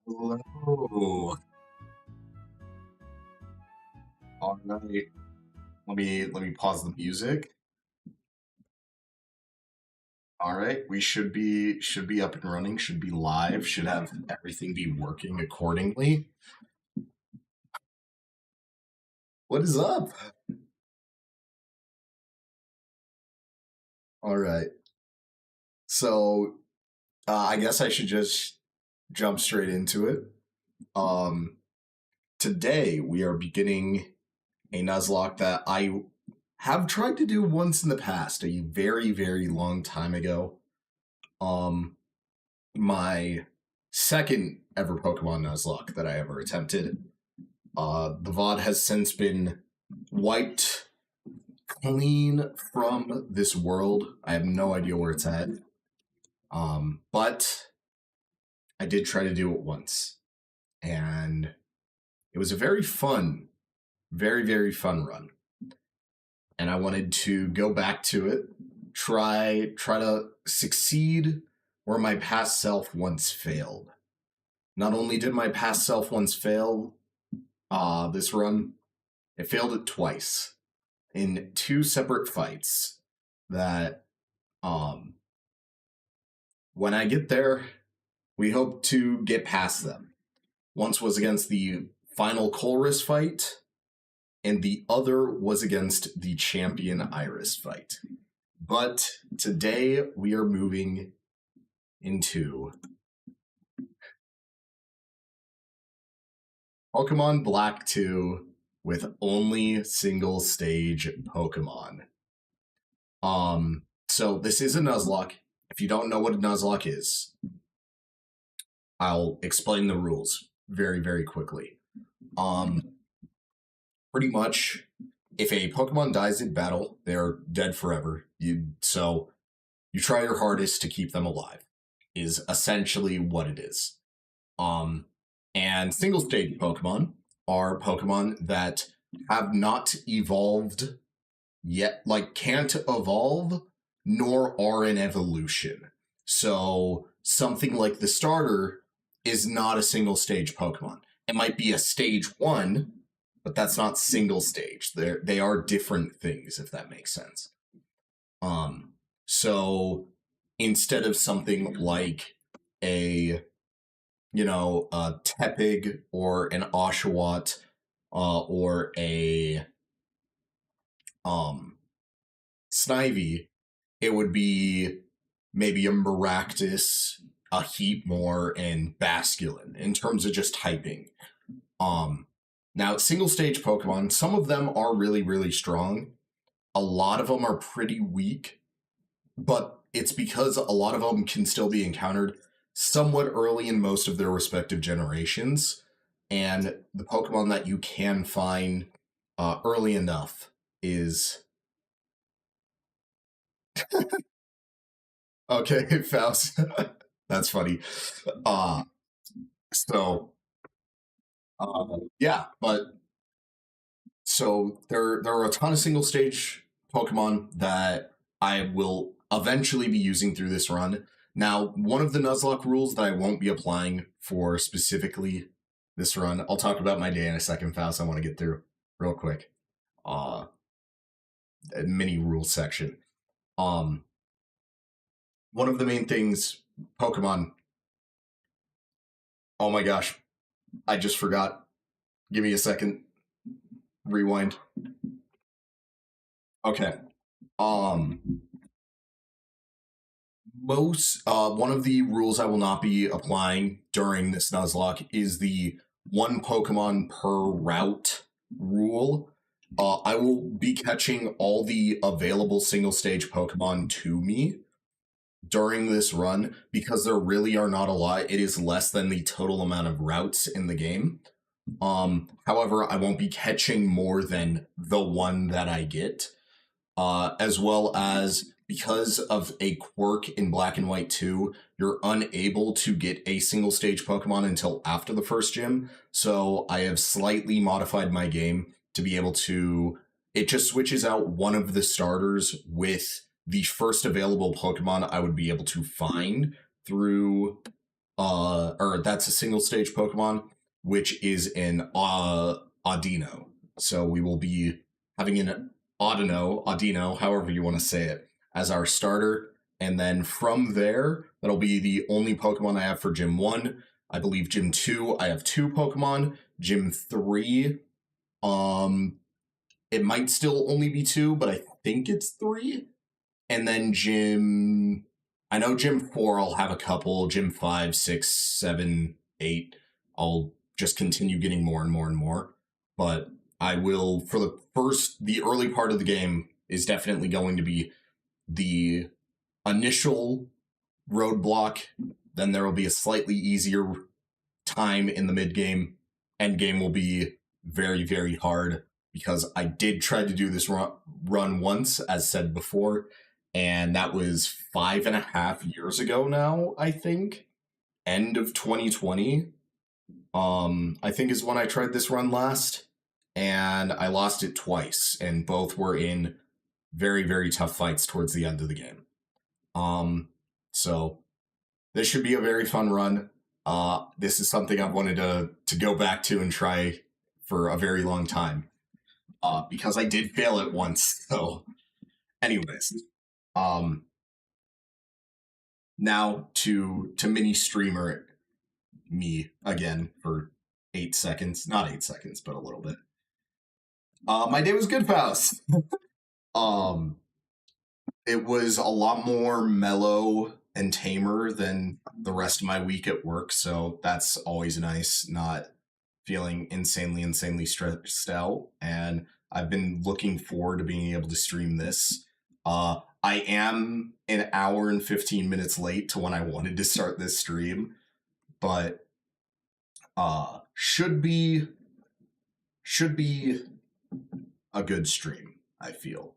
Hello. All right. Let me pause the music. All right. We should be up and running, should be live, should have everything be working accordingly. What is up? All right. So, I guess I should just jump straight into it. Um Today we are beginning a Nuzlocke that I have tried to do once in the past, a very, very long time ago. My second ever Pokemon Nuzlocke that I ever attempted. The VOD has since been wiped clean from this world. I have no idea where it's at. But I did try to do it once. And it was a very fun, very, very fun run. And I wanted to go back to it, try to succeed where my past self once failed. Not only did my past self once fail this run, it failed it twice in two separate fights that when I get there, we hope to get past them. Once was against the final Colress fight, and the other was against the champion Iris fight. But today we are moving into Pokemon Black 2 with only single stage Pokemon. So this is a Nuzlocke. If you don't know what a Nuzlocke is, I'll explain the rules very, very quickly. Pretty much, if a Pokemon dies in battle, they're dead forever. So you try your hardest to keep them alive, is essentially what it is. And single stage Pokemon are Pokemon that have not evolved yet, like can't evolve, nor are in evolution. So something like the starter is not a single stage Pokemon. It might be a stage 1, but that's not single stage. They are different things, if that makes sense. So instead of something like a Tepig or an Oshawott or a Snivy, it would be maybe a Maractus, a Heatmor, and Basculin in terms of just typing. Now, single stage Pokemon, some of them are really, really strong. A lot of them are pretty weak, but it's because a lot of them can still be encountered somewhat early in most of their respective generations. And the Pokemon that you can find early enough is... Okay, Faust. That's funny. Yeah, but so there are a ton of single stage Pokemon that I will eventually be using through this run. Now, one of the Nuzlocke rules that I won't be applying for specifically this run, I'll talk about my day in a second, Faust. I want to get through real quick. A mini rules section. One of the main things, Pokemon. Oh my gosh, I just forgot. Give me a second. Rewind. Okay. One of the rules I will not be applying during this Nuzlocke is the one Pokemon per route rule. I will be catching all the available single stage Pokemon to me during this run because there really are not a lot. It is less than the total amount of routes in the game. However, I won't be catching more than the one that I get, as well as because of a quirk in Black and White 2, you're unable to get a single stage Pokemon until after the first gym. So I have slightly modified my game to be able to... It just switches out one of the starters with the first available Pokemon I would be able to find through or that's a single stage Pokemon, which is an Audino. So we will be having an Audino, however you want to say it, as our starter. And then from there, that'll be the only Pokemon I have for Gym 1. I believe Gym 2, I have 2 Pokemon. Gym 3, it might still only be 2, but I think it's 3. And then I know Gym 4, I'll have a couple. Gym 5, 6, 7, 8, I'll just continue getting more and more and more. But I will, for the early part of the game is definitely going to be the initial roadblock. Then there will be a slightly easier time in the mid game. End game will be very, very hard because I did try to do this run once, as said before, and that was 5.5 years ago now, I think. End of 2020, I think is when I tried this run last, and I lost it twice, and both were in very, very tough fights towards the end of the game. So this should be a very fun run. This is something I've wanted to go back to and try for a very long time. Because I did fail it once. So anyways, now to mini streamer me again for 8 seconds. Not 8 seconds, but a little bit. My day was good, Faust. It was a lot more mellow and tamer than the rest of my week at work, so that's always nice, not feeling insanely stressed out. And I've been looking forward to being able to stream this. I am an hour and 15 minutes late to when I wanted to start this stream, but should be a good stream, I feel.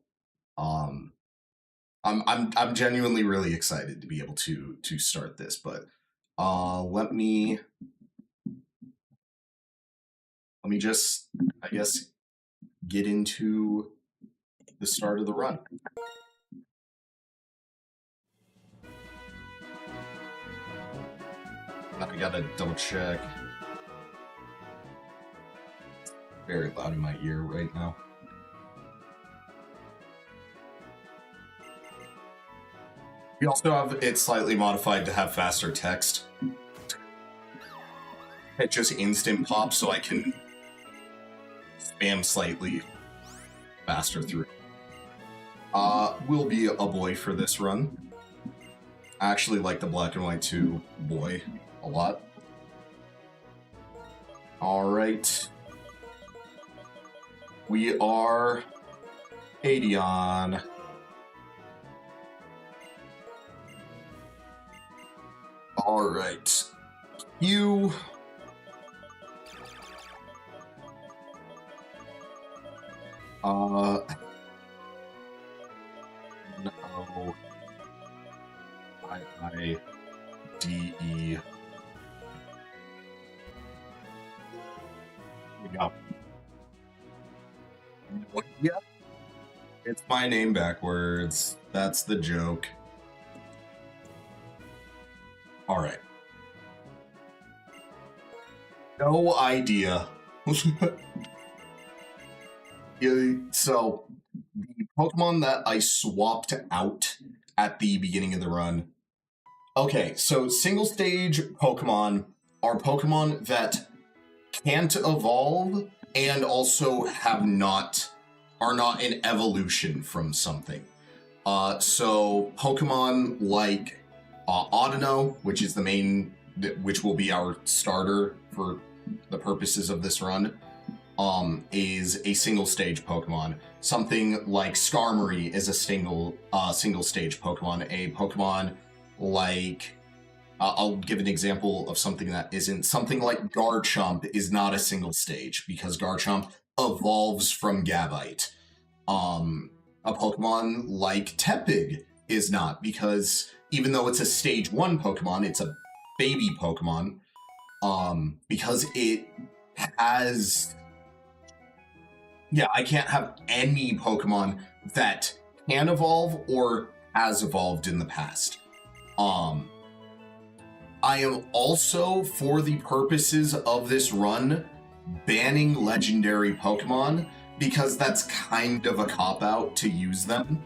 I'm genuinely really excited to be able to start this, but let me just, I guess, get into the start of the run. I gotta double check. Very loud in my ear right now. We also have it slightly modified to have faster text. It just instant pops so I can spam slightly faster through. Will be a boy for this run. I actually like the Black and White 2 boy a lot. Alright. We are Adion. Alright. You... No. I-I-D-E. We go. Yeah. It's my name backwards. That's the joke. Alright. No idea. So, the Pokemon that I swapped out at the beginning of the run. Okay, so single stage Pokemon are Pokemon that can't evolve and also are not an evolution from something. So Pokemon like Audino, which is which will be our starter for the purposes of this run, is a single stage Pokemon. Something like Skarmory is a single stage Pokemon. A Pokemon like I'll give an example of something that isn't. Something like Garchomp is not a single stage because Garchomp evolves from Gabite. A Pokemon like Tepig is not, because even though it's a stage 1 Pokemon, it's a baby Pokemon. Because it has... Yeah, I can't have any Pokemon that can evolve or has evolved in the past. I am also, for the purposes of this run, banning legendary Pokemon because that's kind of a cop-out to use them.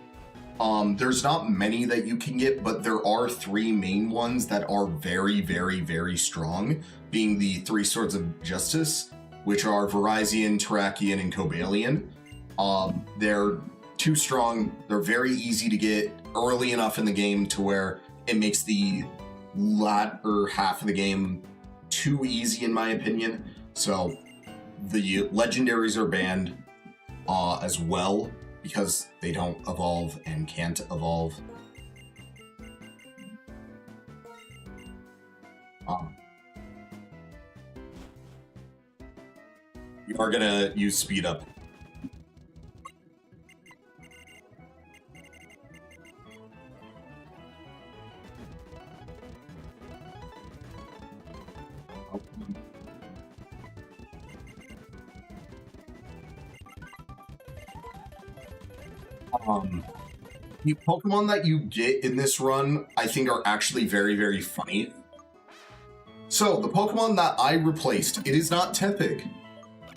There's not many that you can get, but there are 3 main ones that are very, very, very strong, being the 3 Swords of Justice, which are Virizion, Terrakion, and Cobalion. They're too strong. They're very easy to get early enough in the game to where it makes the latter half of the game too easy, in my opinion. So the legendaries are banned as well, because they don't evolve and can't evolve. You are gonna use speed up. The Pokemon that you get in this run, I think, are actually very, very funny. So, the Pokemon that I replaced, it is not Tepig.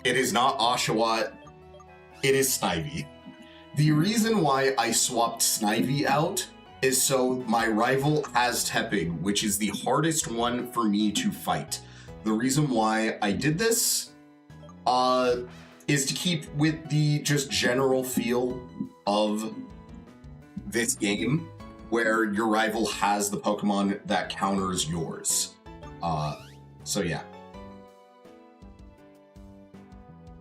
It is not Oshawott. It is Snivy. The reason why I swapped Snivy out is so my rival has Tepig, which is the hardest one for me to fight. The reason why I did this is to keep with the just general feel of this game, where your rival has the Pokemon that counters yours. So yeah.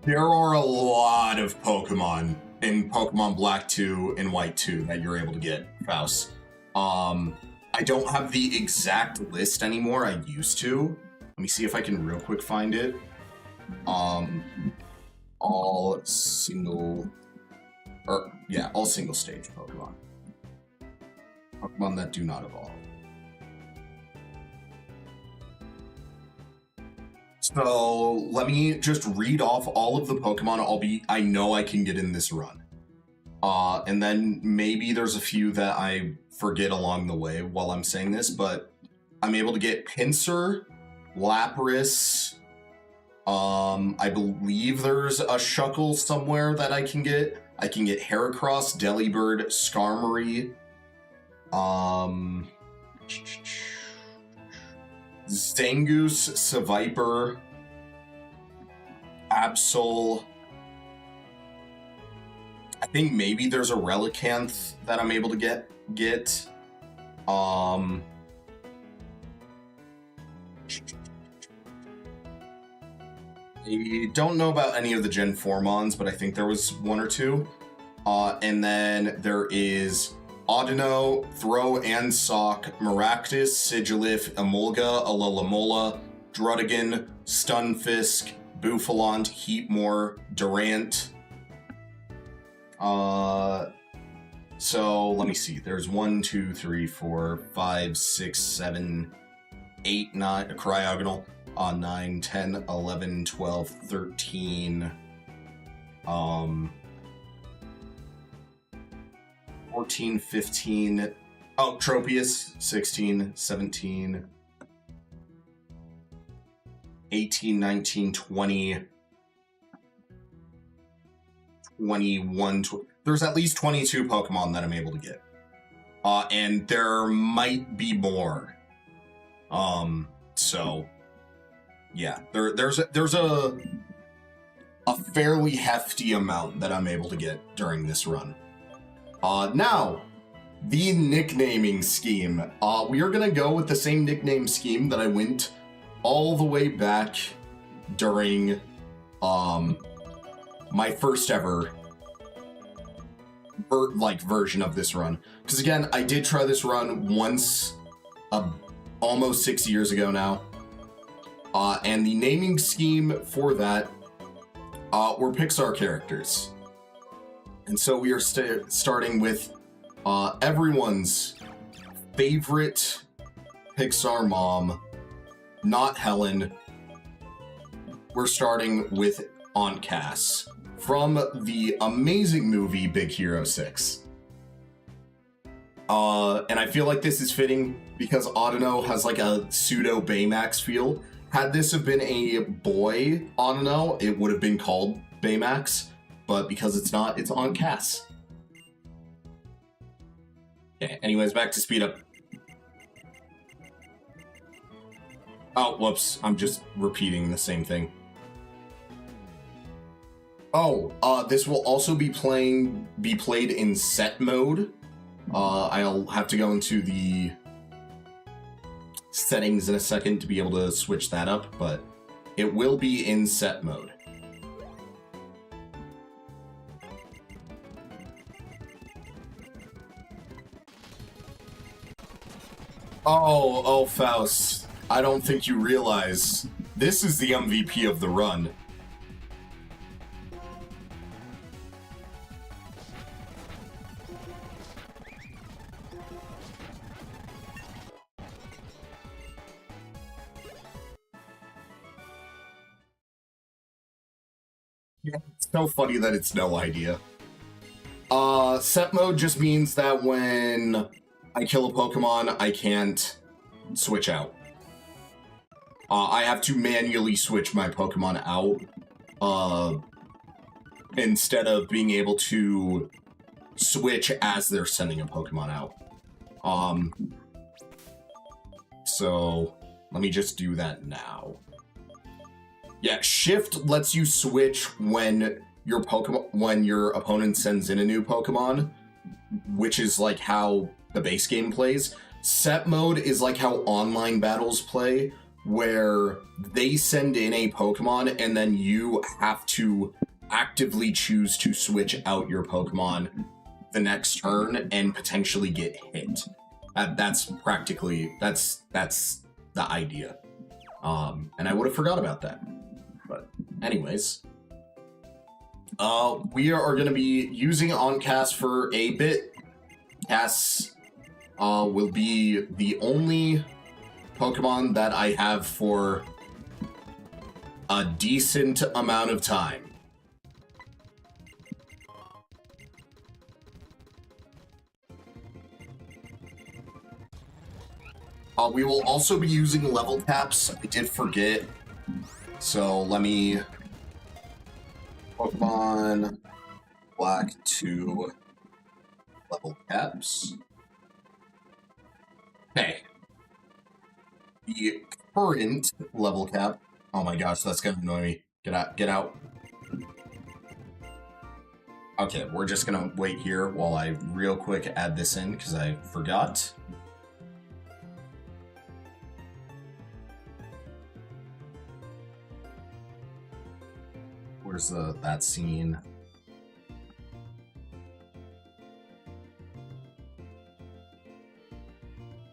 There are a lot of Pokemon in Pokemon Black 2 and White 2 that you're able to get, Faust. I don't have the exact list anymore. I used to. Let me see if I can real quick find it. All single stage Pokemon. Pokemon that do not evolve. So let me just read off all of the Pokemon I know I can get in this run. And then maybe there's a few that I forget along the way while I'm saying this, but I'm able to get Pinsir, Lapras. I believe there's a Shuckle somewhere that I can get. I can get Heracross, Delibird, Skarmory, Zangoose, Seviper, Absol. I think maybe there's a Relicanth that I'm able to get. I don't know about any of the Gen 4 Mons, but I think there was 1 or 2. And then there is Audino, Throw and Sock, Maractus, Sigilyph, Emolga, Alomomola, Druddigon, Stunfisk, Buffalant, Heatmore, Durant. So let me see. There's 1, 2, 3, 4, 5, 6, 7, 8, 9, Cryogonal. 9, 10, 11, 12, 13, 14, 15, Tropius, 16, 17, 18, 19, 20, 21, there's at least 22 Pokemon that I'm able to get. And there might be more. So yeah, there's a fairly hefty amount that I'm able to get during this run. Now, the nicknaming scheme. We are gonna go with the same nickname scheme that I went all the way back during my first ever version of this run. Because again, I did try this run once, almost 6 years ago now. And the naming scheme for that were Pixar characters. And so we are starting with everyone's favorite Pixar mom, not Helen. We're starting with Aunt Cass from the amazing movie Big Hero 6. And I feel like this is fitting because Audino has like a pseudo Baymax feel. Had this have been a boy Audino, it would have been called Baymax, but because it's not, it's on Cass. Okay, anyways, back to speed up. Oh, whoops, I'm just repeating the same thing. Oh, this will also be played in set mode. I'll have to go into the settings in a second to be able to switch that up, but it will be in set mode. Oh, Faust, I don't think you realize this is the MVP of the run. It's so funny that it's no idea. Set mode just means that when I kill a Pokemon, I can't switch out. I have to manually switch my Pokemon out, instead of being able to switch as they're sending a Pokemon out. So let me just do that now. Yeah, shift lets you switch when your opponent sends in a new Pokemon, which is like how the base game plays. Set mode is like how online battles play, where they send in a Pokemon and then you have to actively choose to switch out your Pokemon the next turn and potentially get hit. That's the idea. And I would have forgot about that. But anyways, we are going to be using on Cass for a bit. Cass will be the only Pokemon that I have for a decent amount of time. We will also be using level caps. I did forget. So let me... Pokemon Black 2 level caps. Okay. The current level cap... Oh my gosh, that's gonna annoy me. Get out, get out. Okay, we're just gonna wait here while I real quick add this in because I forgot. Where's that scene?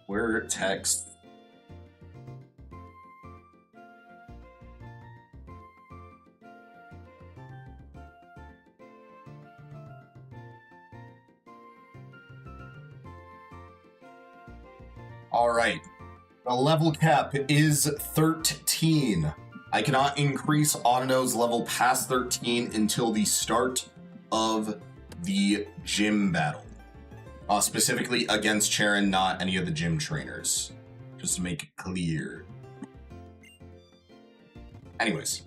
Where text? All right. The level cap is 13. I cannot increase Audino's level past 13 until the start of the gym battle. Specifically against Cheren, not any of the gym trainers. Just to make it clear. Anyways.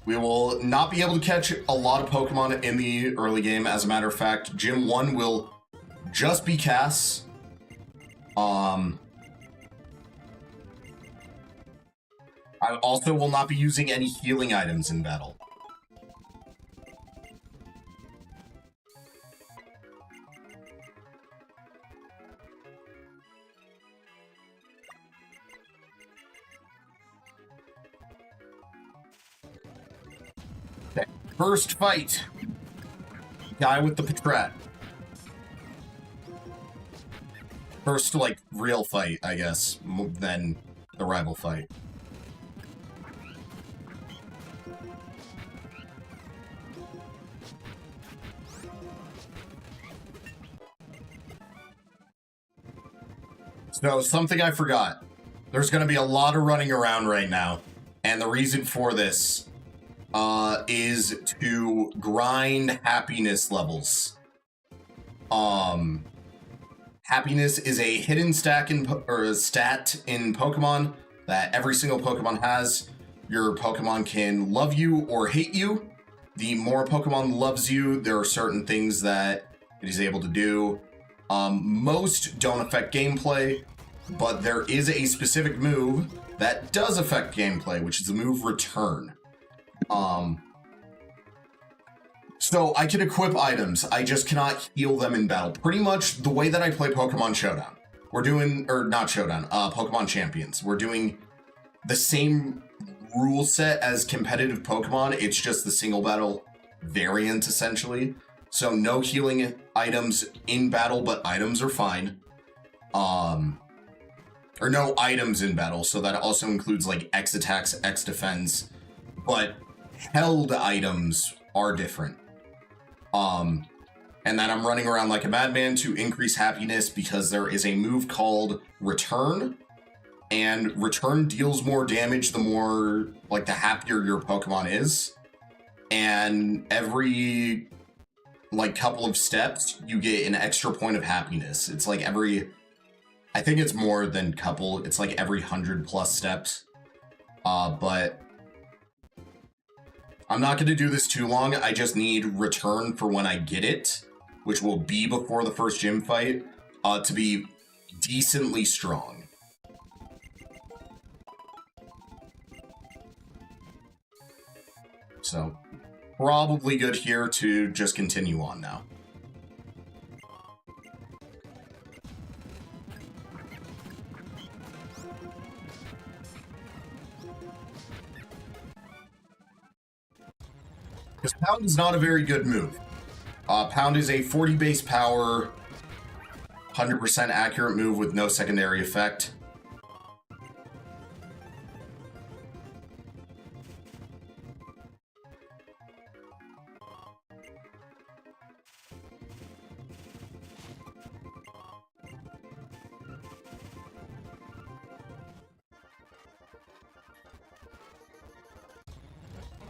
We will not be able to catch a lot of Pokemon in the early game. As a matter of fact, Gym 1 will just be Cass. I also will not be using any healing items in battle. Okay, first fight. Guy with the Patrat. First, like, real fight, I guess, then the rival fight. So, something I forgot. There's going to be a lot of running around right now. And the reason for this is to grind happiness levels. Happiness is a hidden stat in Pokemon that every single Pokemon has. Your Pokemon can love you or hate you. The more Pokemon loves you, there are certain things that it is able to do. Most don't affect gameplay, but there is a specific move that does affect gameplay, which is the move Return. So I can equip items, I just cannot heal them in battle. Pretty much the way that I play Pokemon Showdown. We're doing, or not Showdown, Pokemon Champions. We're doing the same rule set as competitive Pokemon, it's just the single battle variant, essentially. So no healing items in battle, but items are fine. Or no items in battle, so that also includes like X attacks, X defense, but held items are different. And then I'm running around like a madman to increase happiness because there is a move called Return, and Return deals more damage the more, like, the happier your Pokemon is. And every, like, couple of steps, you get an extra point of happiness. It's like every, I think it's more than couple, it's like every 100+ steps. But I'm not going to do this too long. I just need Return for when I get it, which will be before the first gym fight, to be decently strong. So, probably good here to just continue on now. Because Pound is not a very good move. Pound is a 40 base power, 100% accurate move with no secondary effect.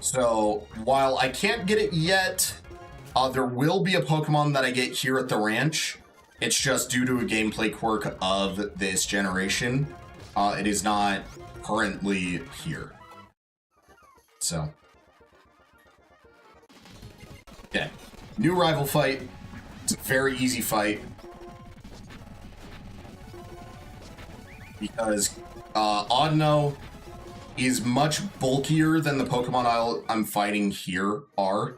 So, while I can't get it yet, there will be a Pokemon that I get here at the ranch. It's just due to a gameplay quirk of this generation. It is not currently here. So. Okay. New rival fight. It's a very easy fight. Because Audino is much bulkier than the Pokemon I'm fighting here are.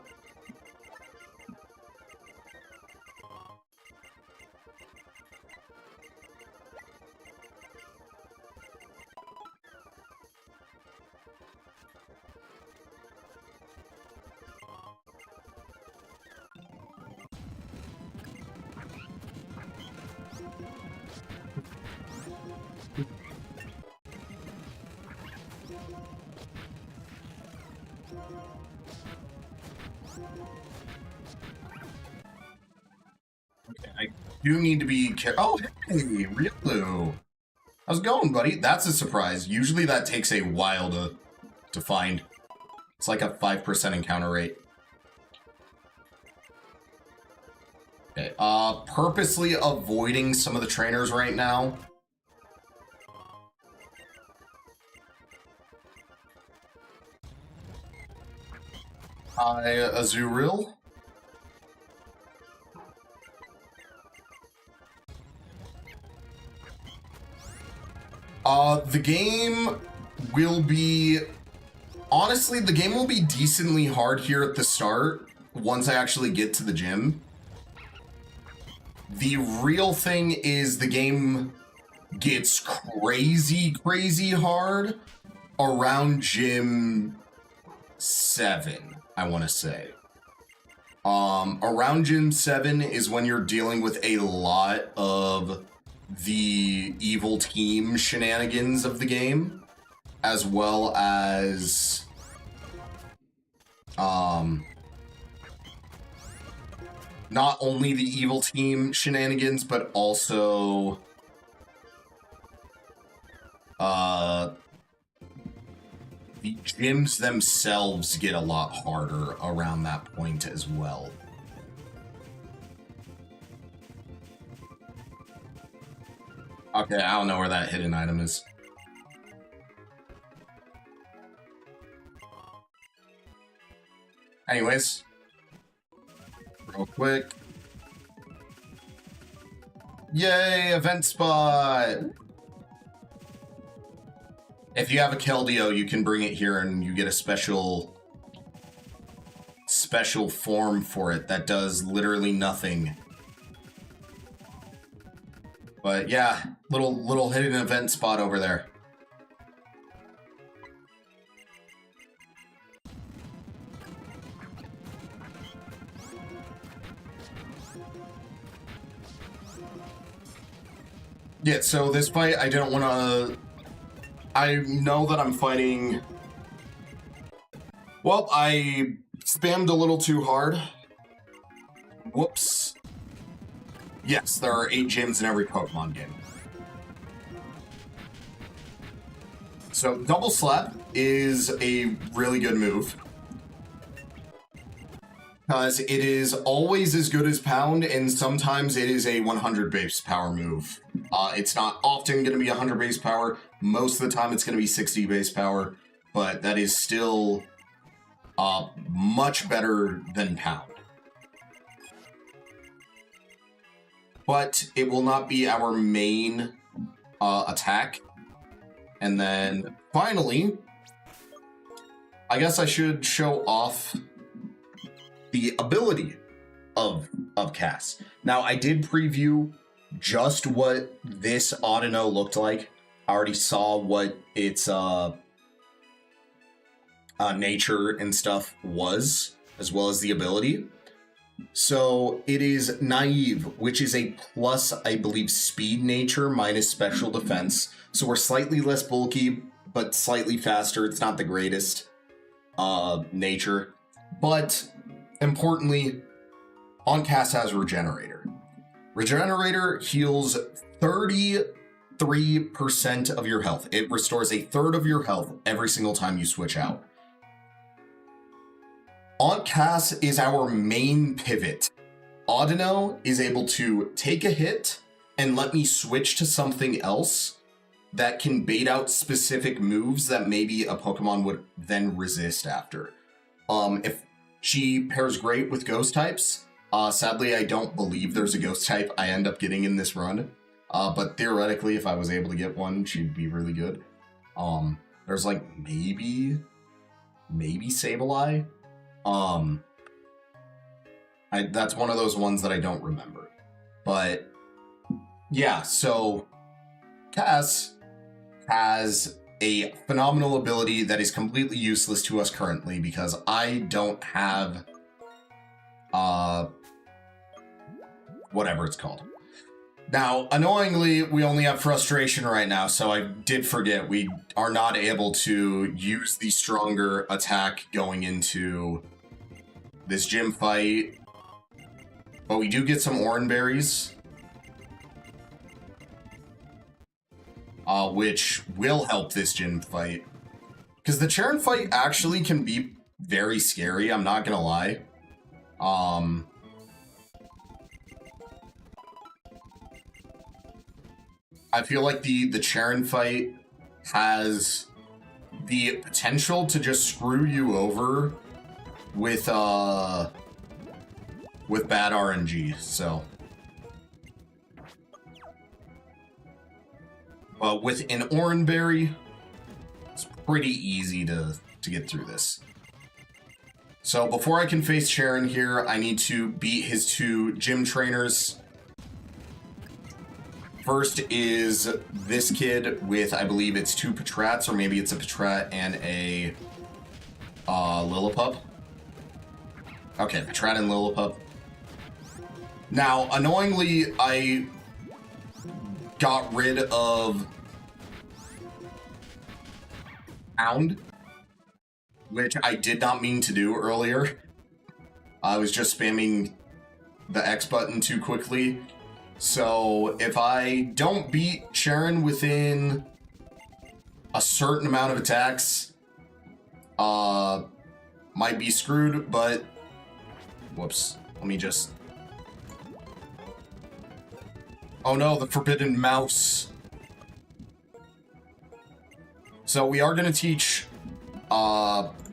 Okay, I do need to be Oh, hey, Riolu. How's it going, buddy? That's a surprise. Usually that takes a while to find. It's like a 5% encounter rate. Okay, purposely avoiding some of the trainers right now. Hi, Azurill. The game will be... Honestly, the game will be decently hard here at the start, once I actually get to the gym. The real thing is the game gets crazy, crazy hard around Gym 7, I want to say. Around Gym 7 is when you're dealing with a lot of the evil team shenanigans of the game, as well as not only the evil team shenanigans, but also the gyms themselves get a lot harder around that point as well. Okay, I don't know where that hidden item is. Anyways, real quick. Yay, event spot! If you have a Keldeo, you can bring it here and you get a special form for it that does literally nothing. But yeah, little hidden event spot over there. Yeah, so this fight, I don't want to... I know that I'm fighting... Well, I spammed a little too hard. Whoops. Yes, there are 8 gyms in every Pokemon game. So, Double Slap is a really good move. Because it is always as good as Pound, and sometimes it is a 100 base power move. It's not often going to be 100 base power. Most of the time it's going to be 60 base power, but that is still much better than Pound. But it will not be our main attack. And then, finally, I guess I should show off the ability of Cass. Now, I did preview just what this Audino looked like. I already saw what its nature and stuff was, as well as the ability. So it is Naive, which is a plus, I believe, speed nature minus special defense. So we're slightly less bulky, but slightly faster. It's not the greatest nature. But importantly, on Cass has Regenerator. Regenerator heals 33% of your health. It restores a third of your health every single time you switch out. Aunt Cass is our main pivot. Audino is able to take a hit and let me switch to something else that can bait out specific moves that maybe a Pokemon would then resist after. If she pairs great with ghost types, sadly I don't believe there's a ghost type I end up getting in this run. But theoretically, if I was able to get one, she'd be really good. There's like maybe Sableye. That's one of those ones that I don't remember. But yeah, so Cass has a phenomenal ability that is completely useless to us currently because I don't have whatever it's called. Now, annoyingly, we only have Frustration right now, so I did forget we are not able to use the stronger attack going into this gym fight. But we do get some Oran Berries, which will help this gym fight. Because the Cheren fight actually can be very scary, I'm not gonna lie. I feel like the Cheren fight has the potential to just screw you over with bad RNG, so. But with an Oran Berry, it's pretty easy to get through this. So before I can face Cheren here, I need to beat his 2 gym trainers. First is this kid with, I believe it's 2 Patrats, or maybe it's a Patrat and a Lillipup. Okay, Patrat and Lillipup. Now, annoyingly, I got rid of Pound, which I did not mean to do earlier. I was just spamming the X button too quickly. So if I don't beat Cheren within a certain amount of attacks, might be screwed, but whoops, let me just... Oh no, the Forbidden Mouse. So we are going to teach Audino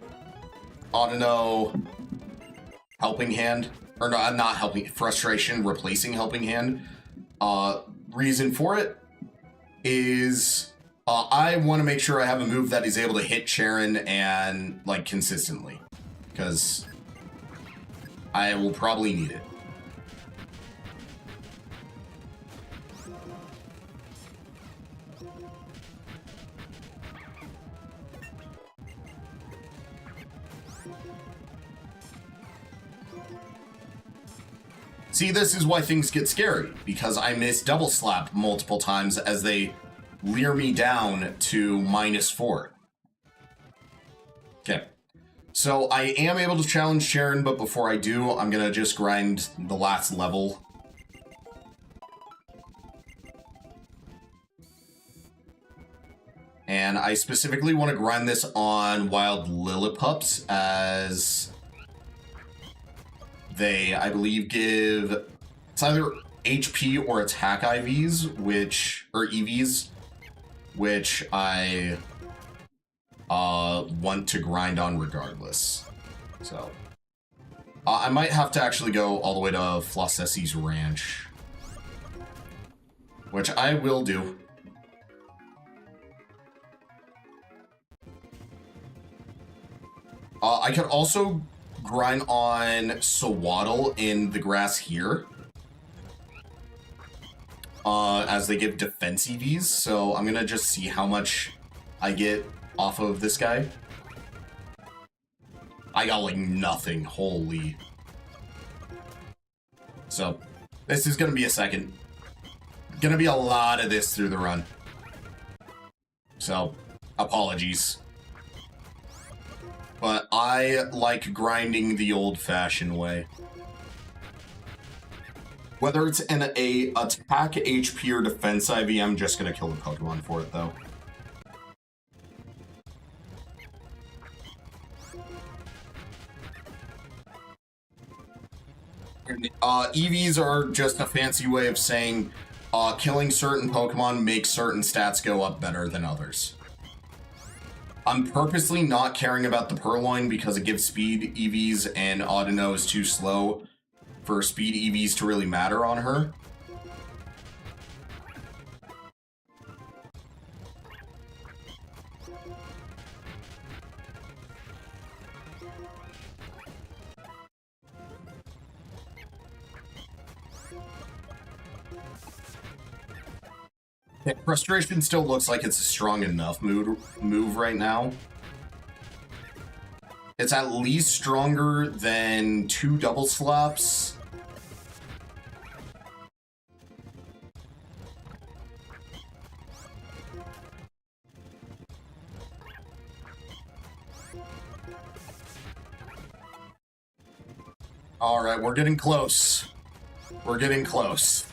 Helping Hand. Or no, not Helping, Frustration, replacing Helping Hand. Reason for it is I want to make sure I have a move that is able to hit Cheren and, like, consistently. Because I will probably need it. See, this is why things get scary, because I miss double slap multiple times as they leer me down to -4. Okay. So I am able to challenge Cheren, but before I do, I'm gonna just grind the last level. And I specifically want to grind this on Wild Lillipups, as they, I believe, give, it's either HP or attack IVs, or EVs, which I want to grind on regardless. So I might have to actually go all the way to Flossessi's Ranch, which I will do. I could also grind on Sewaddle in the grass here, as they give defense EVs, so I'm gonna just see how much I get off of this guy. I got like nothing, holy. So this is gonna be a second. Gonna be a lot of this through the run. So apologies. But I like grinding the old-fashioned way. Whether it's an attack, HP, or defense IV, I'm just gonna kill the Pokemon for it, though. EVs are just a fancy way of saying killing certain Pokemon makes certain stats go up better than others. I'm purposely not caring about the Purloin because it gives speed EVs and Audino is too slow for speed EVs to really matter on her. Frustration still looks like it's a strong enough move right now. It's at least stronger than 2 double slaps. All right, we're getting close. We're getting close.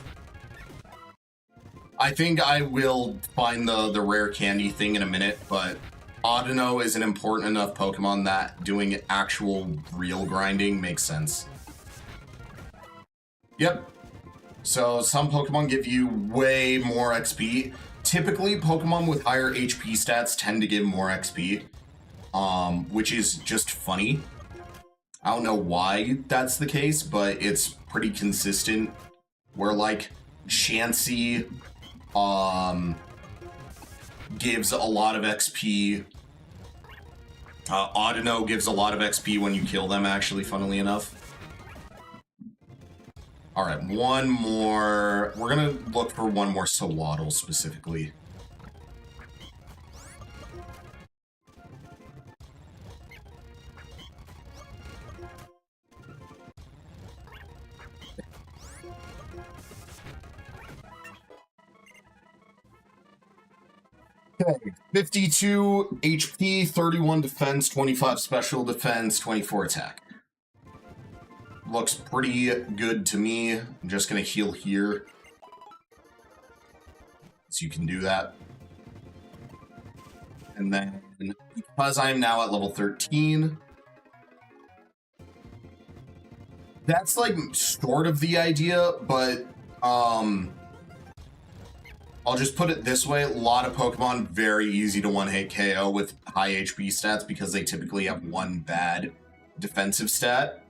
I think I will find the rare candy thing in a minute, but Audino is an important enough Pokemon that doing actual real grinding makes sense. Yep. So some Pokemon give you way more XP. Typically, Pokemon with higher HP stats tend to give more XP, which is just funny. I don't know why that's the case, but it's pretty consistent. Where like Chansey gives a lot of XP. Audino gives a lot of XP when you kill them, actually, funnily enough. Alright, one more. We're gonna look for one more Sewaddle specifically. Okay, 52 HP, 31 defense, 25 special defense, 24 attack. Looks pretty good to me. I'm just gonna heal here, so you can do that. And then, because I'm now at level 13, that's like sort of the idea, but I'll just put it this way. A lot of Pokemon very easy to one-hit KO with high HP stats because they typically have one bad defensive stat.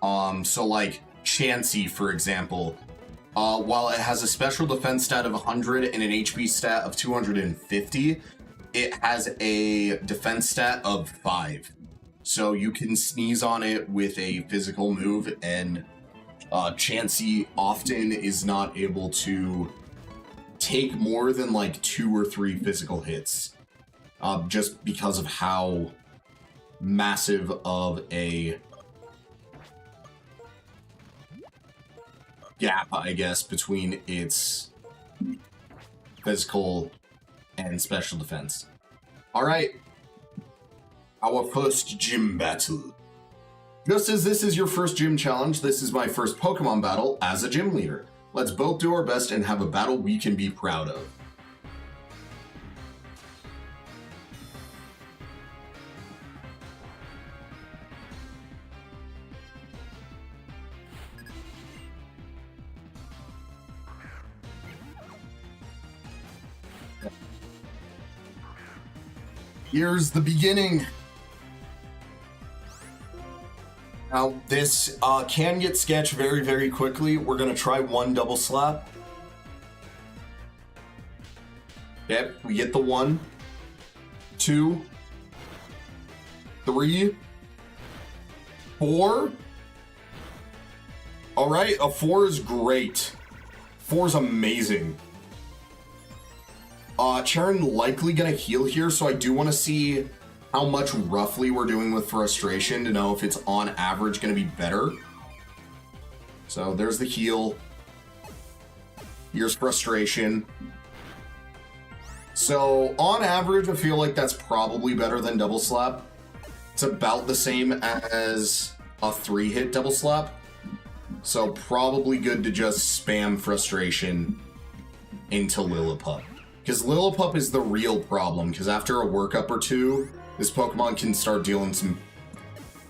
So like Chansey, for example, while it has a special defense stat of 100 and an HP stat of 250, it has a defense stat of 5. So you can sneeze on it with a physical move, and Chansey often is not able to take more than like 2 or 3 physical hits, just because of how massive of a gap, I guess, between its physical and special defense. Alright, our first gym battle. Just as this is your first gym challenge, this is my first Pokemon battle as a gym leader. Let's both do our best and have a battle we can be proud of. Here's the beginning. Now, this can get sketched very, very quickly. We're going to try one double slap. Yep, we get the 1, 2, 3, 4. All right, a 4 is great. 4 is amazing. Cheren likely going to heal here, so I do want to see how much roughly we're doing with frustration to know if it's on average going to be better. So there's the heal. Here's frustration. So on average, I feel like that's probably better than double slap. It's about the same as a 3-hit double slap. So probably good to just spam frustration into Lillipup. Because Lillipup is the real problem, because after a workup or two, this Pokemon can start dealing some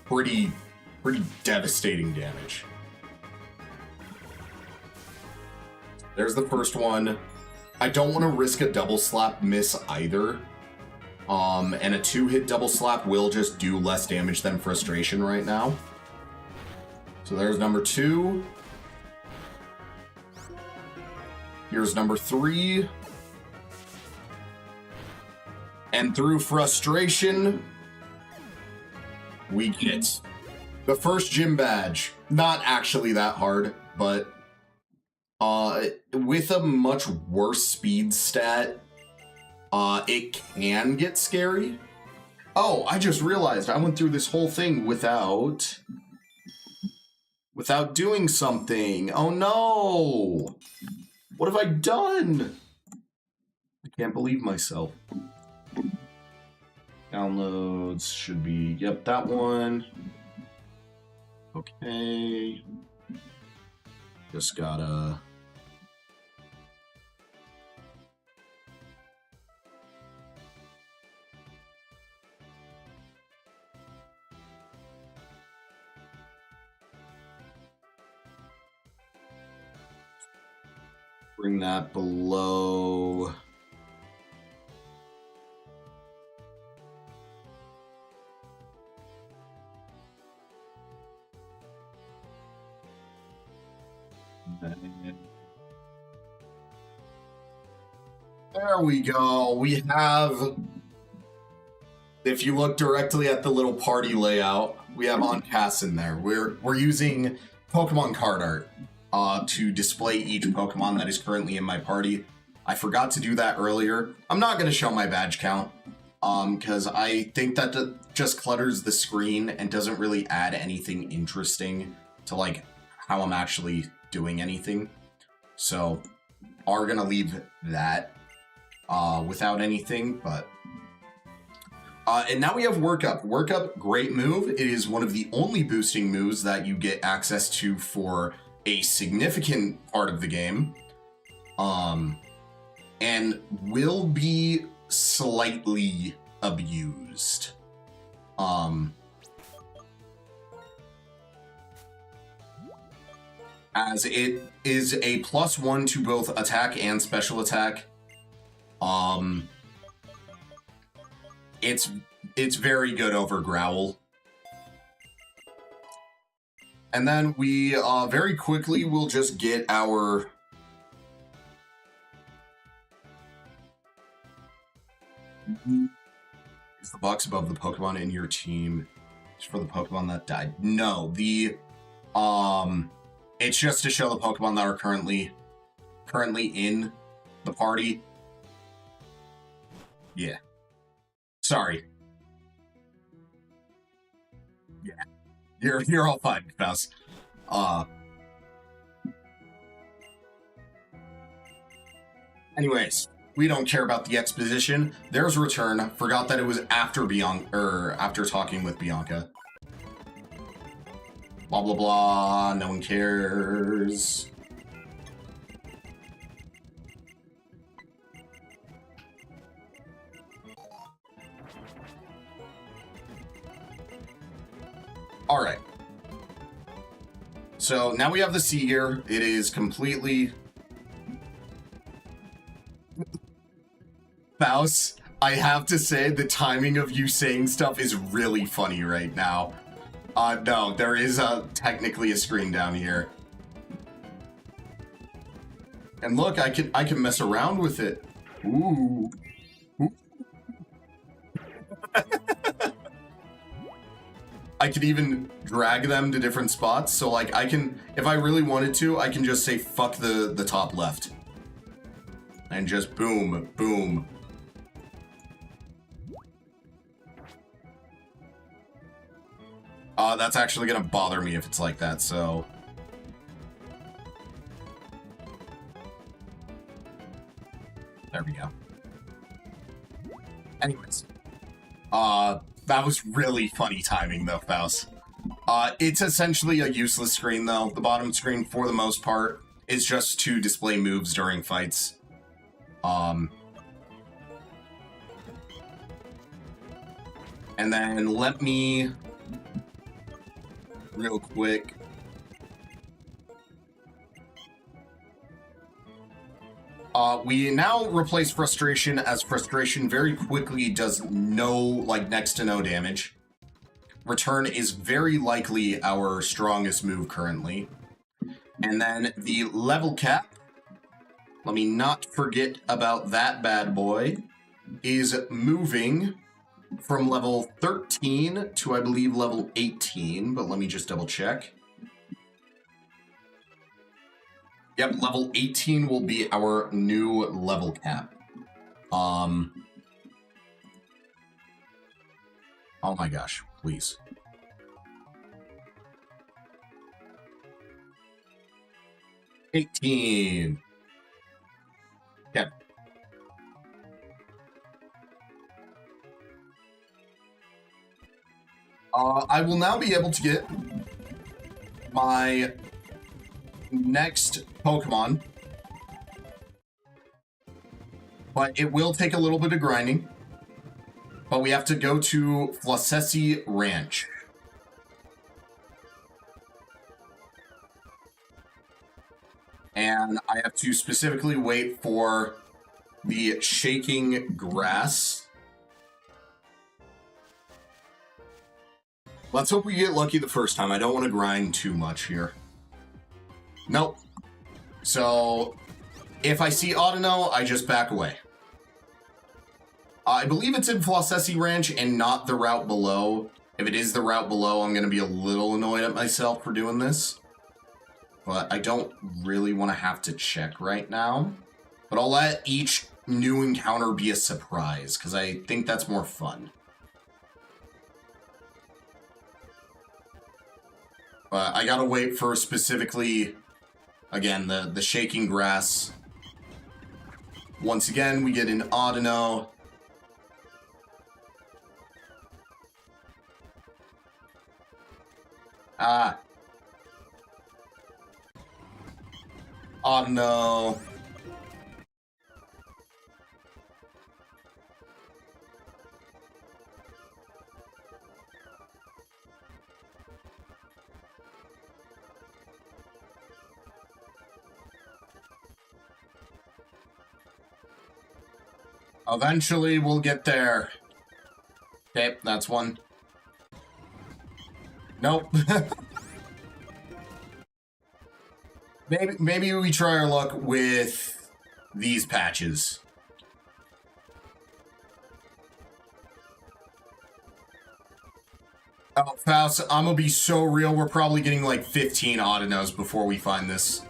pretty devastating damage. There's the first one. I don't want to risk a double slap miss either. And a 2-hit double slap will just do less damage than frustration right now. So there's number 2. Here's number 3. And through frustration, we get the first gym badge. Not actually that hard, but with a much worse speed stat, it can get scary. Oh, I just realized I went through this whole thing without doing something. Oh no! What have I done? I can't believe myself. Downloads should be, yep, that one. Okay. Just gotta... bring that below... There we go. We have, if you look directly at the little party layout, we have Oncass in there. We're using Pokemon card art to display each Pokemon that is currently in my party. I forgot to do that earlier. I'm not going to show my badge count because I think that just clutters the screen and doesn't really add anything interesting to like how I'm actually doing anything. So are going to leave that without anything, but... and now we have Work Up. Work Up, great move. It is one of the only boosting moves that you get access to for a significant part of the game. And will be slightly abused. as it is a +1 to both attack and special attack. It's very good over Growl. And then we very quickly will just get our is the box above the Pokemon in your team it's for the Pokemon that died? No, the it's just to show the Pokemon that are currently in the party. Yeah. Sorry. Yeah. You're all fine, Faust. Anyways, we don't care about the exposition. There's Return. Forgot that it was after after talking with Bianca. Blah blah blah. No one cares. All right. So now we have the C gear. It is completely. Faust, I have to say the timing of you saying stuff is really funny right now. No, there is technically a screen down here. And look, I can mess around with it. Ooh. I could even drag them to different spots. So like I can, if I really wanted to, I can just say fuck the top left. And just boom, boom. That's actually gonna bother me if it's like that, so. There we go. Anyways. That was really funny timing though, Faust. It's essentially a useless screen though. The bottom screen, for the most part, is just to display moves during fights. And then let me real quick. We now replace Frustration, as Frustration very quickly does next to no damage. Return is very likely our strongest move currently. And then the level cap, let me not forget about that bad boy, is moving from level 13 to, I believe, level 18, but let me just double check. Yep, level 18 will be our new level cap. Oh my gosh, please. $18. Yep. I will now be able to get my next Pokemon, but it will take a little bit of grinding. But we have to go to Flossessi Ranch. And I have to specifically wait for the Shaking Grass. Let's hope we get lucky the first time. I don't want to grind too much here. Nope. So, if I see Audino, I just back away. I believe it's in Flossessi Ranch and not the route below. If it is the route below, I'm going to be a little annoyed at myself for doing this. But I don't really want to have to check right now. But I'll let each new encounter be a surprise, because I think that's more fun. But I gotta wait for specifically, again, the Shaking Grass. Once again, we get an Audino. Audino. Eventually, we'll get there. Okay, that's one. Nope. maybe we try our luck with these patches. Oh, Faust, I'm gonna be so real. We're probably getting like 15 Audinos before we find this.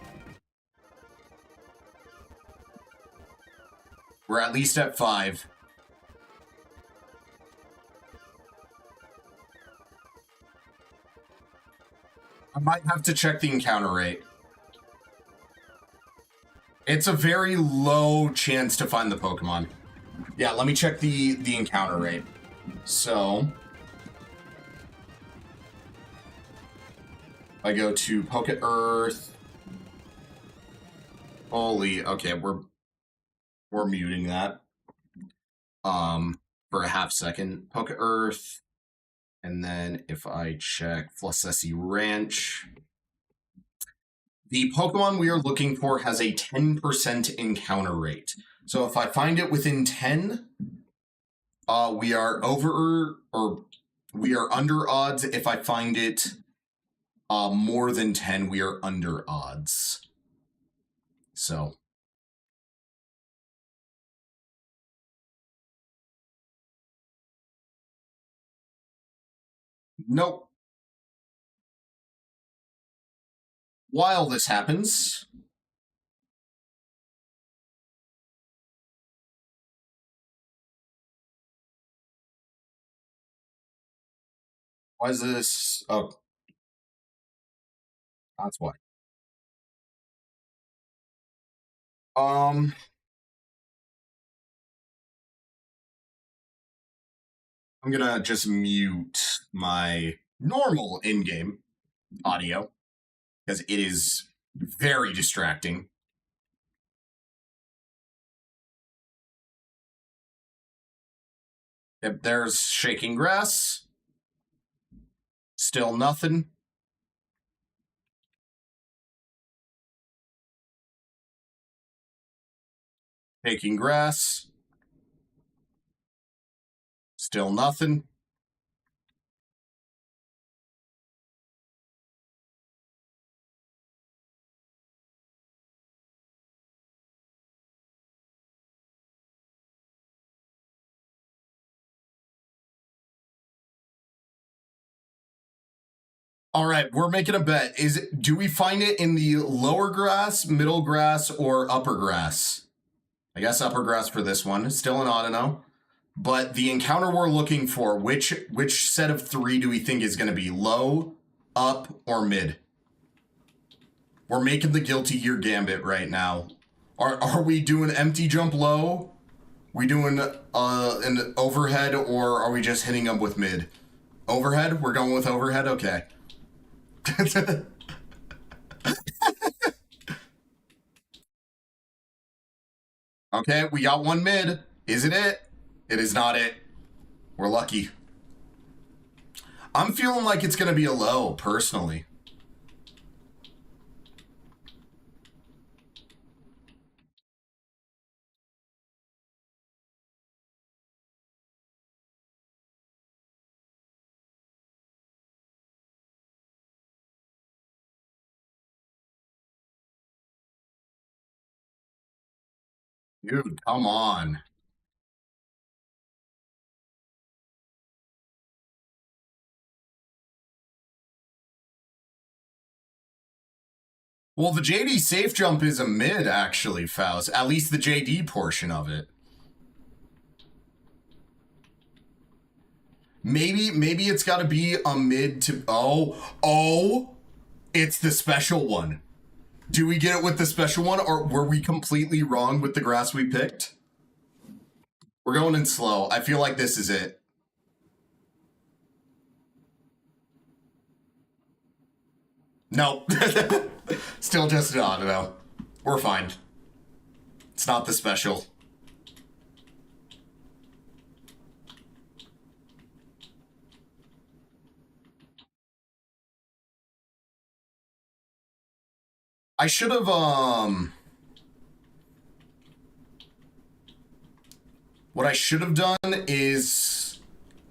We're at least at 5. I might have to check the encounter rate. It's a very low chance to find the Pokemon. Yeah, let me check the encounter rate. So I go to Poke Earth. Holy, okay, we're muting that. For a half second. Poke Earth. And then if I check Flosesi Ranch, the Pokemon we are looking for has a 10% encounter rate. So if I find it within 10, we are over, or we are under odds. If I find it more than 10, we are under odds. So. Nope. While this happens, why is this? Oh, that's why. I'm gonna just mute my normal in-game audio because it is very distracting. Yep, there's Shaking Grass. Still nothing. Shaking Grass. Still nothing. All right, we're making a bet. Do we find it in the lower grass, middle grass, or upper grass? I guess upper grass for this one. Still an Audino. But the encounter we're looking for, which set of 3 do we think is going to be? Low, up, or mid? We're making the Guilty Gear Gambit right now. Are we doing empty jump low? We doing an overhead, or are we just hitting them with mid? Overhead? We're going with overhead? Okay. Okay, we got one mid. Is it it? It is not it. We're lucky. I'm feeling like it's going to be a low, personally. Dude, come on. Well, the JD safe jump is a mid, actually, Faust. At least the JD portion of it. Maybe it's got to be a mid to... Oh, it's the special one. Do we get it with the special one, or were we completely wrong with the grass we picked? We're going in slow. I feel like this is it. Nope. Still just an Audino. We're fine. It's not the special. I should have, What I should have done is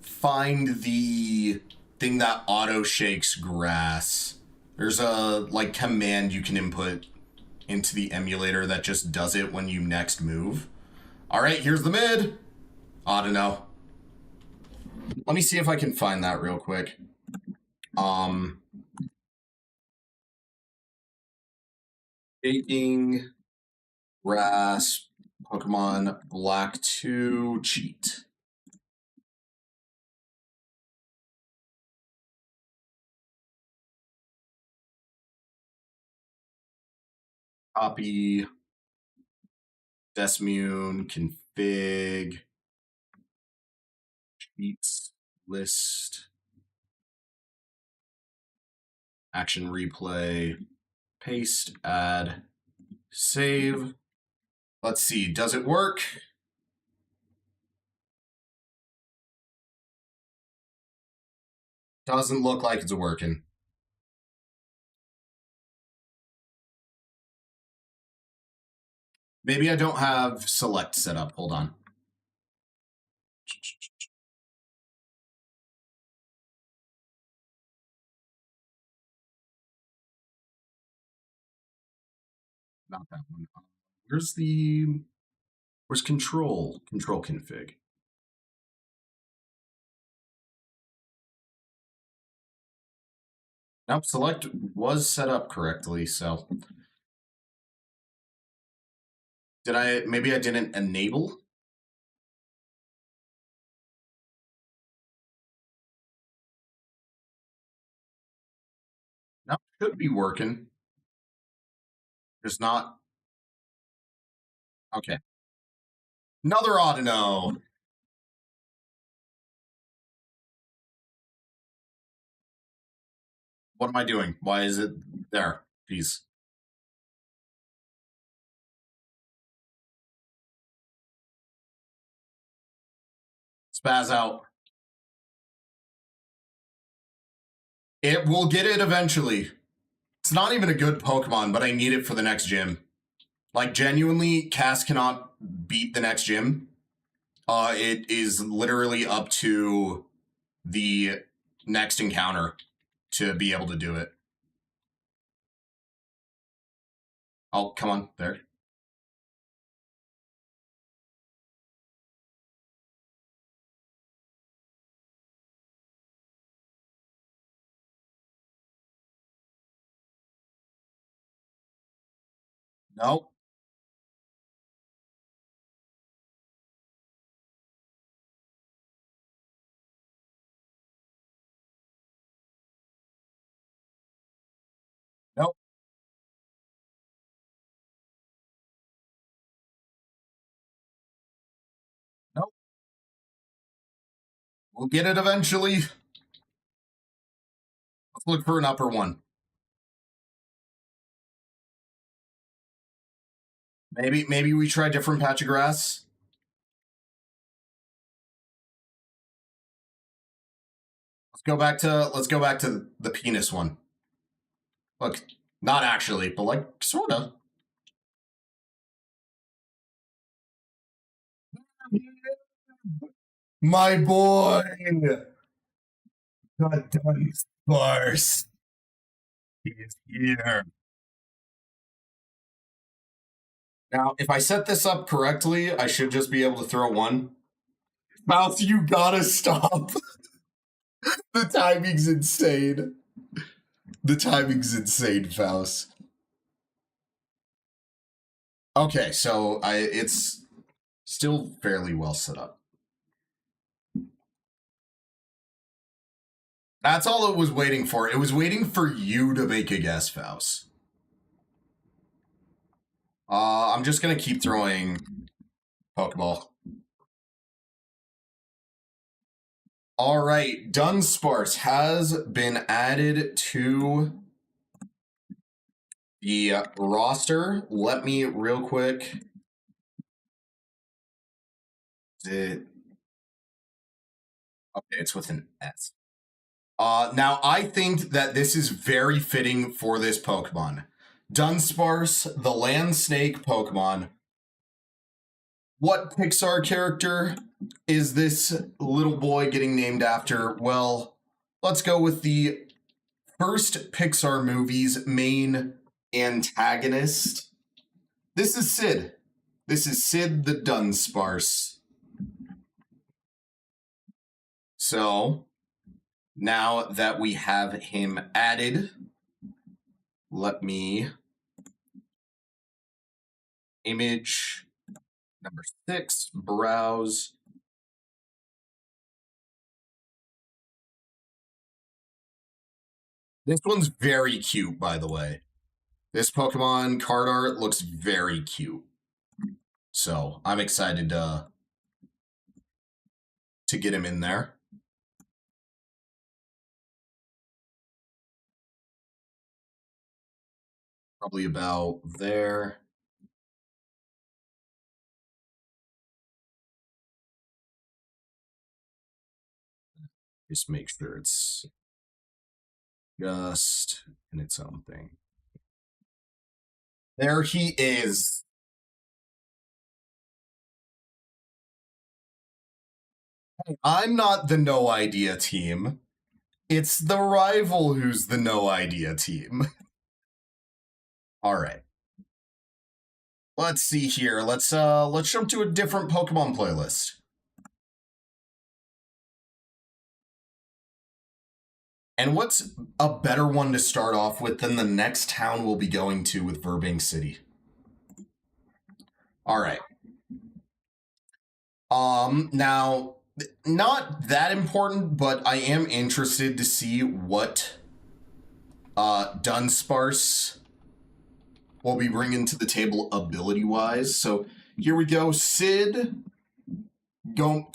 find the thing that auto shakes grass. There's a like command you can input into the emulator that just does it when you next move. All right, here's the mid. I don't know. Let me see if I can find that real quick. Shaking grass Pokemon Black 2 cheat. Copy. Desmune config. Cheats list. Action replay. Paste, add, save. Let's see, does it work? Doesn't look like it's working. Maybe I don't have select set up. Hold on. Not that one. Where's control? Control config. Nope, select was set up correctly, so. Maybe I didn't enable? No, should be working. Just not. Okay. Another Audino. What am I doing? Why is it there? Please. Spaz out. It will get it eventually. It's not even a good Pokemon, but I need it for the next gym. Like, genuinely, Cass cannot beat the next gym. It is literally up to the next encounter to be able to do it. Oh, come on, there. Nope. Nope. Nope. We'll get it eventually. Let's look for an upper one. Maybe we try a different patch of grass. Let's go back to the penis one. Look, not actually, but like sorta. My boy, the Dunsparce is here. Now, if I set this up correctly, I should just be able to throw one. Mouse, you gotta stop. The timing's insane. The timing's insane, Faust. Okay, so it's still fairly well set up. That's all it was waiting for. It was waiting for you to make a guess, Faust. I'm just gonna keep throwing Pokeball. All right, Dunsparce has been added to the roster. Let me real quick. Okay, it's with an S. Now, I think that this is very fitting for this Pokemon. Dunsparce, the land snake Pokemon, What Pixar character is this little boy getting named after? Well, let's go with the first Pixar movie's main antagonist. This is Sid. This is Sid the Dunsparce. So, now that we have him added, let me image number 6, browse. This one's very cute, by the way. This Pokemon card art looks very cute. So I'm excited to get him in there. Probably about there. Just make sure it's just in its own thing. There he is. I'm not the no idea team. It's the rival who's the no idea team. All right. Let's see here. Let's jump to a different Pokemon playlist. And what's a better one to start off with than the next town we'll be going to with Burbank City? All right. Now, not that important, but I am interested to see what Dunsparce will be bringing to the table ability-wise. So here we go. Sid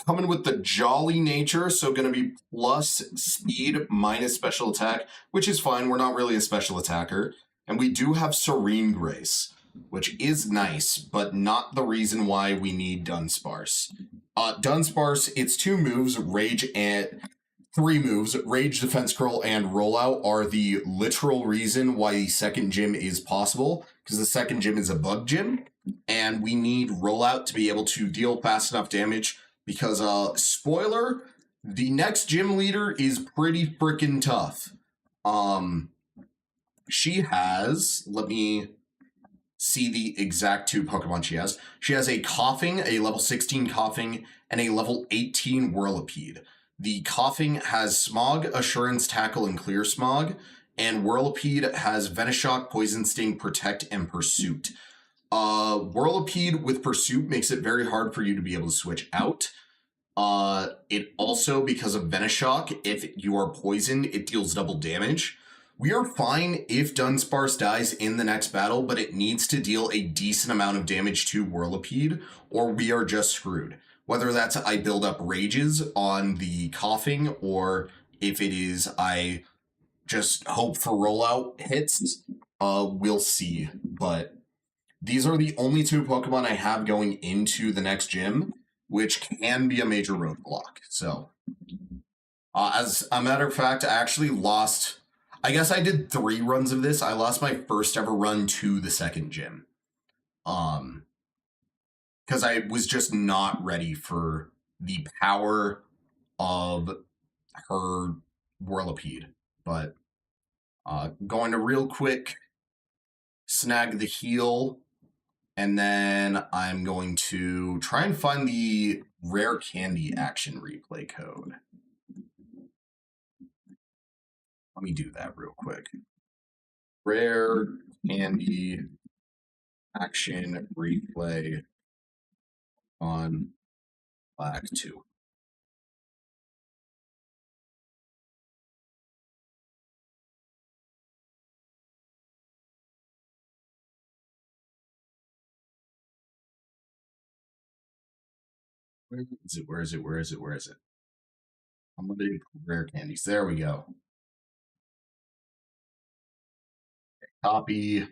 coming with the jolly nature, so going to be plus speed minus special attack, which is fine. We're not really a special attacker. And we do have Serene Grace, which is nice, but not the reason why we need Dunsparce. Dunsparce, its 2 moves, Rage and 3 moves, Rage, Defense Curl, and Rollout are the literal reason why the second gym is possible, because the second gym is a bug gym, and we need Rollout to be able to deal fast enough damage, because, spoiler, the next gym leader is pretty freaking tough. She has, let me see the exact 2 Pokemon she has. She has a Coughing, a level 16 Coughing, and a level 18 Whirlipede. The Coughing has Smog, Assurance, Tackle, and Clear Smog, and Whirlipede has Venoshock, Poison Sting, Protect, and Pursuit. Whirlipede with Pursuit makes it very hard for you to be able to switch out. It also, because of Venoshock, if you are poisoned, it deals double damage. We are fine if Dunsparce dies in the next battle, but it needs to deal a decent amount of damage to Whirlipede, or we are just screwed. Whether that's I build up rages on the Coughing, or if it is I just hope for rollout hits, we'll see. But these are the only 2 Pokemon I have going into the next gym, which can be a major roadblock. So, as a matter of fact, I actually lost... I guess I did 3 runs of this. I lost my first ever run to the second gym. Because I was just not ready for the power of her Whirlipede. But going to real quick snag the heal, and then I'm going to try and find the rare candy action replay code. Let me do that real quick. Rare candy action replay on Black 2. Where is it? Where is it? Where is it? Where is it? Unlimited rare candies. There we go. Copy.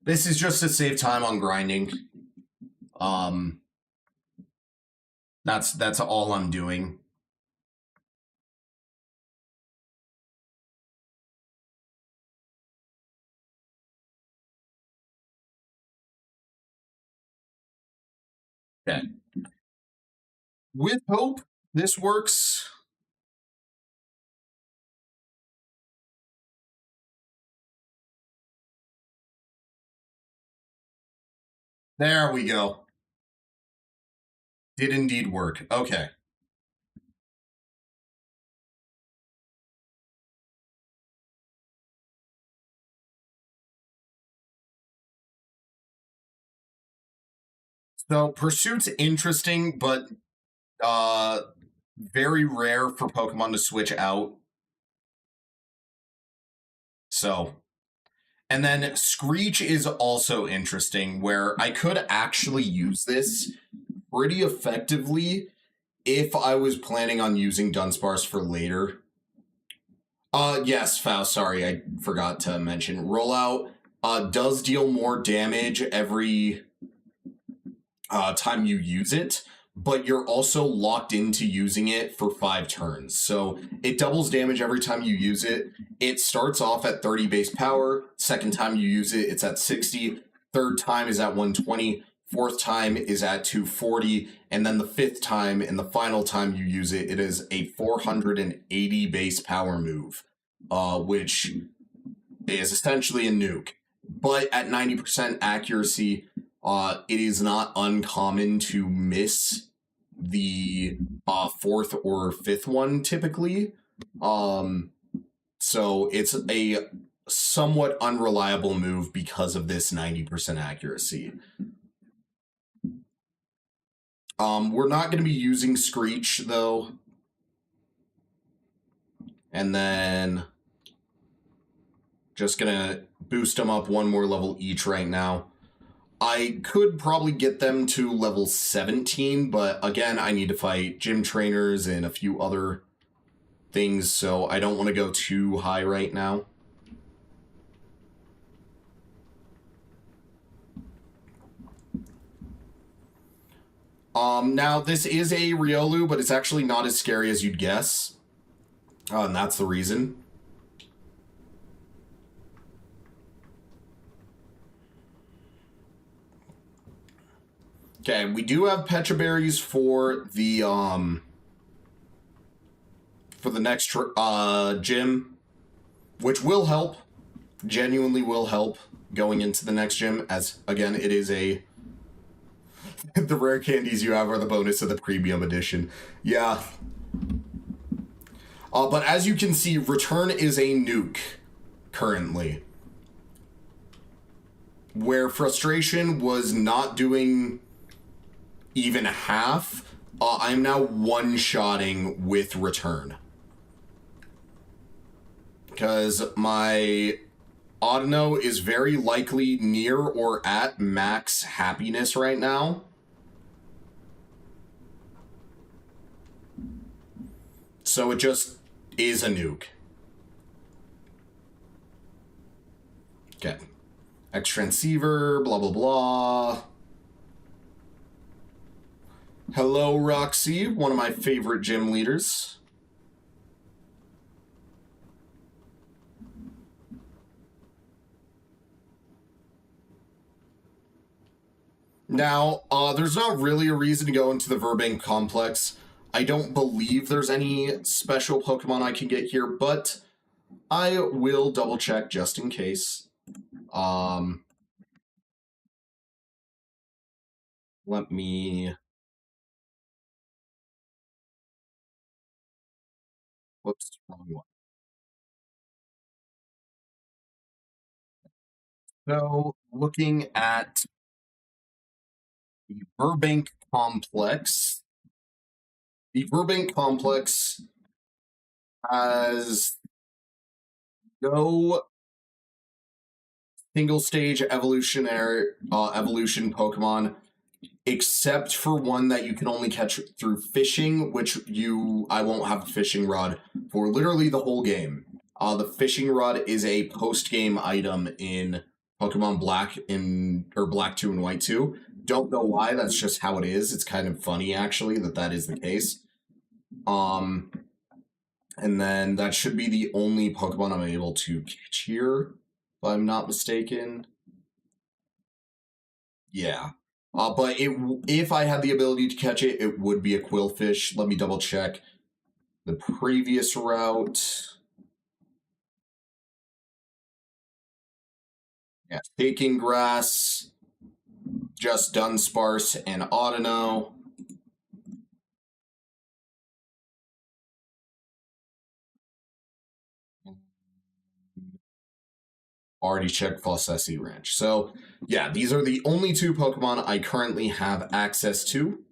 This is just to save time on grinding. That's all I'm doing. Okay. With hope, this works. There we go. Did indeed work. Okay. So Pursuit's interesting, but very rare for Pokemon to switch out. So, and then Screech is also interesting, where I could actually use this pretty effectively if I was planning on using Dunsparce for later. Yes, Faust, sorry, I forgot to mention. Rollout does deal more damage every time you use it, but you're also locked into using it for 5 turns. So it doubles damage every time you use it. It starts off at 30 base power. Second time you use it, it's at 60. Third time is at 120. Fourth time is at 240. And then the fifth time and the final time you use it, it is a 480 base power move, which is essentially a nuke. But at 90% accuracy, it is not uncommon to miss the fourth or fifth one typically. So it's a somewhat unreliable move because of this 90% accuracy. We're not going to be using Screech though. And then just going to boost them up one more level each right now. I could probably get them to level 17, but again, I need to fight gym trainers and a few other things, so I don't want to go too high right now. Now, this is a Riolu, but it's actually not as scary as you'd guess. And that's the reason. Okay, we do have Pecha Berries for the next gym, which will help, genuinely will help going into the next gym, as again it is a the rare candies you have are the bonus of the premium edition. Yeah. But as you can see, Return is a nuke currently, where Frustration was not doing even half. I'm now one-shotting with Return. Because my Audino is very likely near or at max happiness right now. So it just is a nuke. Okay. X-Transceiver, blah, blah, blah. Hello, Roxy, one of my favorite gym leaders. Now, there's not really a reason to go into the Verbank Complex. I don't believe there's any special Pokemon I can get here, but I will double check just in case. Let me... Whoops, wrong one. So, looking at the Verbank Complex, the Verbank Complex has no single stage evolution Pokemon, except for one that you can only catch through fishing, which I won't have a fishing rod for literally the whole game. The fishing rod is a post-game item in Pokemon Black or Black 2 and White 2. Don't know why, that's just how it is. It's kind of funny, actually, that is the case. And then that should be the only Pokemon I'm able to catch here, if I'm not mistaken. Yeah. But if I had the ability to catch it, it would be a Quillfish. Let me double check the previous route. Yeah, Taking Grass, just Dunsparce, and Audino. Already checked Fossessi Ranch. So, yeah, these are the only 2 Pokemon I currently have access to.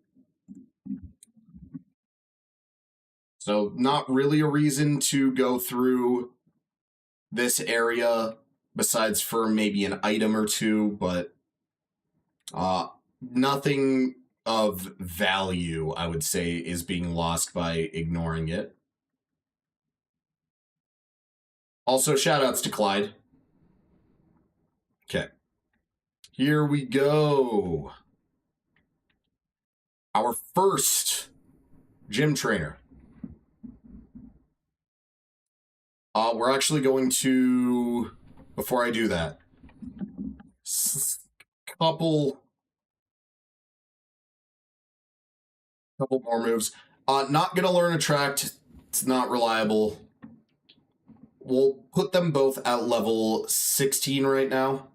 So, not really a reason to go through this area besides for maybe an item or 2, but nothing of value, I would say, is being lost by ignoring it. Also, shoutouts to Clyde. Okay. Here we go. Our first gym trainer. We're actually going to, before I do that, couple more moves. Not gonna learn Attract. It's not reliable. We'll put them both at level 16 right now.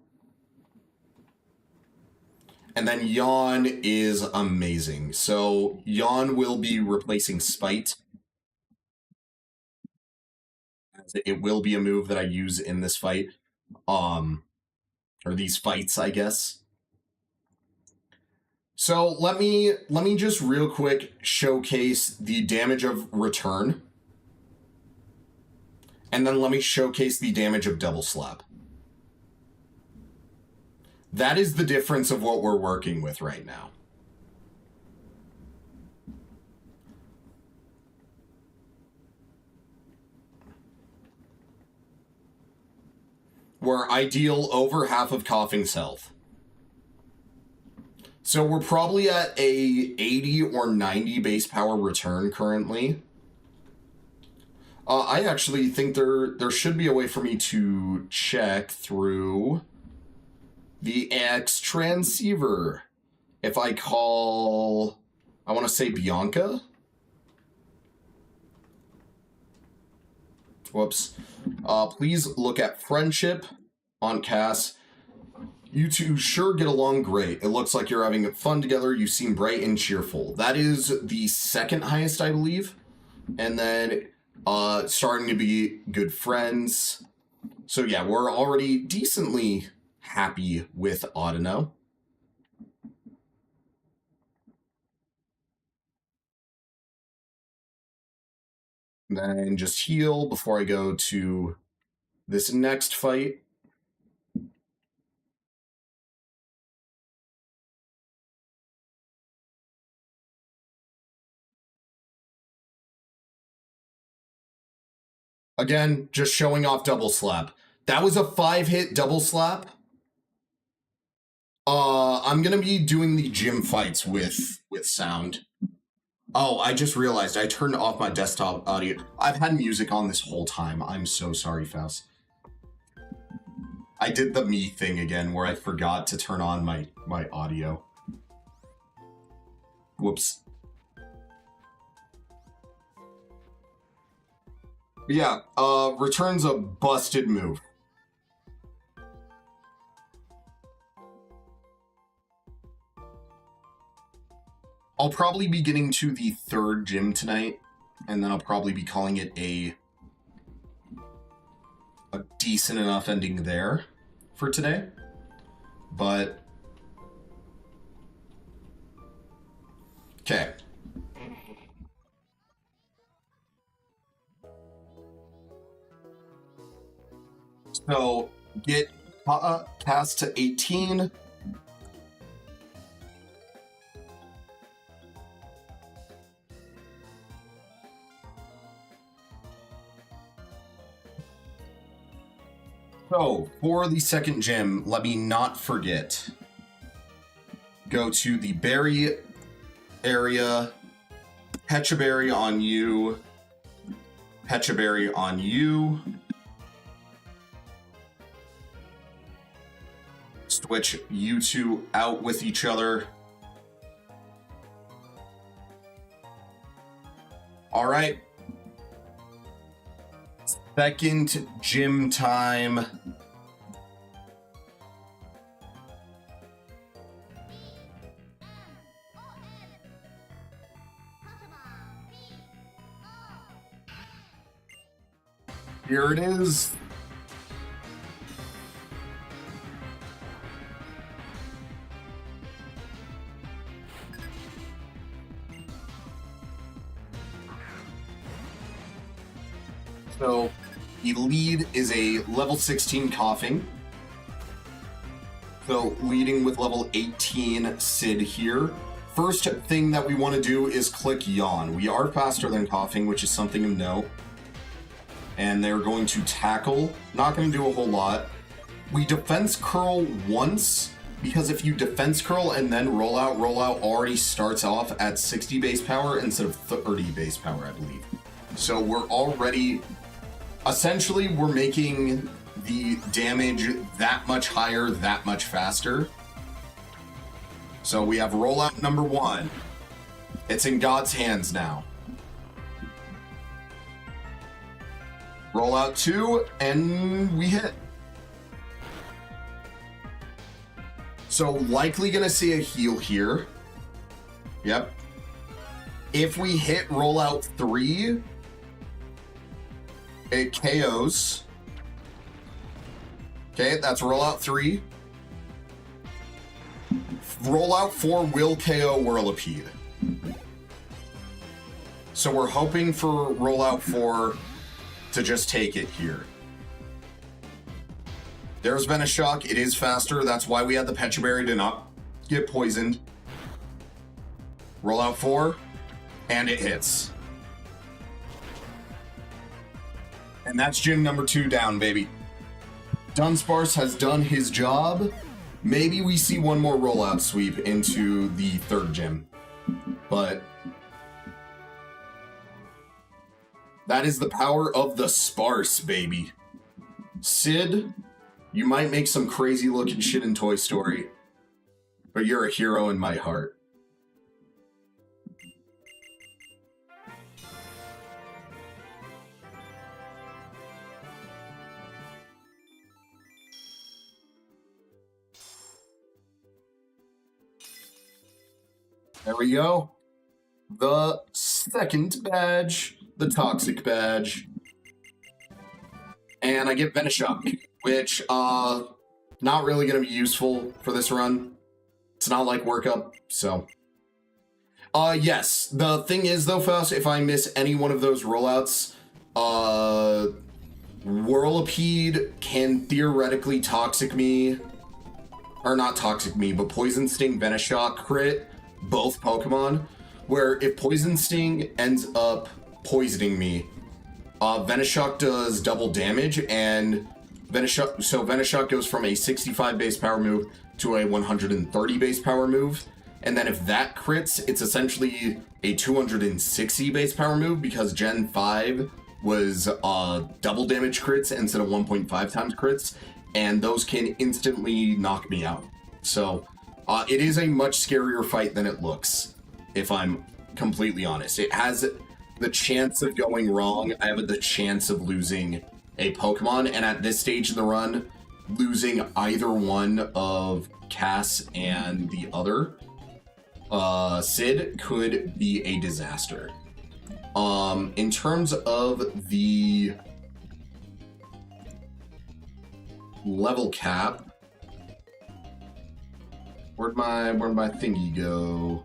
And then Yawn is amazing. So Yawn will be replacing Spite. It will be a move that I use in this fight. Or these fights, I guess. So let me just real quick showcase the damage of Return. And then let me showcase the damage of Double Slap. That is the difference of what we're working with right now. We're ideal over half of Coughing's health. So we're probably at a 80 or 90 base power return currently. I actually think there should be a way for me to check through the X transceiver. If I call, I want to say Bianca. Whoops. Please look at Friendship on Cass. You two sure get along great. It looks like you're having fun together. You seem bright and cheerful. That is the second highest, I believe. And then starting to be good friends. So yeah, we're already decently happy with Audino. Then just heal before I go to this next fight. Again, just showing off Double Slap. That was a 5-hit Double Slap. I'm gonna be doing the gym fights with sound. Oh, I just realized I turned off my desktop audio. I've had music on this whole time. I'm so sorry, Faust. I did the me thing again where I forgot to turn on my audio. Whoops. But yeah, Return's a busted move. I'll probably be getting to the 3rd gym tonight, and then I'll probably be calling it a decent enough ending there for today. But okay. So get cast to 18. So, for the second gym, let me not forget. Go to the berry area. Pecha Berry on you. Pecha Berry on you. Switch you two out with each other. All right. Second gym time. Here it is. So, the lead is a level 16 Coughing. So, leading with level 18 Sid here. First thing that we want to do is click Yawn. We are faster than Coughing, which is something of note. And they're going to tackle. Not going to do a whole lot. We defense curl once, because if you defense curl and then roll out already starts off at 60 base power instead of 30 base power, I believe. So we're already... Essentially, we're making the damage that much higher, that much faster. So we have rollout number 1. It's in God's hands now. Rollout 2, and we hit. So likely gonna see a heal here. Yep. If we hit rollout 3, it KOs. Okay, that's rollout 3. Rollout 4 will KO Whirlipede. So we're hoping for rollout 4 to just take it here. There's Venoshock. It is faster. That's why we had the Pecha Berry to not get poisoned. Rollout 4, and it hits. And that's gym number 2 down, baby. Dunsparce has done his job. Maybe we see one more rollout sweep into the 3rd gym. But that is the power of the Sparse, baby. Sid, you might make some crazy looking shit in Toy Story, but you're a hero in my heart. There we go. The second badge, the Toxic badge. And I get Venoshock, which, not really going to be useful for this run. It's not like workup, so. Yes, the thing is, though, Faust, if I miss any one of those rollouts, Whirlipede can theoretically Toxic me, or not Toxic me, but Poison Sting, Venoshock crit both Pokemon, where if Poison Sting ends up poisoning me, Venoshock does double damage, and Venoshock goes from a 65 base power move to a 130 base power move, and then if that crits, it's essentially a 260 base power move, because Gen 5 was double damage crits instead of 1.5 times crits, and those can instantly knock me out. So it is a much scarier fight than it looks, if I'm completely honest. It has the chance of going wrong. I have the chance of losing a Pokemon, and at this stage in the run, losing either one of Cass and the other, Sid, could be a disaster. In terms of the level cap, where'd my thingy go?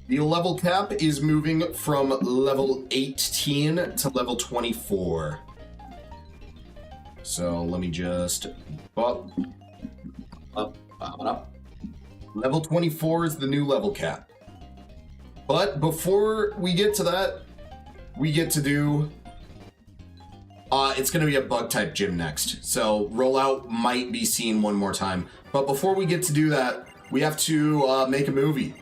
The level cap is moving from level 18 to level 24. So let me just up. Level 24 is the new level cap. But before we get to that, we get to do... it's going to be a bug type gym next. So rollout might be seen one more time. But before we get to do that, we have to make a movie.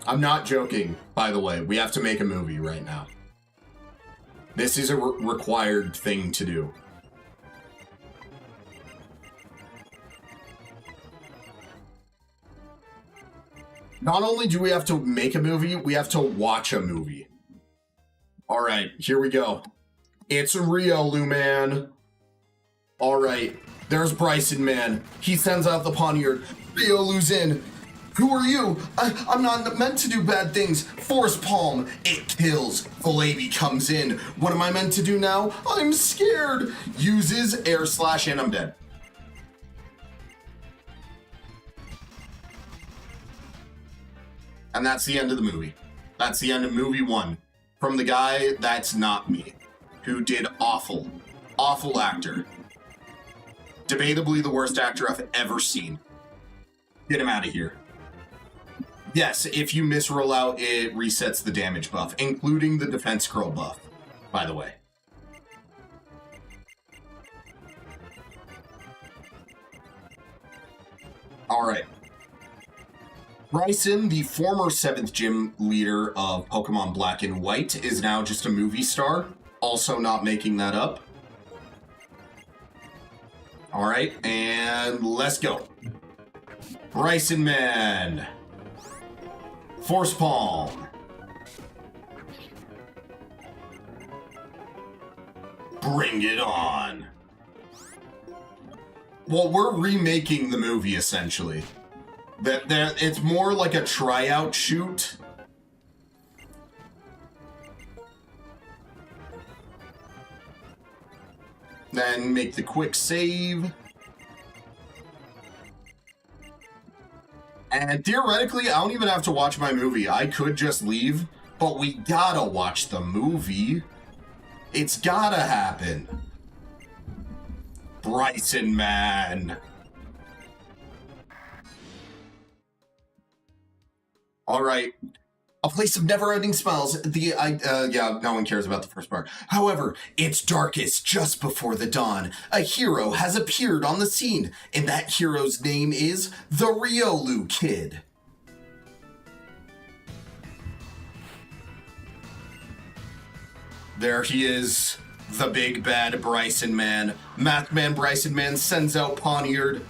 I'm not joking, by the way. We have to make a movie right now. This is a required thing to do. Not only do we have to make a movie, we have to watch a movie. All right, here we go. It's Riolu, man. All right, there's Bryson, man. He sends out the Poniard. Riolu's in. Who are you? I'm not meant to do bad things. Force Palm. It kills. Volabi comes in. What am I meant to do now? I'm scared. Uses air slash and I'm dead. And that's the end of the movie. That's the end of movie 1. From the guy that's not me. Who did awful. Awful actor. Debatably the worst actor I've ever seen. Get him out of here. Yes, if you miss rollout, it resets the damage buff, including the defense curl buff, by the way. Alright. Bryson, the former 7th gym leader of Pokemon Black and White, is now just a movie star. Also not making that up. Alright, and let's go. Bryson Man. Force Palm. Bring it on. Well, we're remaking the movie, essentially. It's more like a tryout shoot. Then make the quick save. And theoretically, I don't even have to watch my movie. I could just leave, but we gotta watch the movie. It's gotta happen. Bryson, man. All right. A place of never-ending smiles. Yeah, no one cares about the first part. However, it's darkest just before the dawn. A hero has appeared on the scene, and that hero's name is the Riolu Kid. There he is, the big bad Bryson Man. Math Man Bryson Man sends out Poniard.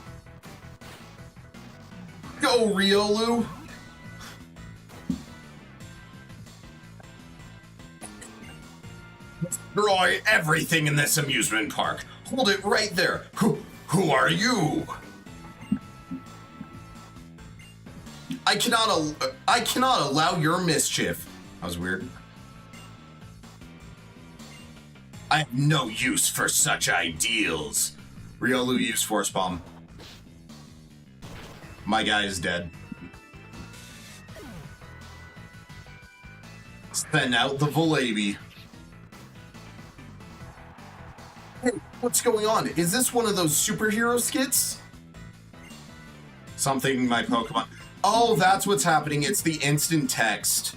Go, Riolu! Destroy everything in this amusement park. Hold it right there. Who are you? I cannot allow your mischief. That was weird. I have no use for such ideals. Riolu used Force Bomb. My guy is dead. Send out the Volabi. Hey, what's going on? Is this one of those superhero skits? Something my Pokemon... Oh, that's what's happening. It's the instant text.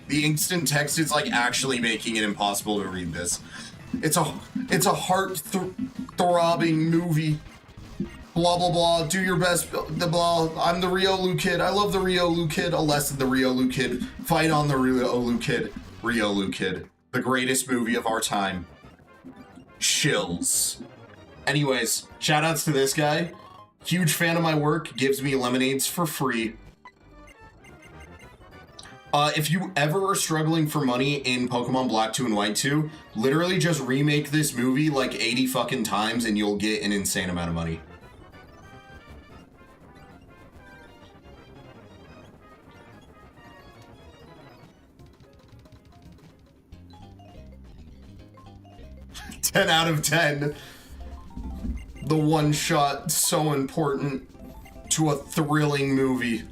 The instant text is like actually making it impossible to read this. It's a heart-throbbing movie. Blah, blah, blah. Do your best. Blah. I'm the Riolu Kid. I love the Riolu Kid. Alas, the Riolu Kid. Fight on the Riolu Kid. Riolu Kid. The greatest movie of our time. Chills. Anyways, shoutouts to this guy. Huge fan of my work. Gives me lemonades for free. If you ever are struggling for money in Pokemon Black 2 and White 2, literally just remake this movie like 80 fucking times and you'll get an insane amount of money. "10 out of 10. The one shot, so important to a thrilling movie.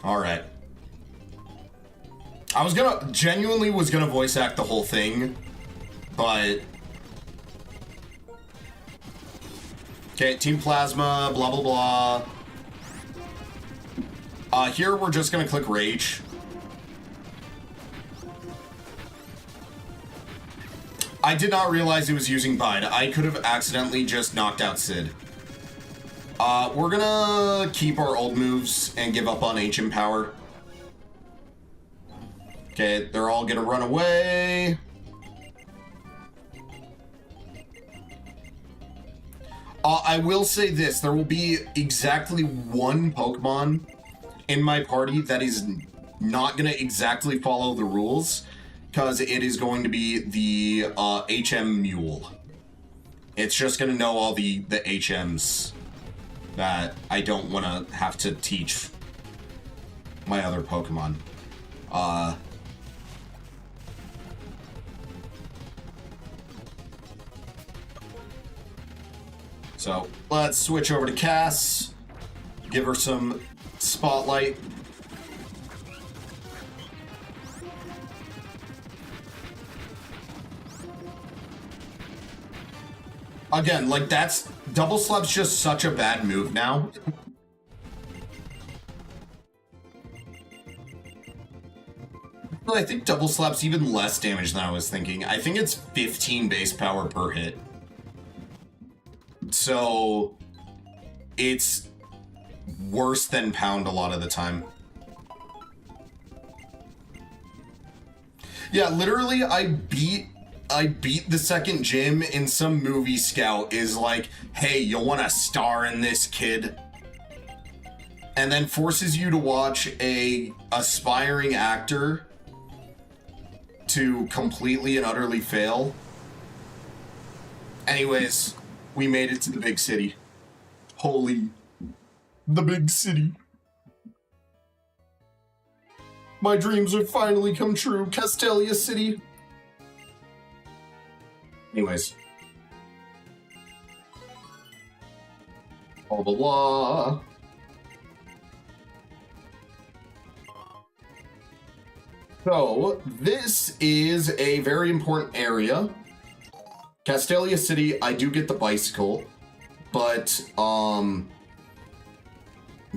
Alright. I was genuinely was gonna voice act the whole thing, but... Okay, Team Plasma, blah blah blah. Here we're just gonna click Rage. I did not realize he was using Bide. I could have accidentally just knocked out Sid. We're gonna keep our old moves and give up on Ancient Power. Okay, they're all gonna run away. I will say this, there will be exactly one Pokemon in my party that is not going to exactly follow the rules, because it is going to be the HM Mule. It's just going to know all the HMs that I don't want to have to teach my other Pokemon. So let's switch over to Cass, give her some spotlight. Again, like that's Double Slap's just such a bad move now. I think Double Slap's even less damage than I was thinking. I think it's 15 base power per hit. So it's worse than Pound a lot of the time. Yeah, literally I beat the second gym in some movie. Scout is like, hey, you want to star in this, kid? And then forces you to watch a aspiring actor to completely and utterly fail. Anyways, we made it to the big city. Holy, the big city. My dreams have finally come true, Castelia City. Anyways. Blah, blah, blah. So, this is a very important area. Castelia City, I do get the bicycle, but,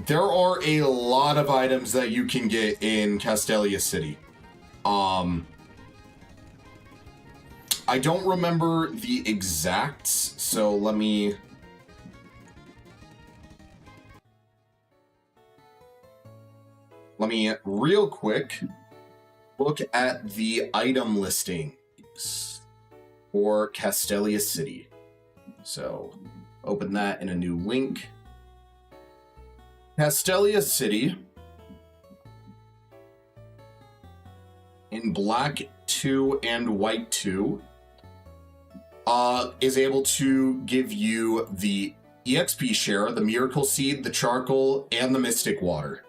there are a lot of items that you can get in Castelia City. I don't remember the exacts, so let me real quick look at the item listings for Castelia City. So, open that in a new link. Castelia City, in Black 2 and White 2, is able to give you the EXP share, the Miracle Seed, the Charcoal, and the Mystic Water.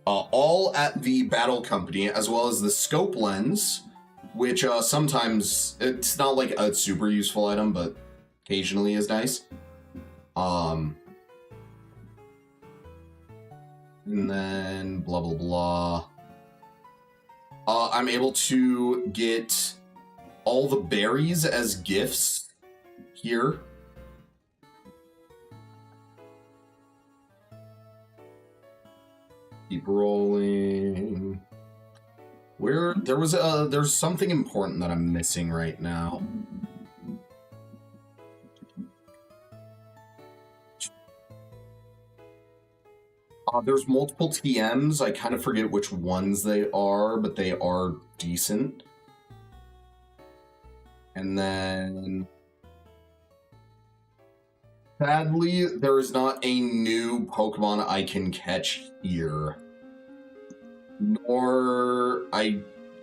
All at the Battle Company, as well as the Scope Lens, which sometimes, it's not like a super useful item, but occasionally is nice. And then blah, blah, blah. I'm able to get all the berries as gifts here. Keep rolling. There's something important that I'm missing right now. There's multiple TMs. I kind of forget which ones they are, but they are decent. And then, sadly, there is not a new Pokemon I can catch here. Nor,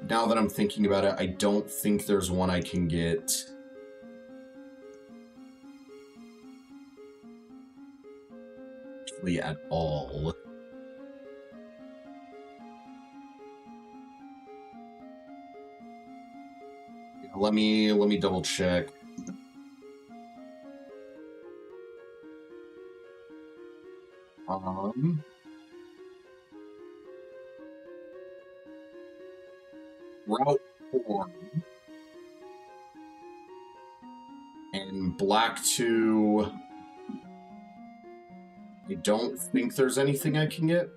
now that I'm thinking about it, I don't think there's one I can get. At all. Let me double check. Route 4 and Black 2. I don't think there's anything I can get.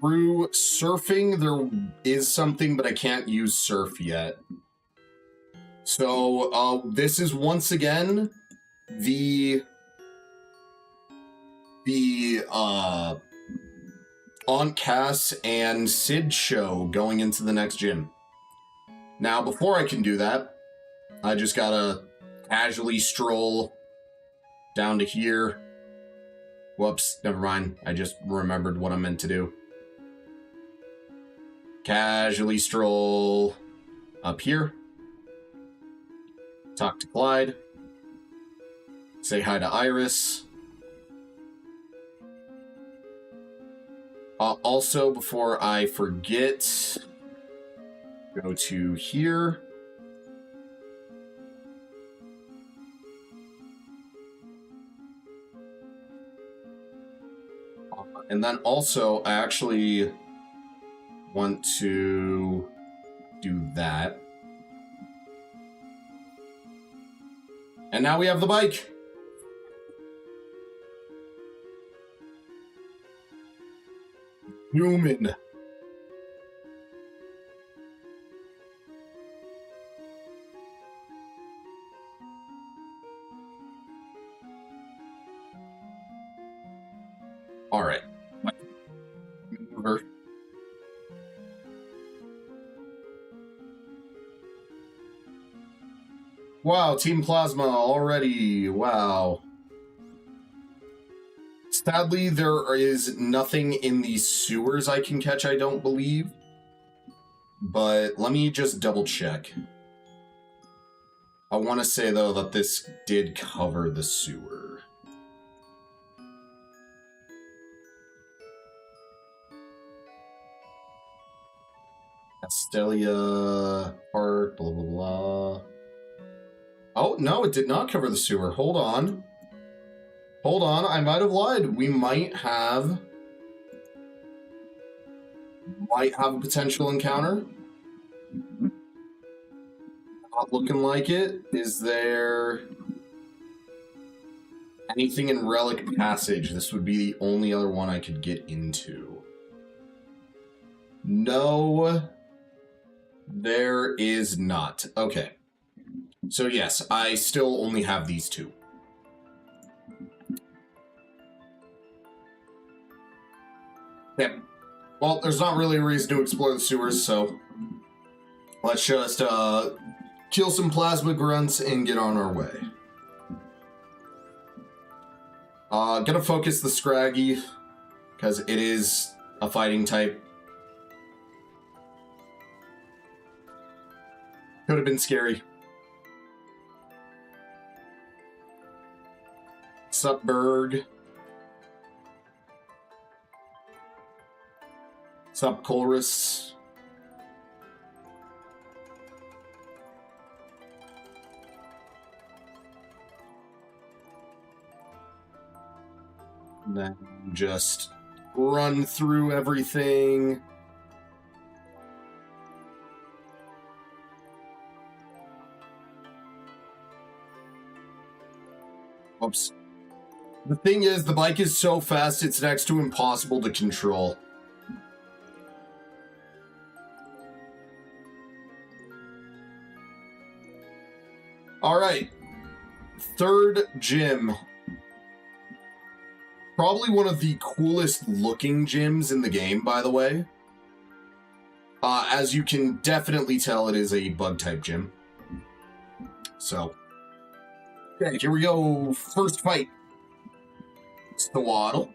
Through surfing, there is something, but I can't use surf yet. So, this is once again the Aunt Cass and Sid show going into the next gym. Now, before I can do that, I just gotta casually stroll down to here. Whoops, never mind. I just remembered what I meant to do. Casually stroll up here. Talk to Clyde. Say hi to Iris. Also, before I forget, go to here. And then also, I actually want to do that. And now we have the bike. Human. All right. Wow, Team Plasma already. Wow. Sadly, there is nothing in the sewers I can catch, I don't believe. But let me just double check. I want to say, though, that this did cover the sewer. Castelia Park, blah, blah, blah. Oh, no, it did not cover the sewer. Hold on. Hold on, I might have lied. We might have a potential encounter. Not looking like it. Is there anything in Relic Passage? This would be the only other one I could get into. No, there is not. Okay. So yes, I still only have these two. Yep. Well, there's not really a reason to explore the sewers, so let's just kill some plasma grunts and get on our way. Gonna focus the Scraggy, because it is a fighting type. Could have been scary. Sup, Berg? Sup, Colrus? And then just run through everything. Oops. The thing is, the bike is so fast, it's next to impossible to control. Alright. Third gym. Probably one of the coolest looking gyms in the game, by the way. As you can definitely tell, it is a bug type gym. So. Okay, here we go. First fight. Swaddle.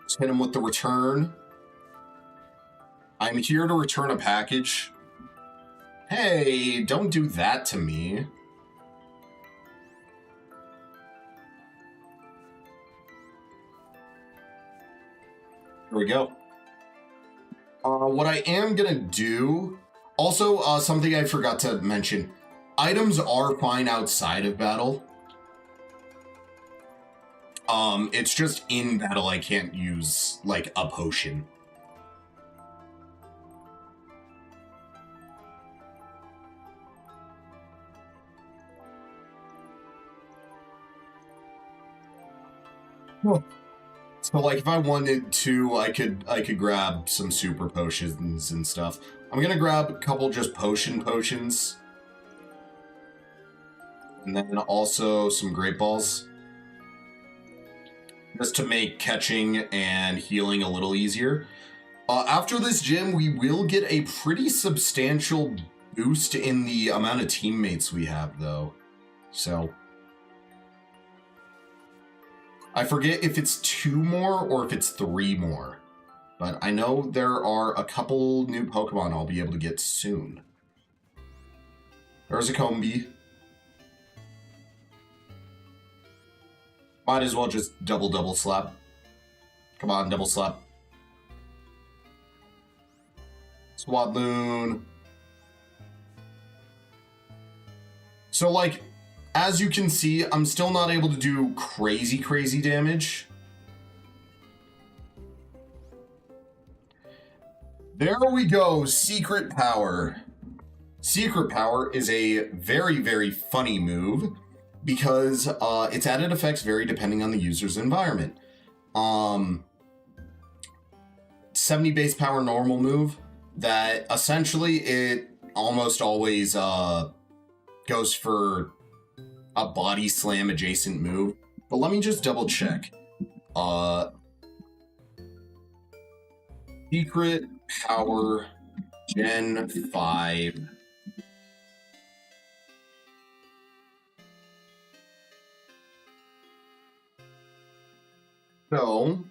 Let's hit him with the return. I'm here to return a package. Hey, don't do that to me. Here we go. What I am gonna do... Also, something I forgot to mention. Items are fine outside of battle. It's just in battle I can't use, like, a potion. So, like, if I wanted to, I could grab some super potions and stuff. I'm gonna grab a couple just potions. And then also some great balls. just to make catching and healing a little easier. After this gym, we will get a pretty substantial boost in the amount of teammates we have, though. So I forget if it's 2 more or if it's 3 more. But I know there are a couple new Pokemon I'll be able to get soon. There's a Combee. Might as well just double slap. Come on, double slap. Swadloon. So, like, as you can see, I'm still not able to do crazy damage. There we go, Secret Power. Secret Power is a very funny move because its added effects vary depending on the user's environment. 70 base power normal move that essentially it almost always goes for a body slam adjacent move. But let me just double check. Secret Power Gen 5. So,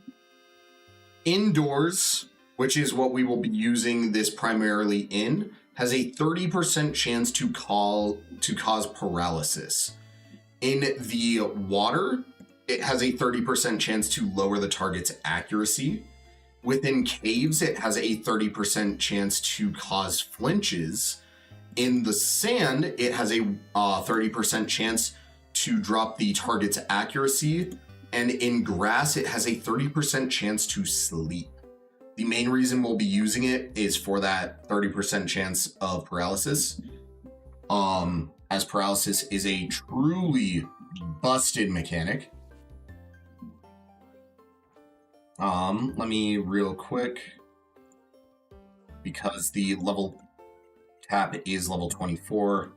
indoors, which is what we will be using this primarily in, has a 30% chance to cause paralysis. In the water, it has a 30% chance to lower the target's accuracy. Within caves, it has a 30% chance to cause flinches. In the sand, it has a 30% chance to drop the target's accuracy. And in grass, it has a 30% chance to sleep. The main reason we'll be using it is for that 30% chance of paralysis. As paralysis is a truly busted mechanic. Let me real quick, because the level cap is level 24,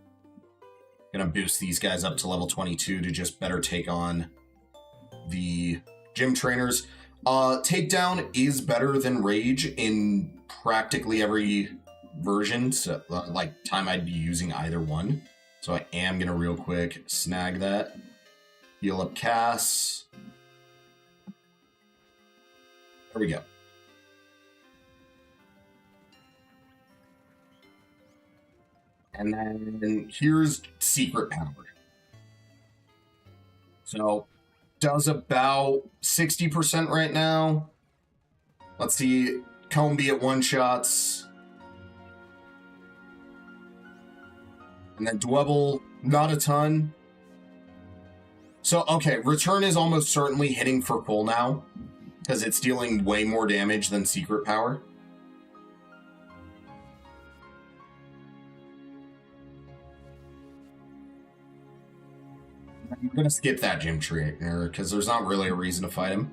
gonna boost these guys up to level 22 to just better take on the gym trainers. Takedown is better than Rage in practically every version, so like time I'd be using either one. So I am gonna real quick snag that. Heal up Cass. There we go. And then here's Secret Power. So does about 60% right now. Let's see, Combee at one-shots. And then Dwebble, not a ton. So, okay, Return is almost certainly hitting for full now, because it's dealing way more damage than Secret Power. I'm gonna skip that gym trainer because there's not really a reason to fight him.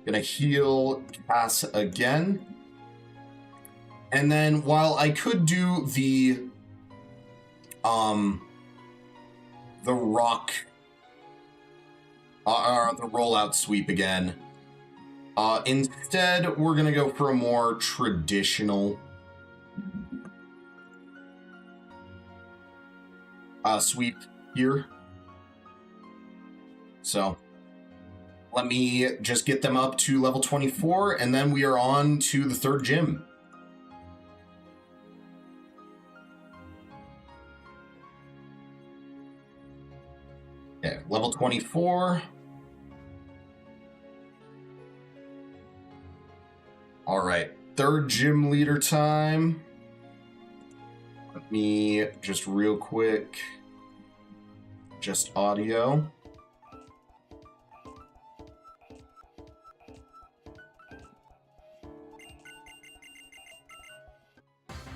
Gonna heal Cass again. And then while I could do the rock the rollout sweep again, instead we're gonna go for a more traditional sweep here. So let me just get them up to level 24, and then we are on to the third gym. Okay, level 24. All right, third gym leader time. Let me just real quick, just audio.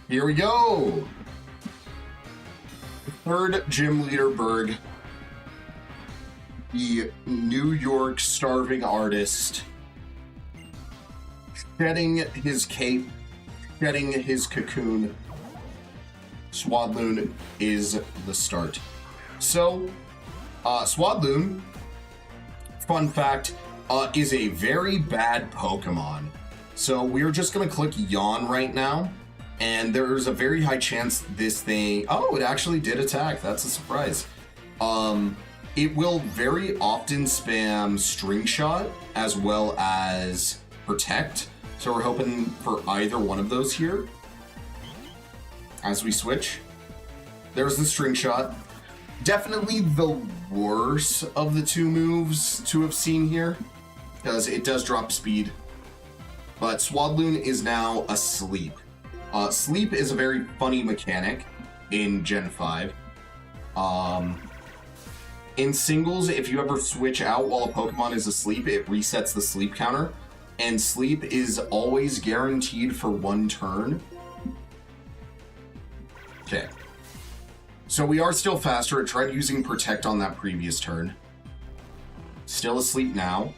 Here we go. Third gym leader Berg, the New York starving artist, shedding his cape, shedding his cocoon. Swadloon is the start. So, Swadloon, fun fact, is a very bad Pokemon. So we're just going to click Yawn right now, and there's a very high chance this thing... Oh, it actually did attack. That's a surprise. It will very often spam String Shot as well as Protect. So we're hoping for either one of those here as we switch. There's the String Shot. Definitely the worst of the two moves to have seen here, because it does drop speed. But Swadloon is now asleep. Sleep is a very funny mechanic in Gen 5. In singles, if you ever switch out while a Pokemon is asleep, it resets the sleep counter. And sleep is always guaranteed for 1 turn. Okay. So we are still faster. It tried using Protect on that previous turn. Still asleep now.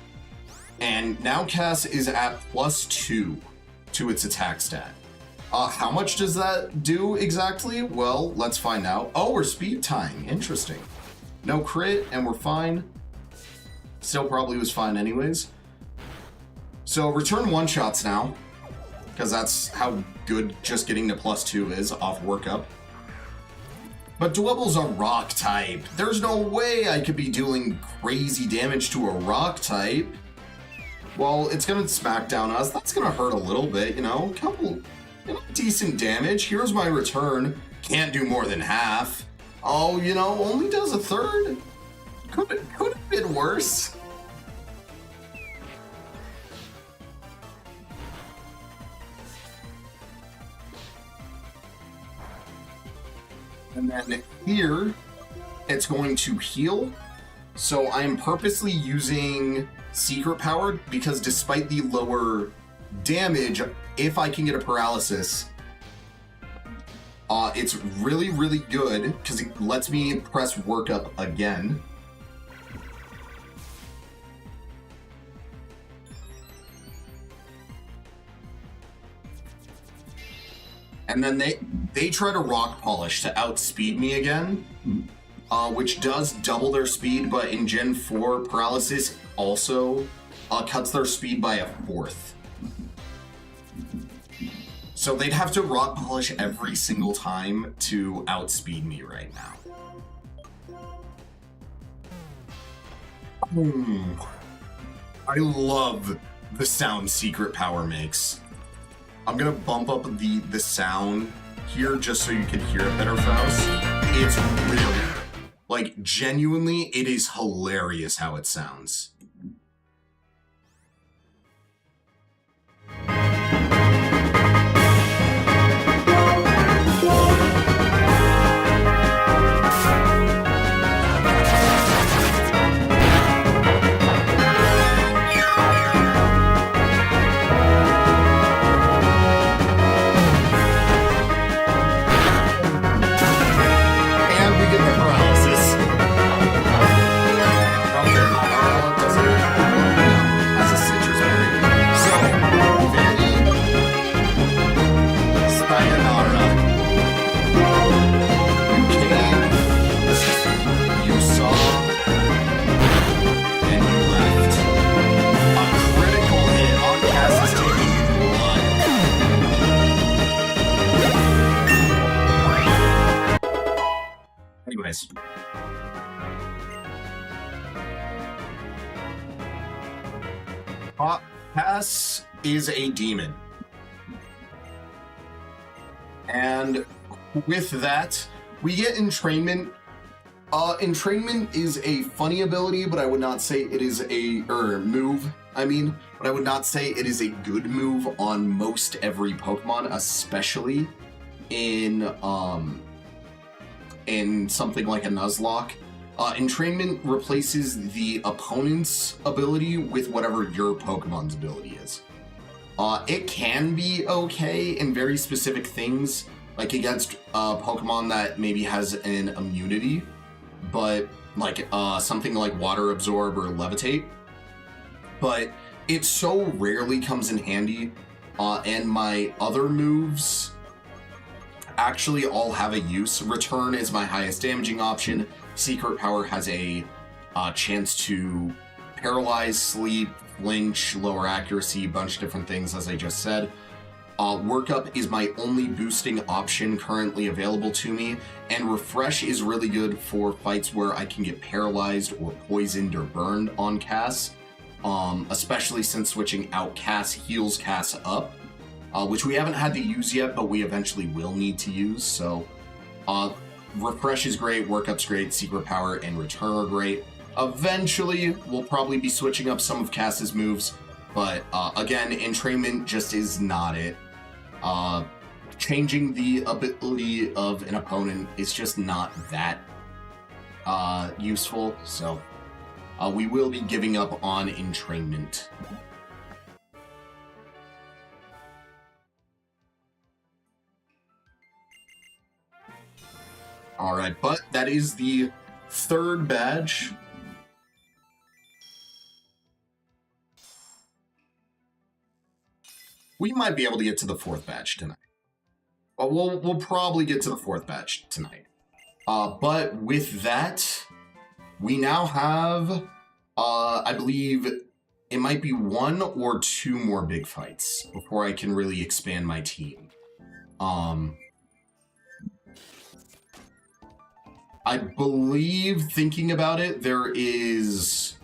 And now Cass is at +2 to its attack stat. How much does that do exactly? Well, let's find out. Oh, we're speed tying. Interesting. No crit, and we're fine. Still probably was fine anyways. So return one-shots now, because that's how good just getting to +2 is off workup. But Dwebel's a rock type. There's no way I could be doing crazy damage to a rock type. Well, it's gonna smack down us. That's gonna hurt a little bit, you know? Couple, decent damage. Here's my return. Can't do more than half. Oh, you know, only does a third. Could have been worse. And then here, it's going to heal. So I am purposely using Secret Power because despite the lower damage, if I can get a paralysis, it's really, really good because it lets me press workup again. And then they try to Rock Polish to outspeed me again, which does double their speed, but in Gen 4, Paralysis also cuts their speed by 1/4. So they'd have to Rock Polish every single time to outspeed me right now. I love the sound Secret Power makes. I'm gonna bump up the sound here just so you can hear it better, Faust. It's really, like, genuinely, it is hilarious how it sounds. Anyways. Cass is a demon. And with that, we get Entrainment. Entrainment is a funny ability, but I would not say it is move, but I would not say it is a good move on most every Pokemon, especially in something like a Nuzlocke. Entrainment replaces the opponent's ability with whatever your Pokemon's ability is. It can be okay in very specific things, like against Pokemon that maybe has an immunity, but like something like Water Absorb or Levitate. But it so rarely comes in handy, and my other moves actually all have a use. Return is my highest damaging option. Secret Power has a chance to paralyze, sleep, flinch, lower accuracy, bunch of different things, as I just said. Workup is my only boosting option currently available to me, and Refresh is really good for fights where I can get paralyzed or poisoned or burned on Cass, especially since switching out Cass heals Cass up, which we haven't had to use yet, but we eventually will need to use, so Refresh is great, Workup's great, Secret Power and Return are great. Eventually, we'll probably be switching up some of Cass's moves, but again, Entrainment just is not it. Changing the ability of an opponent is just not that useful, so we will be giving up on Entrainment. Alright, but that is the third badge. We might be able to get to the fourth badge tonight. But we'll probably get to the fourth badge tonight. But with that, we now have, I believe, it might be 1 or 2 more big fights before I can really expand my team. I believe, thinking about it, there is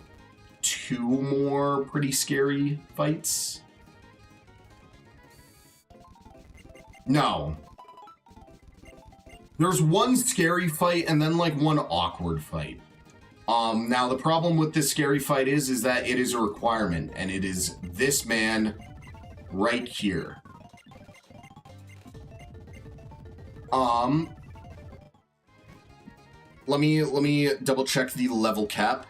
2 more pretty scary fights. No. There's 1 scary fight and then like 1 awkward fight. Now the problem with this scary fight is that it is a requirement, and it is this man right here. Let me double check the level cap.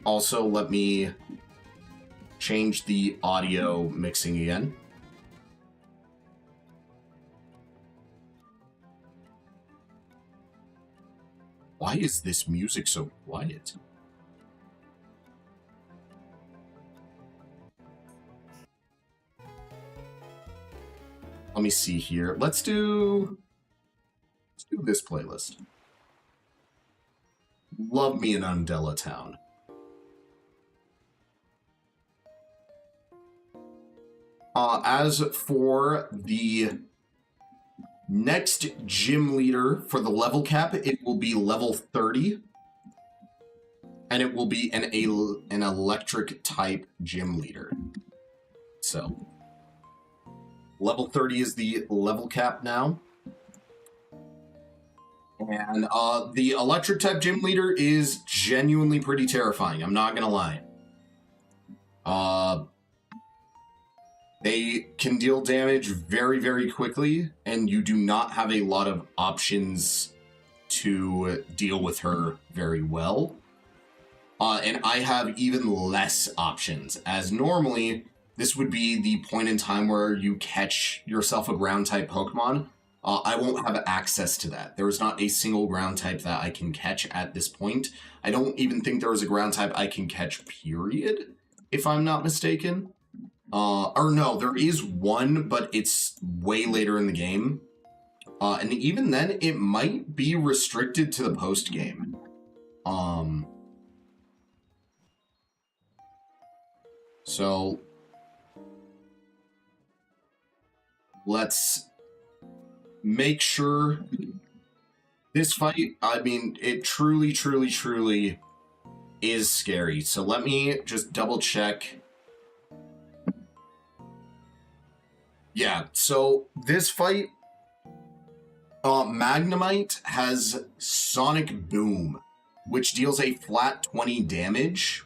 Also, let me change the audio mixing again. Why is this music so quiet? Let me see here. Let's do this playlist. Love me an Undella Town. As for the next gym leader for the level cap, it will be level 30. And it will be an electric type gym leader. So, level 30 is the level cap now. And the electric type gym leader is genuinely pretty terrifying, I'm not gonna lie. They can deal damage very, very quickly, and you do not have a lot of options to deal with her very well. And I have even less options, as normally this would be the point in time where you catch yourself a ground type Pokemon. I won't have access to that. There is not a single ground type that I can catch at this point. I don't even think there is a ground type I can catch, period, if I'm not mistaken. Or no, there is one, but it's way later in the game. And even then, it might be restricted to the post-game. So, let's make sure this fight, I mean, it truly, truly, truly is scary. So let me just double check. Yeah, so this fight, Magnemite has Sonic Boom, which deals a flat 20 damage.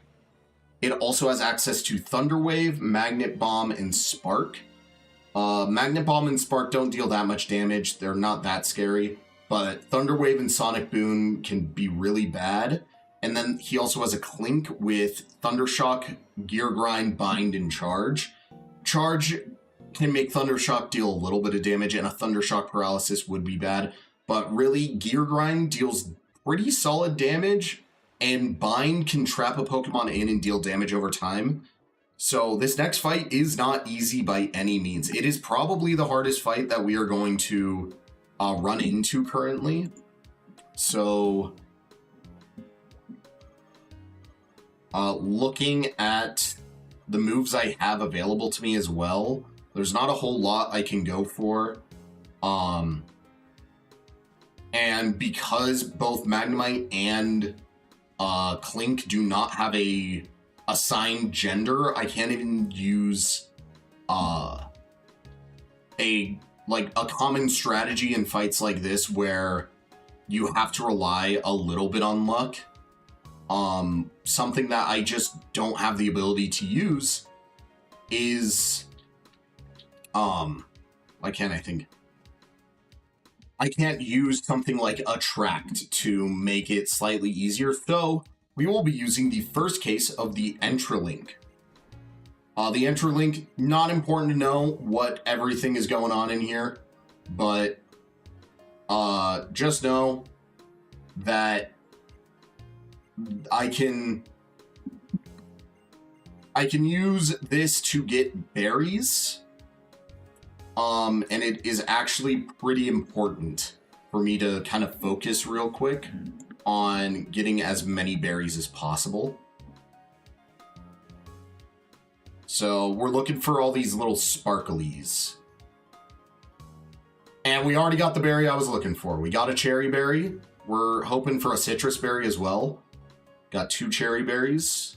It also has access to Thunder Wave, Magnet Bomb, and Spark. Magnet Bomb and Spark don't deal that much damage. They're not that scary. But Thunder Wave and Sonic Boom can be really bad. And then he also has a Clink with Thunder Shock, Gear Grind, Bind, and Charge. Charge can make Thunder Shock deal a little bit of damage, and a Thunder Shock Paralysis would be bad. But really, Gear Grind deals pretty solid damage, and Bind can trap a Pokemon in and deal damage over time. So this next fight is not easy by any means. It is probably the hardest fight that we are going to run into currently. So Looking at the moves I have available to me as well, there's not a whole lot I can go for. And because both Magnemite and Clink do not have a assigned gender, I can't even use a common strategy in fights like this where you have to rely a little bit on luck. Something that I just don't have the ability to use is why can't I think? I can't use something like Attract to make it slightly easier, so we will be using the first case of the Entralink. The Entralink, not important to know what everything is going on in here, but just know that I can use this to get berries. And it is actually pretty important for me to kind of focus real quick on getting as many berries as possible. So we're looking for all these little sparklies. And we already got the berry I was looking for. We got a cherry berry. We're hoping for a citrus berry as well. Got 2 cherry berries.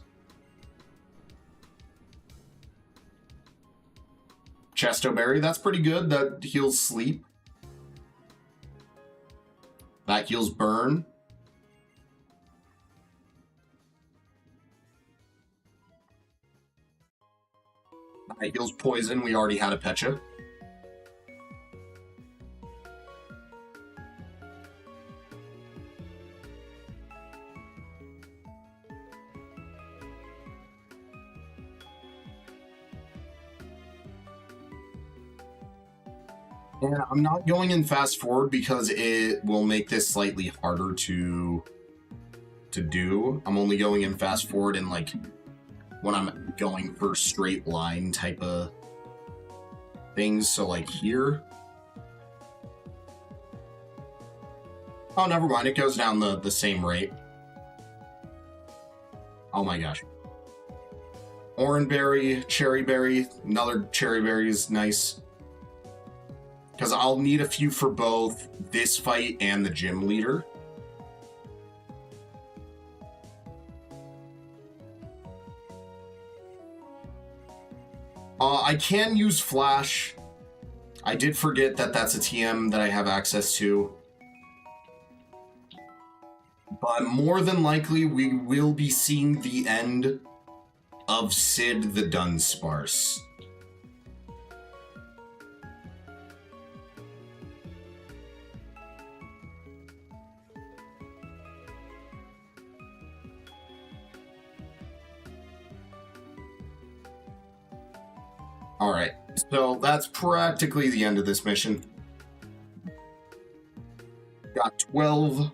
Chesto berry, that's pretty good. That heals sleep. That heals burn. That heals poison. We already had a Pecha. And I'm not going in fast forward because it will make this slightly harder to do. I'm only going in fast forward in like when I'm going for straight line type of things. So like here. Oh, never mind. It goes down the same rate. Oh my gosh. Orange berry, cherry berry, another cherry berry is nice. Because I'll need a few for both this fight and the gym leader. I can use Flash. I did forget that that's a TM that I have access to. But more than likely, we will be seeing the end of Sid the Dunsparce. Alright, so that's practically the end of this mission. Got 12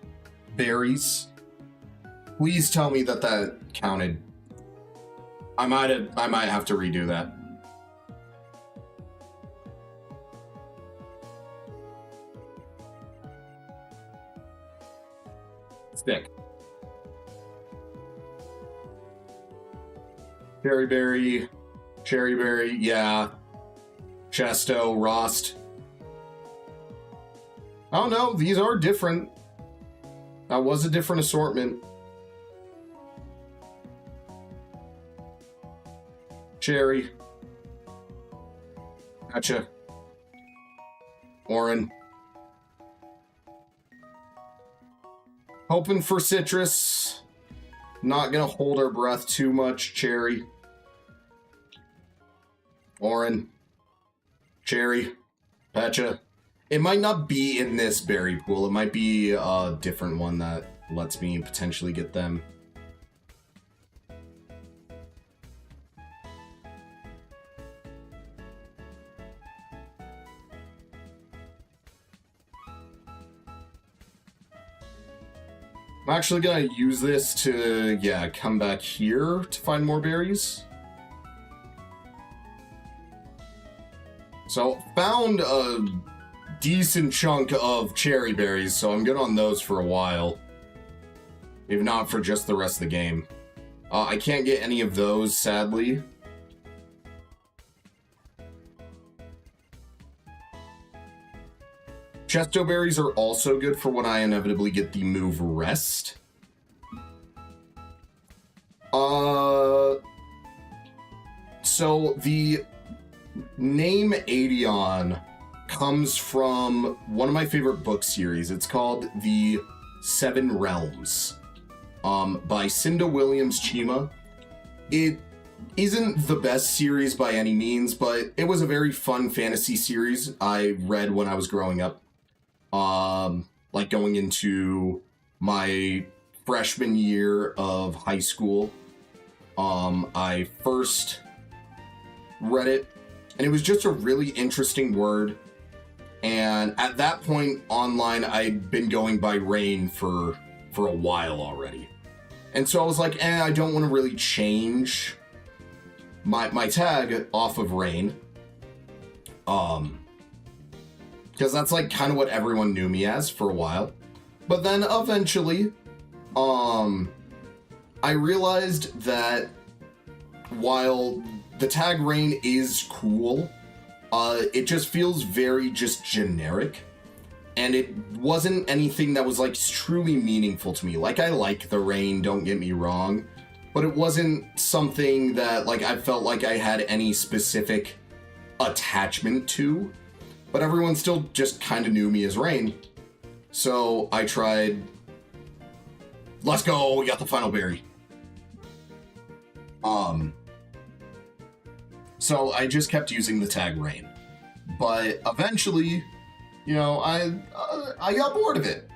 berries. Please tell me that that counted. I might have to redo that. Stick. Cherry berry. Cherry berry, yeah. Chesto, Rost. Oh no, these are different. That was a different assortment. Cherry. Gotcha. Orin. Hoping for citrus. Not gonna hold our breath too much. Cherry. Orin. Cherry. Pecha. It might not be in this berry pool. It might be a different one that lets me potentially get them. I'm actually gonna use this to, yeah, come back here to find more berries. So, found a decent chunk of cherry berries, so I'm good on those for a while. If not for just the rest of the game. I can't get any of those, sadly. Chesto berries are also good for when I inevitably get the move Rest. So the name Adeon comes from one of my favorite book series. It's called The Seven Realms, by Cinda Williams Chima. It isn't the best series by any means, but it was a very fun fantasy series I read when I was growing up. Like going into my freshman year of high school. I first read it, and it was just a really interesting word. And at that point online, I'd been going by Rain for a while already. And so I was like, I don't want to really change my tag off of Rain. Because that's like kind of what everyone knew me as for a while. But then eventually, I realized that while the tag Rain is cool, it just feels very just generic. And it wasn't anything that was like truly meaningful to me. Like, I like the Rain, don't get me wrong, but it wasn't something that like I felt like I had any specific attachment to. But everyone still just kind of knew me as Rain. So I tried, let's go, we got the final berry. So I just kept using the tag Rain. But eventually, you know, I got bored of it.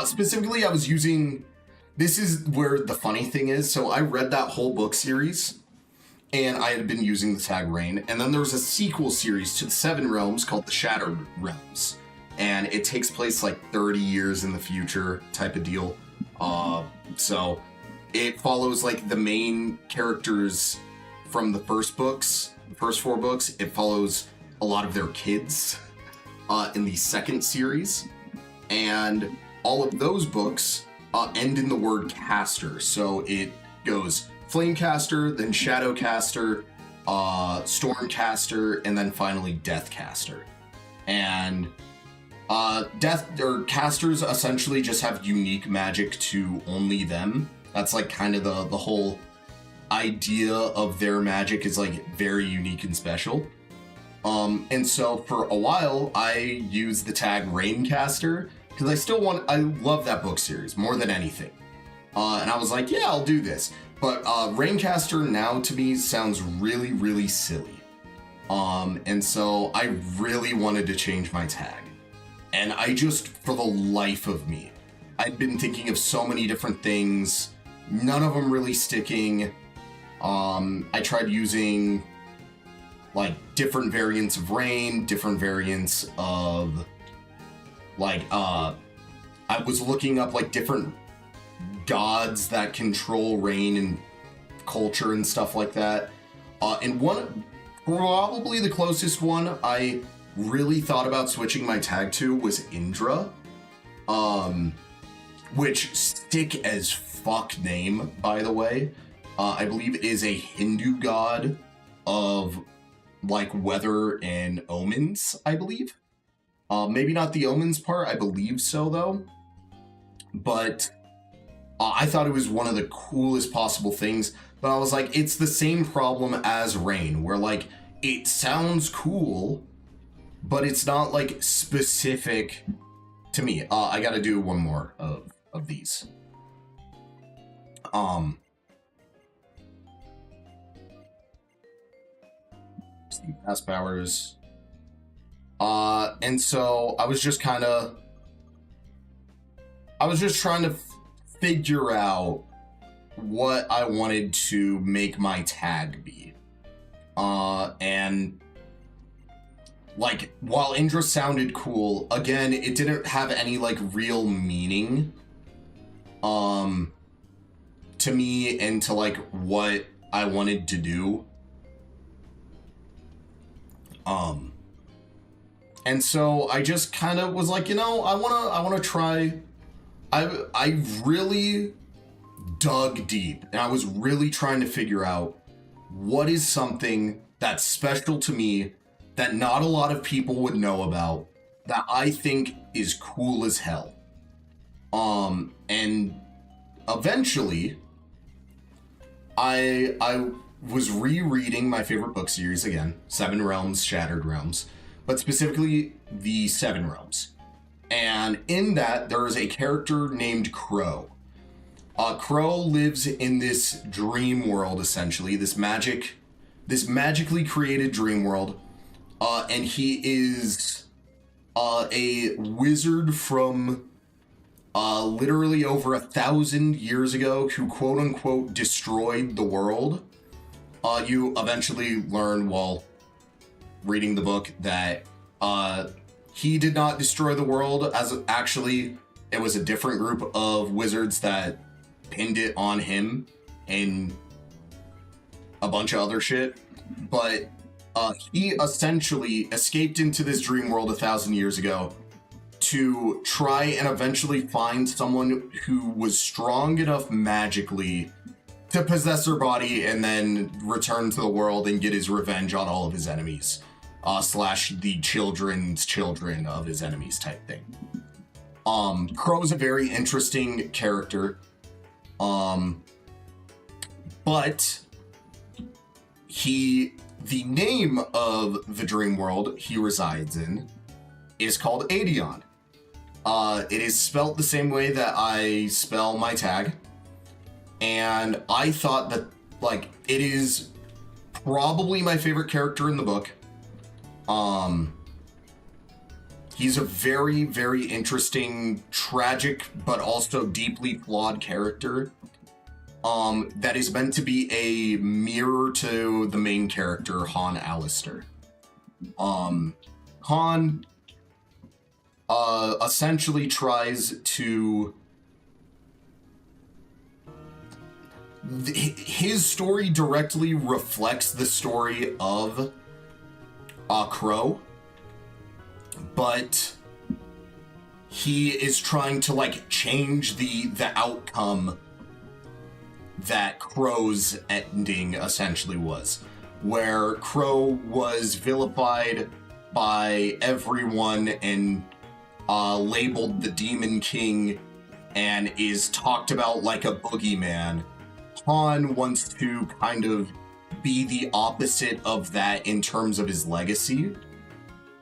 Specifically, I was using, this is where the funny thing is. So I read that whole book series, and I had been using the tag Rain. And then there was a sequel series to the Seven Realms called the Shattered Realms. And it takes place like 30 years in the future type of deal. So it follows like the main characters from the first books, the first 4 books. It follows a lot of their kids in the second series. And all of those books end in the word caster. So it goes Flamecaster, then Shadowcaster, Stormcaster, and then finally Deathcaster. And casters essentially just have unique magic to only them. That's like kind of the whole idea of their magic is like very unique and special. And so for a while I used the tag Raincaster because I love that book series more than anything. And I was like, yeah, I'll do this. But Raincaster now to me sounds really, really silly. And so I really wanted to change my tag. And I just, for the life of me, I'd been thinking of so many different things, none of them really sticking. I tried using like different variants of Rain, different variants of like, I was looking up like different gods that control rain and culture and stuff like that. And one, probably the closest one I really thought about switching my tag to was Indra, which sick as fuck name, by the way. I believe is a Hindu god of like weather and omens, I believe. Maybe not the omens part, I believe so though. But I thought it was one of the coolest possible things, but I was like, it's the same problem as Rain, where like, it sounds cool, but it's not like specific to me. I gotta do one more of these. Past powers. And so I was just trying to figure out what I wanted to make my tag be. And like, while Indra sounded cool, again, it didn't have any like real meaning to me and to like what I wanted to do. And so I just kind of was like, you know, I want to try. I really dug deep and I was really trying to figure out what is something that's special to me that not a lot of people would know about that I think is cool as hell. And eventually I was rereading my favorite book series again, Seven Realms, Shattered Realms, but specifically the Seven Realms. And in that, there is a character named Crow. Crow lives in this dream world, essentially, this magically created dream world, and he is a wizard from literally over 1,000 years ago who quote unquote destroyed the world. You eventually learn while reading the book that he did not destroy the world, as actually it was a different group of wizards that pinned it on him and a bunch of other shit. But he essentially escaped into this dream world 1,000 years ago to try and eventually find someone who was strong enough magically to possess their body and then return to the world and get his revenge on all of his enemies, slash the children's children of his enemies type thing. Crow's a very interesting character. But the name of the dream world he resides in is called Aedion. It is spelt the same way that I spell my tag. And I thought that, like, it is probably my favorite character in the book. He's a very, very interesting, tragic, but also deeply flawed character. That is meant to be a mirror to the main character, Han Alistair. Han essentially tries to... His story directly reflects the story of Crow, but he is trying to, like, change the outcome that Crow's ending essentially was, where Crow was vilified by everyone and labeled the Demon King and is talked about like a boogeyman. Han wants to kind of be the opposite of that in terms of his legacy.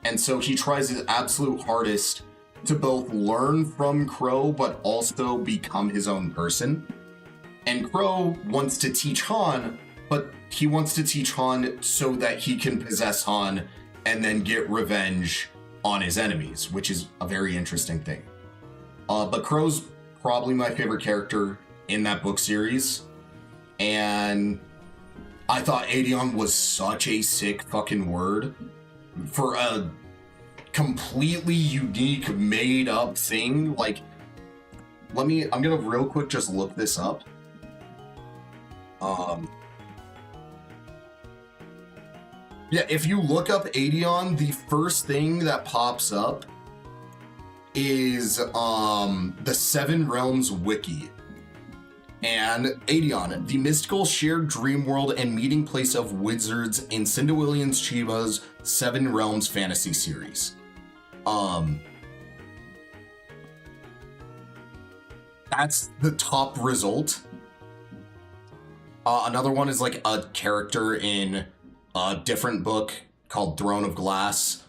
And so he tries his absolute hardest to both learn from Crow, but also become his own person. And Crow wants to teach Han, but he wants to teach Han so that he can possess Han and then get revenge on his enemies, which is a very interesting thing. But Crow's probably my favorite character in that book series. And I thought Aedion was such a sick fucking word for a completely unique, made up thing. Like, I'm gonna real quick just look this up. Yeah, if you look up Aedion, the first thing that pops up is the Seven Realms wiki. And Aedion, the mystical shared dream world and meeting place of wizards in Cinda Williams Chiba's Seven Realms fantasy series. That's the top result. Another one is like a character in a different book called Throne of Glass,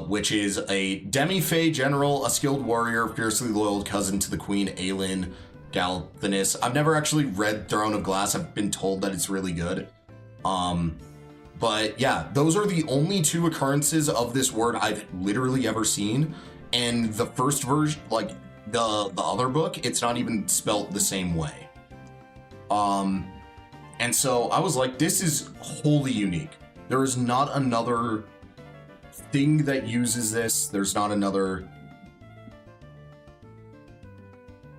which is a demi-fae general, a skilled warrior, fiercely loyal cousin to the queen Aelin Galthanis. I've never actually read Throne of Glass. I've been told that it's really good. But yeah, those are the only two occurrences of this word I've literally ever seen. And the first version, like the other book, it's not even spelt the same way. And so I was like, this is wholly unique. There is not another thing that uses this. There's not another...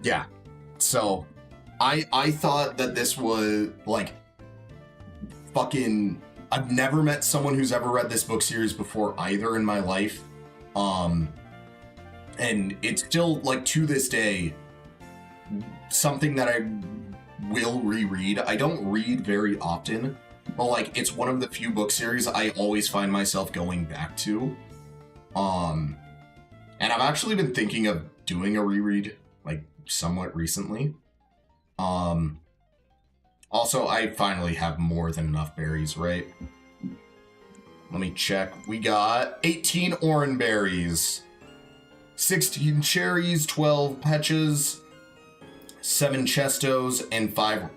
Yeah. So I thought that this was like fucking... I've never met someone who's ever read this book series before either in my life. And it's still, like, to this day, something that I will reread. I don't read very often, but like it's one of the few book series I always find myself going back to. And I've actually been thinking of doing a reread like somewhat recently. Also, I finally have more than enough berries, right? Let me check. We got 18 orange berries, 16 cherries, 12 peaches, 7 chestos, and 5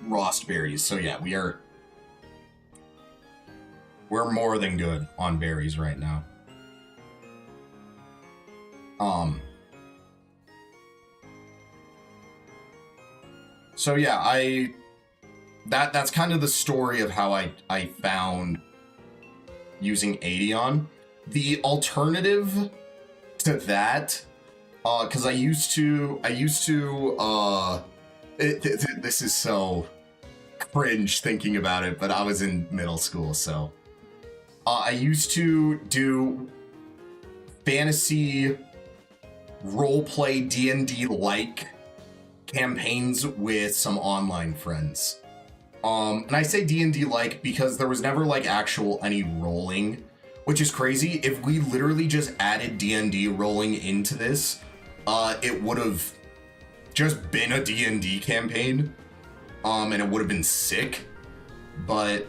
rost berries. So yeah, we're more than good on berries right now. So yeah, that's kind of the story of how I found using Adeon. The alternative to that, because this is so cringe thinking about it, but I was in middle school, so I used to do fantasy roleplay D&D like campaigns with some online friends. And I say D&D like because there was never like actual any rolling, which is crazy. If we literally just added D&D rolling into this, it would have just been a D&D campaign, and it would have been sick. But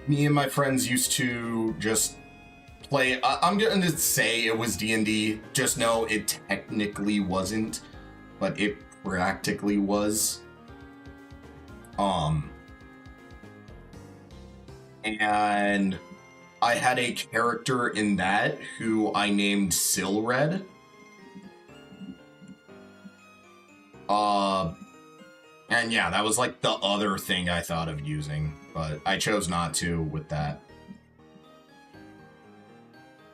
me and my friends used to just play. I'm going to say it was D&D. Just know it technically wasn't, but it practically was. And I had a character in that who I named Silred. And yeah, that was like the other thing I thought of using, but I chose not to with that.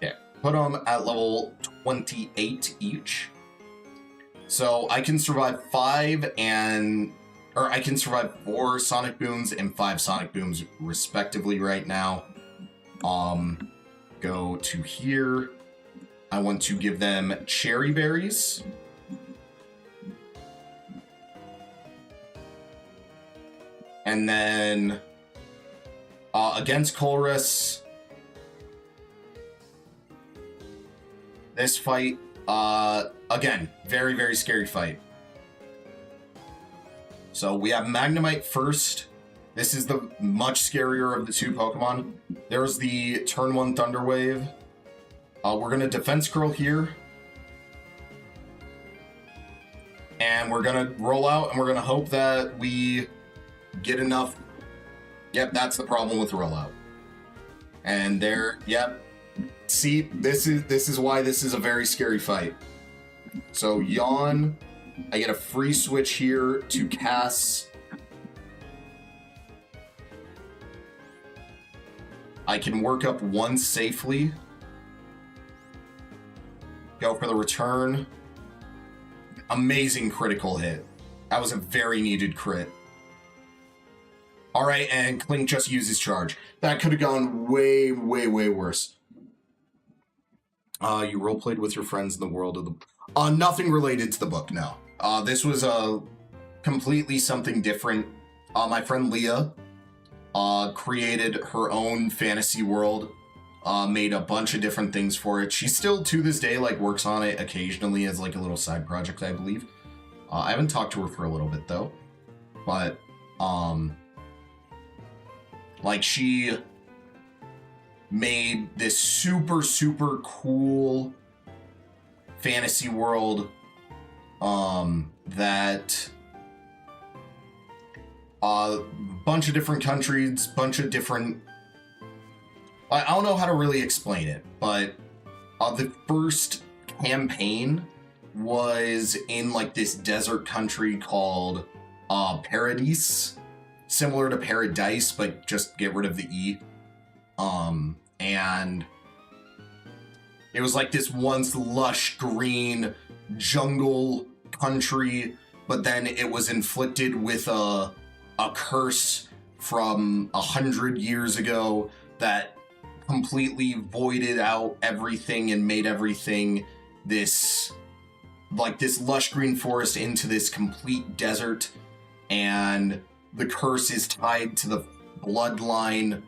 Yeah, put them at level 28 each. So I can survive 4 Sonic Booms and 5 Sonic Booms respectively right now. Go to here. I want to give them cherry berries. And then against Colress, this fight, again, very, very scary fight. So we have Magnemite first. This is the much scarier of the 2 Pokemon. There's the turn 1 Thunder Wave. We're going to Defense Curl here. And we're going to roll out, and we're going to hope that we get enough. Yep, that's the problem with rollout. And there, yep. See, this is why this is a very scary fight. So Yawn, I get a free switch here to cast. I can work up 1 safely. Go for the return. Amazing critical hit. That was a very needed crit. Alright, and Klink just uses charge. That could have gone way, way, way worse. You roleplayed with your friends in the world of the... nothing related to the book, no. This was completely something different. My friend Leah created her own fantasy world, made a bunch of different things for it. She still, to this day, like works on it occasionally as like a little side project, I believe. I haven't talked to her for a little bit, though. But, like, she made this super, super cool fantasy world that bunch of different countries, bunch of different... I don't know how to really explain it, but the first campaign was in, like, this desert country called Paradise. Similar to Paradise, but just get rid of the E. And it was like this once lush green jungle country, but then it was inflicted with a curse from 100 years ago that completely voided out everything and made everything this lush green forest into this complete desert, and the curse is tied to the bloodline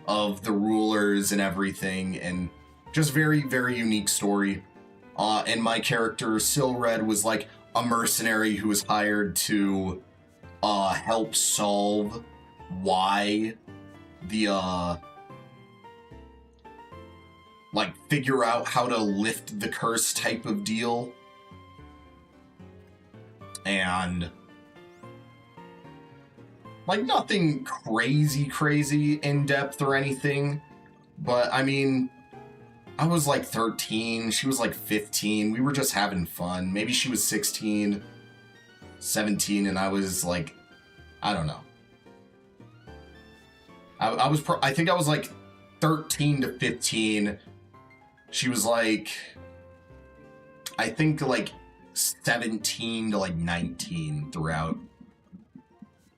of the rulers and everything, and just very, very unique story. And my character, Silred, was like a mercenary who was hired to help solve why the figure out how to lift the curse type of deal. And nothing crazy in depth or anything, but I mean, I was 13, she was 15, we were just having fun. Maybe she was 16, 17, and I was I don't know. I think I was 13 to 15. She was I think 17 to 19 throughout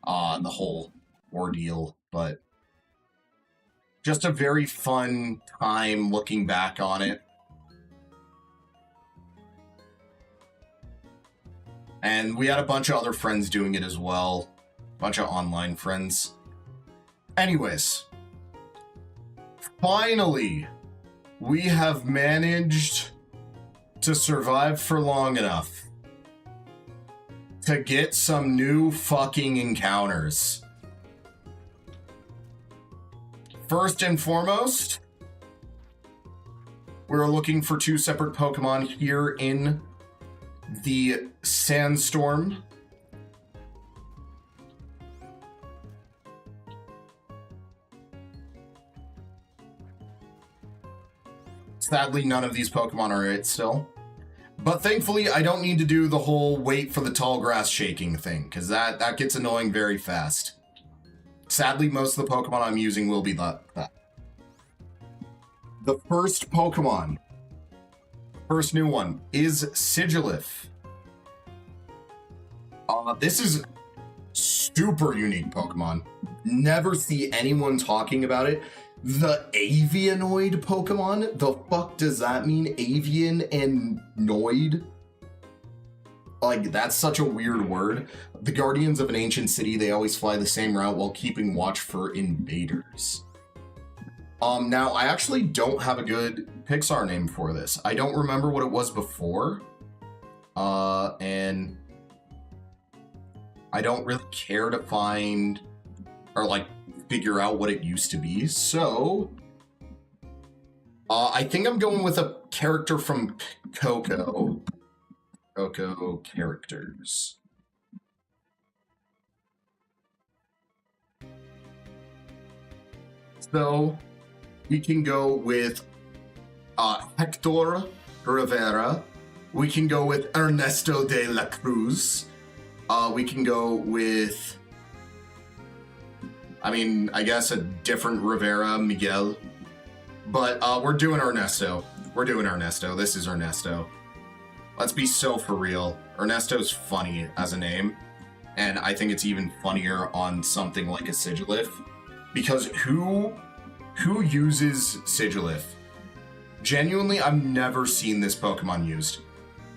the whole ordeal, but just a very fun time looking back on it. And we had a bunch of other friends doing it as well. A bunch of online friends. Anyways. Finally, we have managed to survive for long enough to get some new fucking encounters. First and foremost, we're looking for 2 separate Pokemon here in the Sandstorm. Sadly, none of these Pokemon are it still. But thankfully, I don't need to do the whole wait for the tall grass shaking thing, because that gets annoying very fast. Sadly, most of the Pokemon I'm using will be that. The first Pokemon, first new one, is Sigilyph. This is super unique Pokemon. Never see anyone talking about it. The Avianoid Pokemon? The fuck does that mean? Avian and Noid? That's such a weird word. The guardians of an ancient city, they always fly the same route while keeping watch for invaders. Now, I actually don't have a good Pixar name for this. I don't remember what it was before. And I don't really care to find or figure out what it used to be. So I think I'm going with a character from Coco. Coco characters. So we can go with Hector Rivera. We can go with Ernesto de la Cruz. We can go with, I guess a different Rivera, Miguel. But we're doing Ernesto. We're doing Ernesto. This is Ernesto. Let's be so for real. Ernesto's funny as a name. And I think it's even funnier on something like a Sigilyph. Because who uses Sigilyph? Genuinely, I've never seen this Pokemon used.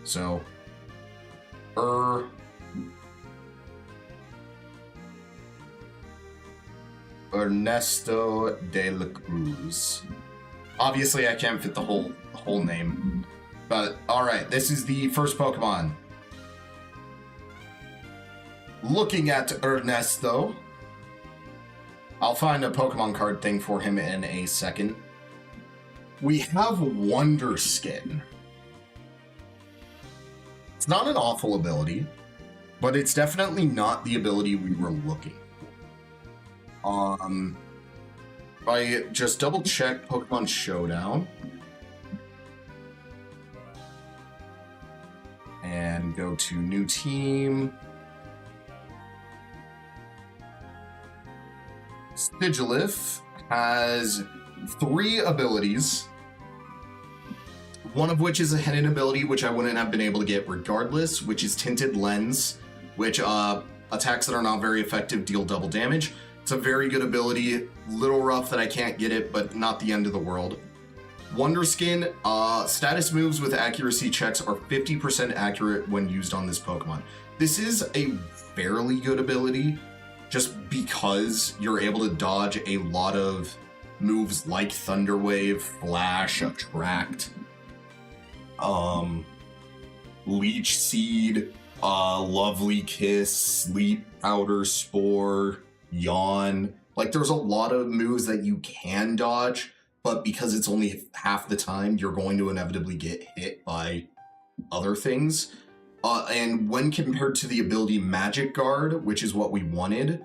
So, Ernesto de la Cruz. Obviously, I can't fit the whole name. But, alright, this is the first Pokemon. Looking at Ernesto. I'll find a Pokemon card thing for him in a second. We have Wonder Skin. It's not an awful ability, but it's definitely not the ability we were looking for. If I just double check Pokemon Showdown and go to new team. Sigilyph has 3 abilities, one of which is a hidden ability, which I wouldn't have been able to get regardless, which is Tinted Lens, which attacks that are not very effective deal double damage. It's a very good ability. Little rough that I can't get it, but not the end of the world. Wonderskin, status moves with accuracy checks are 50% accurate when used on this Pokemon. This is a fairly good ability, just because you're able to dodge a lot of moves like Thunder Wave, Flash, Attract, Leech Seed, Lovely Kiss, Sleep Powder, Spore, Yawn. Like, there's a lot of moves that you can dodge, but because it's only half the time, you're going to inevitably get hit by other things. And when compared to the ability Magic Guard, which is what we wanted,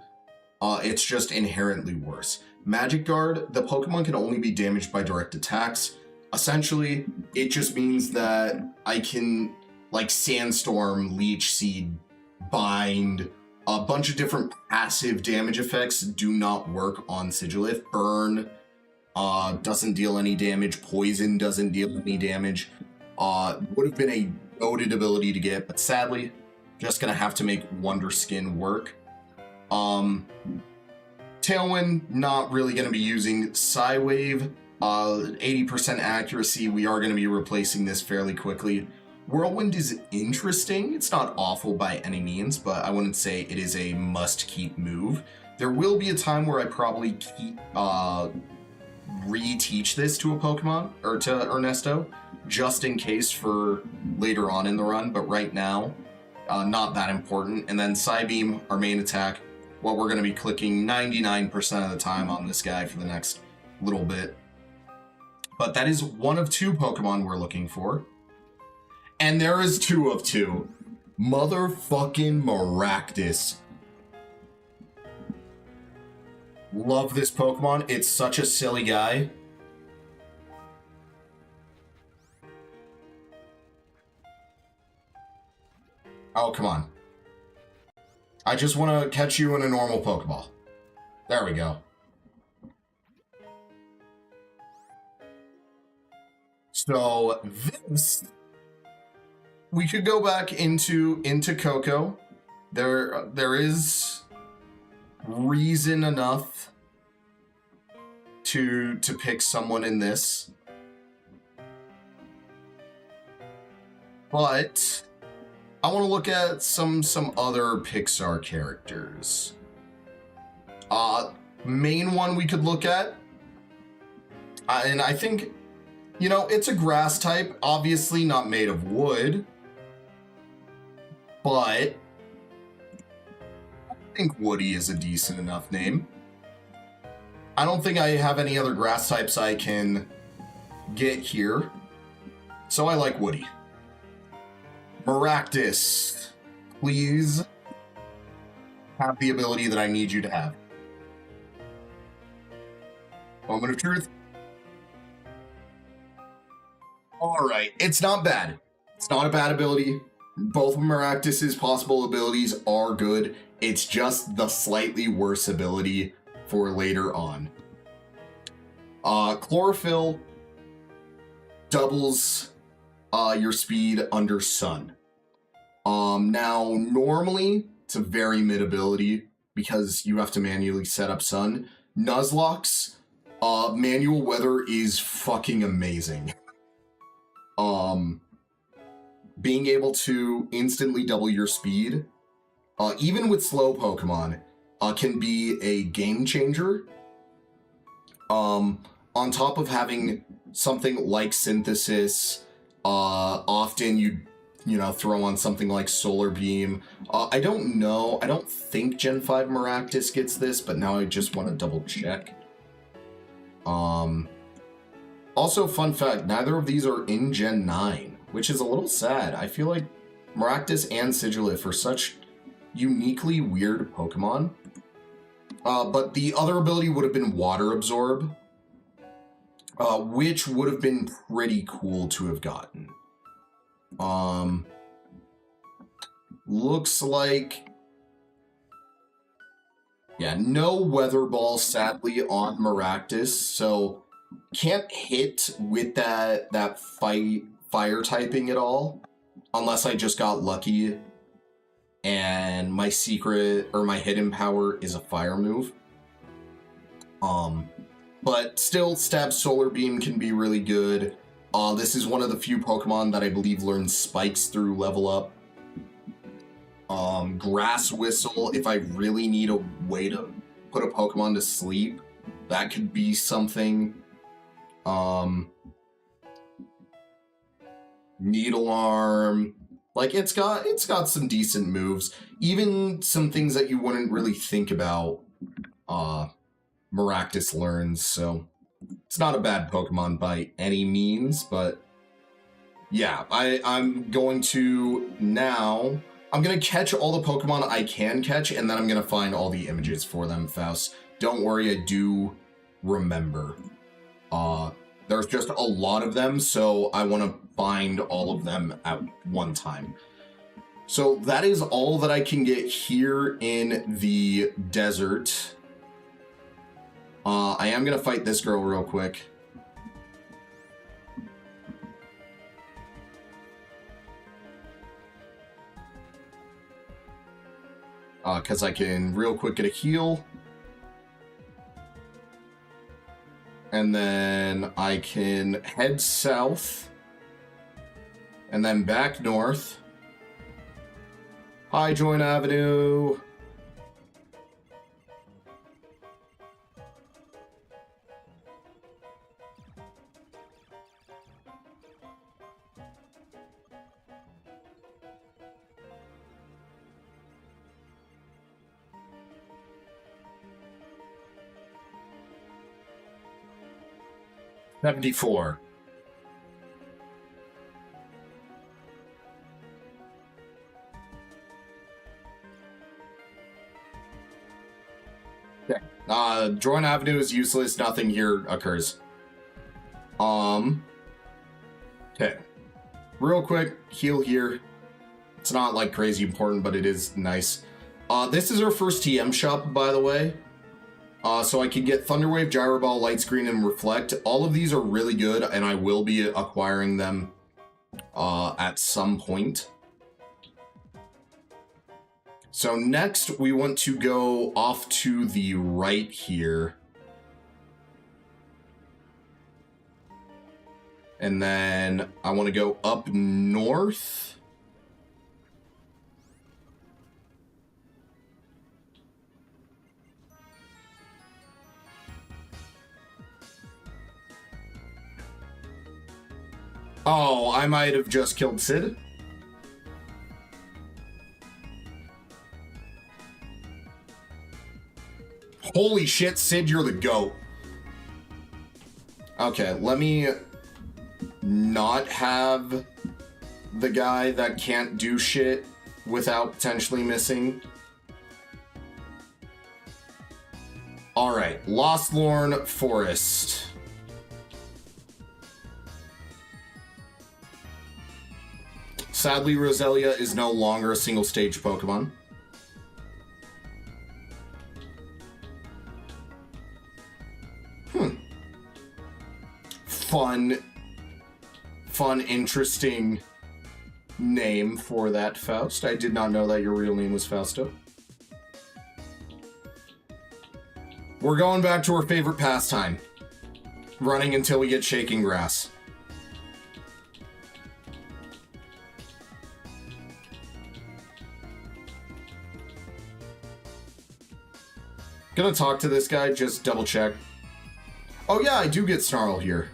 it's just inherently worse. Magic Guard, the Pokemon can only be damaged by direct attacks. Essentially, it just means that I can, like, Sandstorm, Leech Seed, Bind, a bunch of different passive damage effects do not work on Sigilyph. Burn doesn't deal any damage. Poison doesn't deal any damage. Would have been a goated ability to get, but sadly, just gonna have to make Wonderskin work. Tailwind, not really gonna be using. Psywave, 80% accuracy. We are gonna be replacing this fairly quickly. Whirlwind is interesting. It's not awful by any means, but I wouldn't say it is a must-keep move. There will be a time where I probably reteach this to a Pokemon, or to Ernesto, just in case for later on in the run, but right now, not that important. And then Psybeam, our main attack, what we're going to be clicking 99% of the time on this guy for the next little bit. But that is one of two Pokemon we're looking for. And there is two of two. Motherfucking Maractus. Love this Pokemon. It's such a silly guy. Oh, come on. I just want to catch you in a normal Pokeball. There we go. So this, we could go back into Koko. There is reason enough to pick someone in this, but I want to look at some other Pixar characters. Main one we could look at, and I think, you know, it's a grass type, obviously not made of wood, but I think Woody is a decent enough name. I don't think I have any other grass types I can get here, so I like Woody. Maractus, please have the ability that I need you to have. Moment of truth. Alright, it's not bad. It's not a bad ability. Both of Maractus's possible abilities are good. It's just the slightly worse ability for later on. Chlorophyll doubles your speed under Sun. Now, normally, it's a very mid ability because you have to manually set up Sun. Nuzlock's manual weather is fucking amazing. Being able to instantly double your speed, even with slow Pokemon, can be a game changer. On top of having something like Synthesis, often you know, throw on something like Solar Beam. I don't know. I don't think Gen 5 Maractus gets this, but now I just want to double check. Also, fun fact, neither of these are in Gen 9, which is a little sad. I feel like Maractus and Sigilyph are such uniquely weird Pokemon. But the other ability would have been Water Absorb, which would have been pretty cool to have gotten. Looks like, yeah, no Weather Ball, sadly, on Maractus, so can't hit with that fire typing at all, unless I just got lucky and my secret or my hidden power is a fire move. But still, Stab Solar Beam can be really good. This is one of the few Pokemon that I believe learn Spikes through level up. Grass Whistle, if I really need a way to put a Pokemon to sleep, that could be something. Needle Arm, like it's got some decent moves, even some things that you wouldn't really think about. Maractus learns, so it's not a bad Pokemon by any means, but yeah, I'm going to now. I'm going to catch all the Pokemon I can catch, and then I'm going to find all the images for them, Faust. Don't worry, I do remember. There's just a lot of them, so I want to find all of them at one time. So that is all that I can get here in the desert. I am going to fight this girl real quick. Because I can real quick get a heal. And then I can head south. And then back north. Hi, Joint Avenue. $74. Okay. Joint Avenue is useless. Nothing here occurs. Okay. Real quick, heal here. It's not like crazy important, but it is nice. This is our first TM shop, by the way. So I can get Thunderwave, Gyro Ball, Light Screen, and Reflect. All of these are really good, and I will be acquiring them at some point. So next, we want to go off to the right here. And then I want to go up north. Oh, I might have just killed Sid. Holy shit, Sid, you're the GOAT. Okay, let me not have the guy that can't do shit without potentially missing. Alright, Lostlorn Forest. Sadly, Roselia is no longer a single stage Pokemon. Fun, interesting name for that, Faust. I did not know that your real name was Fausto. We're going back to our favorite pastime. Running until we get shaking grass. Gonna talk to this guy, just double check. Oh yeah, I do get Snarl here.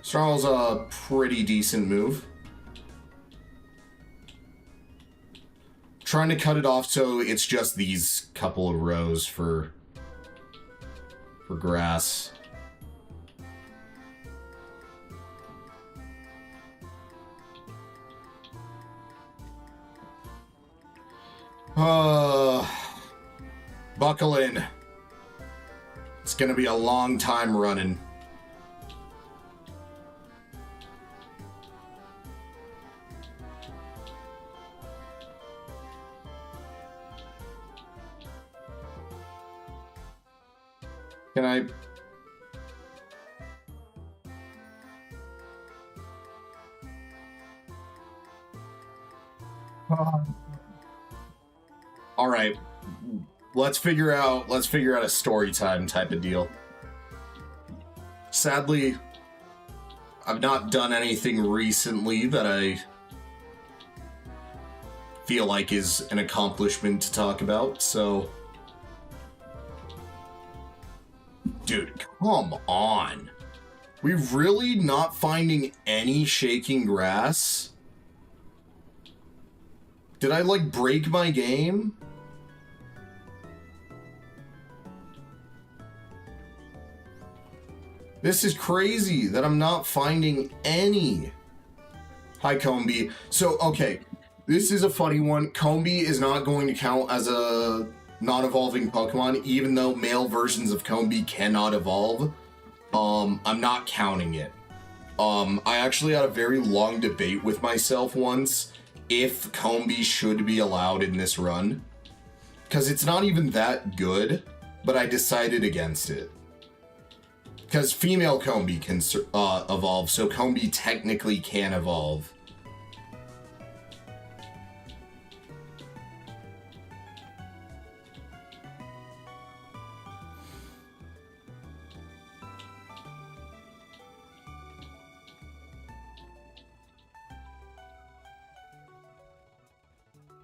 Snarl's a pretty decent move. Trying to cut it off so it's just these couple of rows for grass. Buckle in. It's gonna be a long time running. Can I... All right. let's figure out a story time type of deal. Sadly, I've not done anything recently that I feel like is an accomplishment to talk about, so... Dude, come on. We really not finding any shaking grass? Did I, like, break my game? This is crazy that I'm not finding any. Hi, Combee. So, okay, this is a funny one. Combee is not going to count as a non-evolving Pokemon, even though male versions of Combee cannot evolve. I'm not counting it. I actually had a very long debate with myself once if Combee should be allowed in this run. Because it's not even that good, but I decided against it. Because female Combee can evolve, so Combee technically can evolve.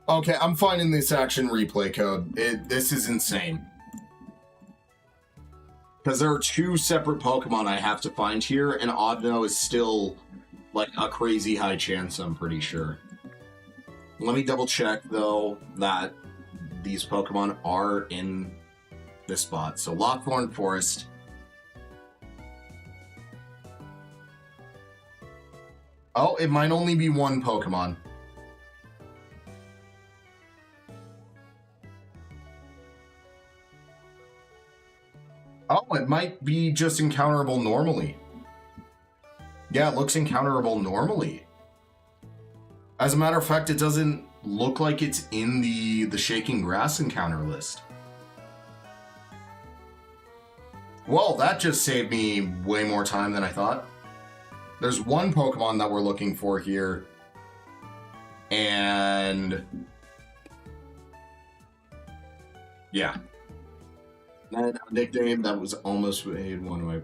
Okay, I'm finding this action replay code. This is insane. Because there are two separate Pokemon I have to find here, and Audino is still, like, a crazy high chance, I'm pretty sure. Let me double check, though, that these Pokemon are in this spot. So, Lockthorn Forest. Oh, it might only be one Pokemon. Oh, it might be just encounterable normally. Yeah, it looks encounterable normally. As a matter of fact, it doesn't look like it's in the Shaking Grass encounter list. Well, that just saved me way more time than I thought. There's one Pokemon that we're looking for here. And... yeah. A nickname that was almost made one way.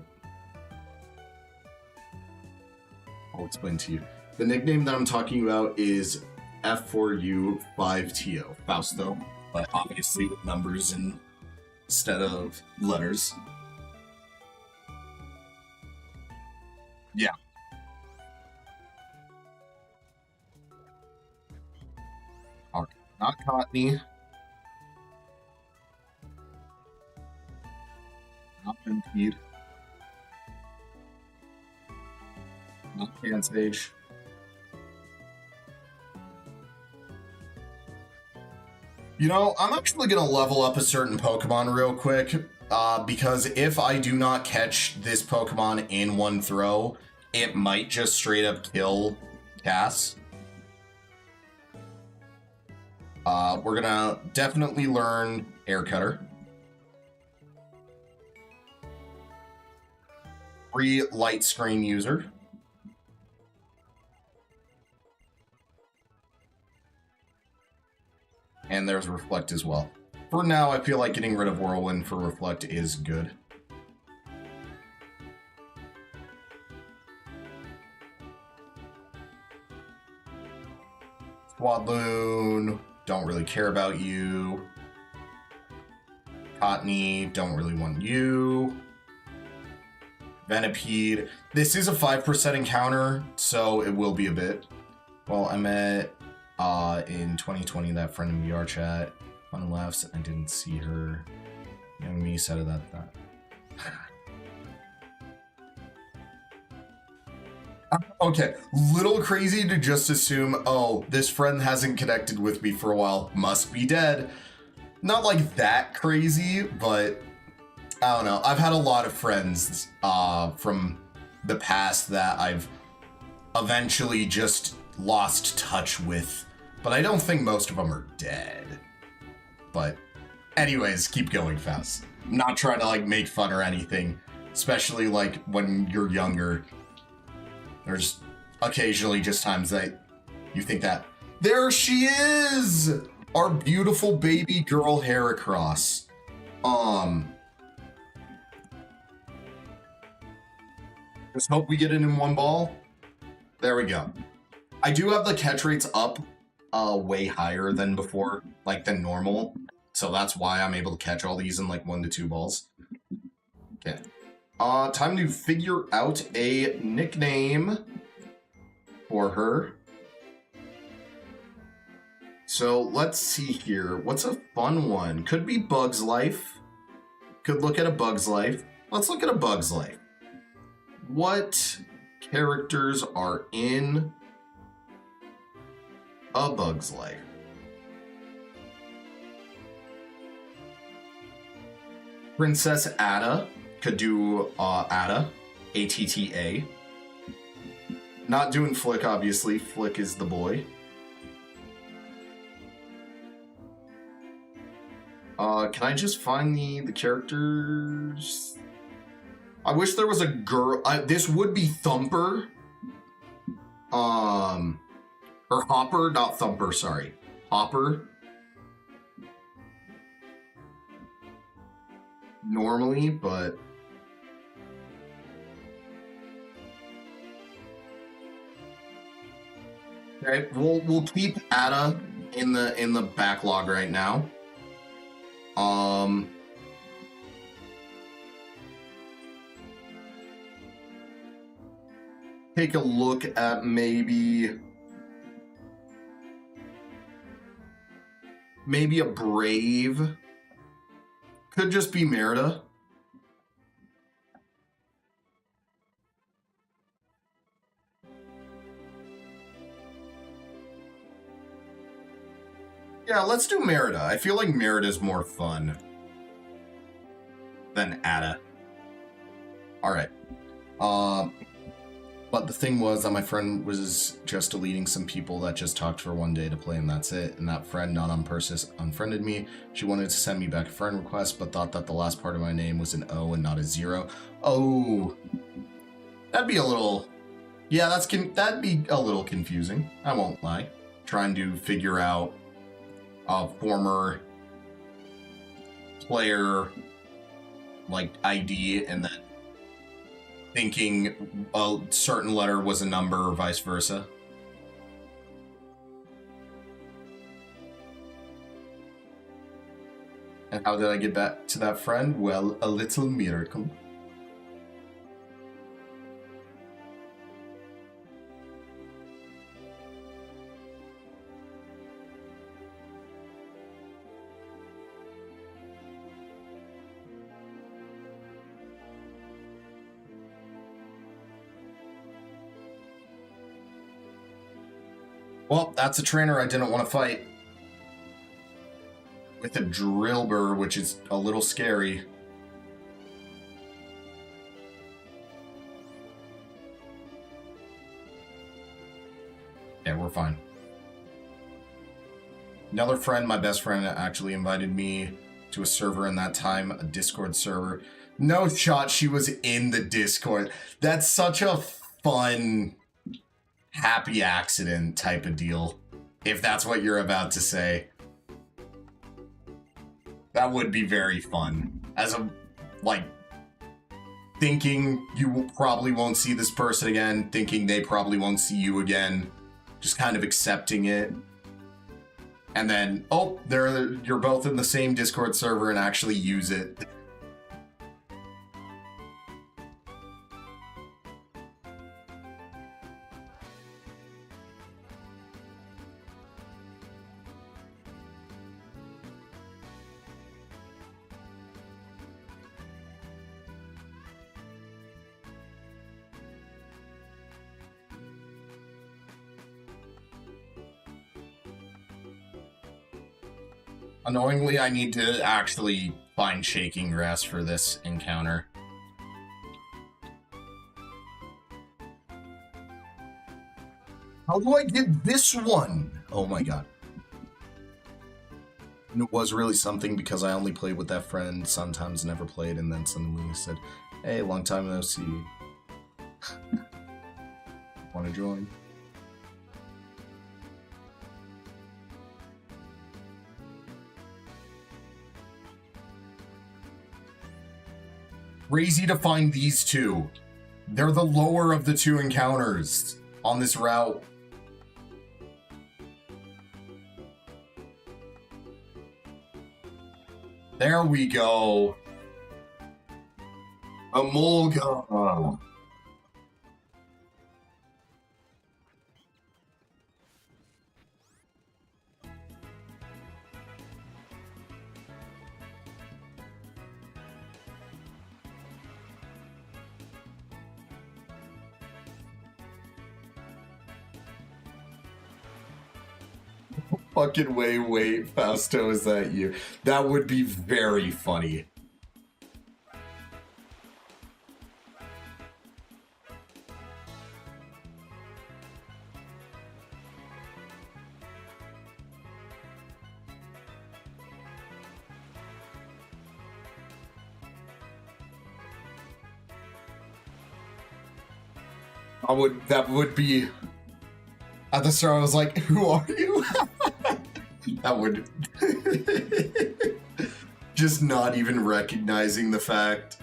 I'll explain to you. The nickname that I'm talking about is F4U5TO, Fausto, but obviously with numbers instead of letters. Yeah. Alright, not Cottony. Not Impede. Not Pansage. You know, I'm actually going to level up a certain Pokemon real quick, because if I do not catch this Pokemon in one throw, it might just straight up kill Cass. We're going to definitely learn Air Cutter. Free light screen user. And there's Reflect as well. For now, I feel like getting rid of Whirlwind for Reflect is good. Swadloon, don't really care about you. Cottony, don't really want you. Venipede. This is a 5% encounter, so it will be a bit. Well, I met in 2020 that friend in VR chat. Fun laughs. I didn't see her. Young me said that. Okay, little crazy to just assume, oh, this friend hasn't connected with me for a while, must be dead. Not like that crazy, but I don't know. I've had a lot of friends from the past that I've eventually just lost touch with, but I don't think most of them are dead. But anyways, keep going, Faust. I'm not trying to like make fun or anything, especially like when you're younger. There's occasionally just times that you think that, there she is! Our beautiful baby girl Heracross. Just hope we get it in one ball. There we go. I do have the catch rates up way higher than before, like than normal. So that's why I'm able to catch all these in like 1 to 2 balls. Okay. Time to figure out a nickname for her. So let's see here. What's a fun one? Could be Bug's Life. Could look at a Bug's Life. Let's look at a Bug's Life. What characters are in a Bug's Life? Princess Atta. Could do Atta. A-T-T-A. Not doing Flick, obviously. Flick is the boy. Can I just find the characters? I wish there was a girl. This would be Thumper. Or Hopper, not Thumper, sorry. Hopper. Normally, but... Okay, we'll keep Atta in the backlog right now. Take a look at maybe a Brave. Could just be Merida. Yeah, let's do Merida. I feel like Merida's more fun than Atta. Alright. But the thing was that my friend was just deleting some people that just talked for one day to play, and that's it. And that friend, not on purpose, unfriended me. She wanted to send me back a friend request, but thought that the last part of my name was an O and not a 0. Oh, that'd be a little... Yeah, that'd be a little confusing. I won't lie. Trying to figure out a former player, like, ID, and then thinking a certain letter was a number or vice versa. And how did I get back to that friend? Well, a little miracle. Well, that's a trainer I didn't want to fight. With a Drillbur, which is a little scary. Yeah, we're fine. Another friend, my best friend, actually invited me to a server in that time, a Discord server. No shot she was in the Discord. That's such a fun... happy accident type of deal, if that's what you're about to say. That would be very fun. As a, like, thinking you probably won't see this person again, thinking they probably won't see you again, just kind of accepting it. And then, oh, you're both in the same Discord server and actually use it. Annoyingly, I need to actually find Shaking Grass for this encounter. How do I get this one? Oh my god. And it was really something because I only played with that friend, sometimes never played, and then suddenly he said, hey, long time no see. Want to join? crazy to find these two. They're the lower of the two encounters on this route. There we go. Emolga. Fucking wait, Fausto, is that you? That would be very funny. That would be... At the start, I was like, who are you? That would... Just not even recognizing the fact.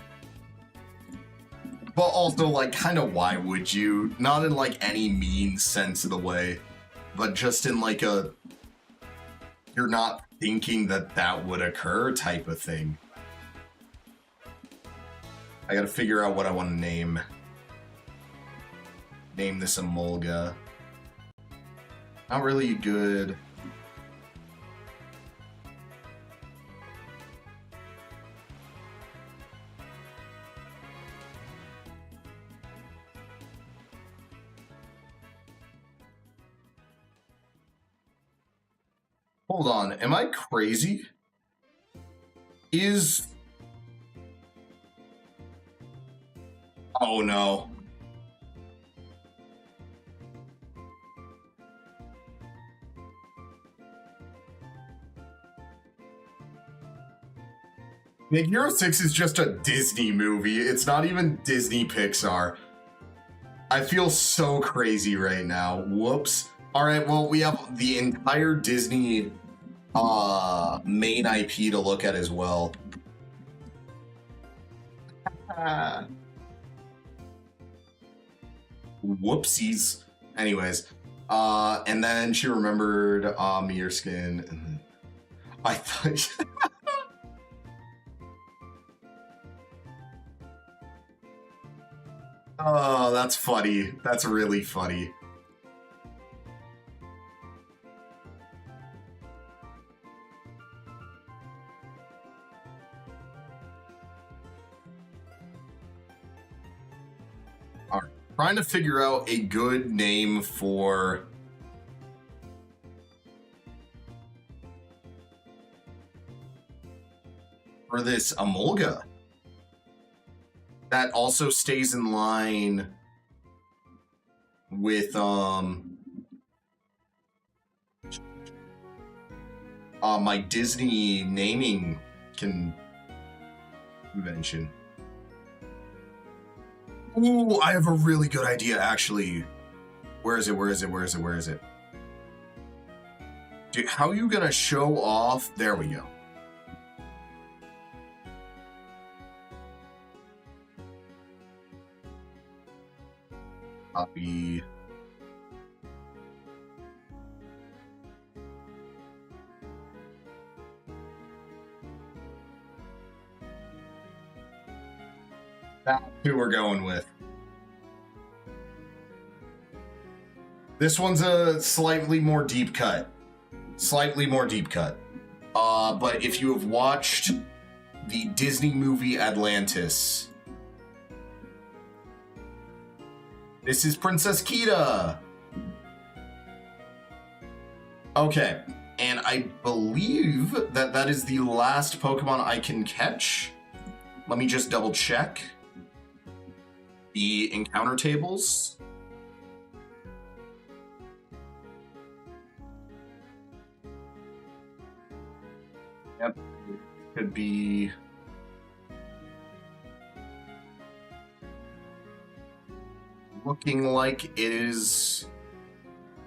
But also, like, kind of why would you? Not in, like, any mean sense of the way. But just in, like, a... You're not thinking that that would occur type of thing. I gotta figure out what I want to name. Name this Emolga. Not really good. Hold on, am I crazy? Oh no. Big Hero 6 is just a Disney movie. It's not even Disney Pixar. I feel so crazy right now. Whoops. Alright, well, we have the entire Disney main IP to look at as well. Whoopsies. Anyways. And then she remembered Mearskin. And I thought... Oh, that's funny. That's really funny. All right. Trying to figure out a good name for this Emolga that also stays in line with my Disney naming convention. Ooh, I have a really good idea, actually. Where is it? Dude, how are you gonna show off? There we go. Copy. That's who we're going with. This one's a slightly more deep cut. But if you have watched the Disney movie Atlantis, this is Princess Kida. Okay, and I believe that that is the last Pokemon I can catch. Let me just double check the encounter tables. Yep, could be... looking like it is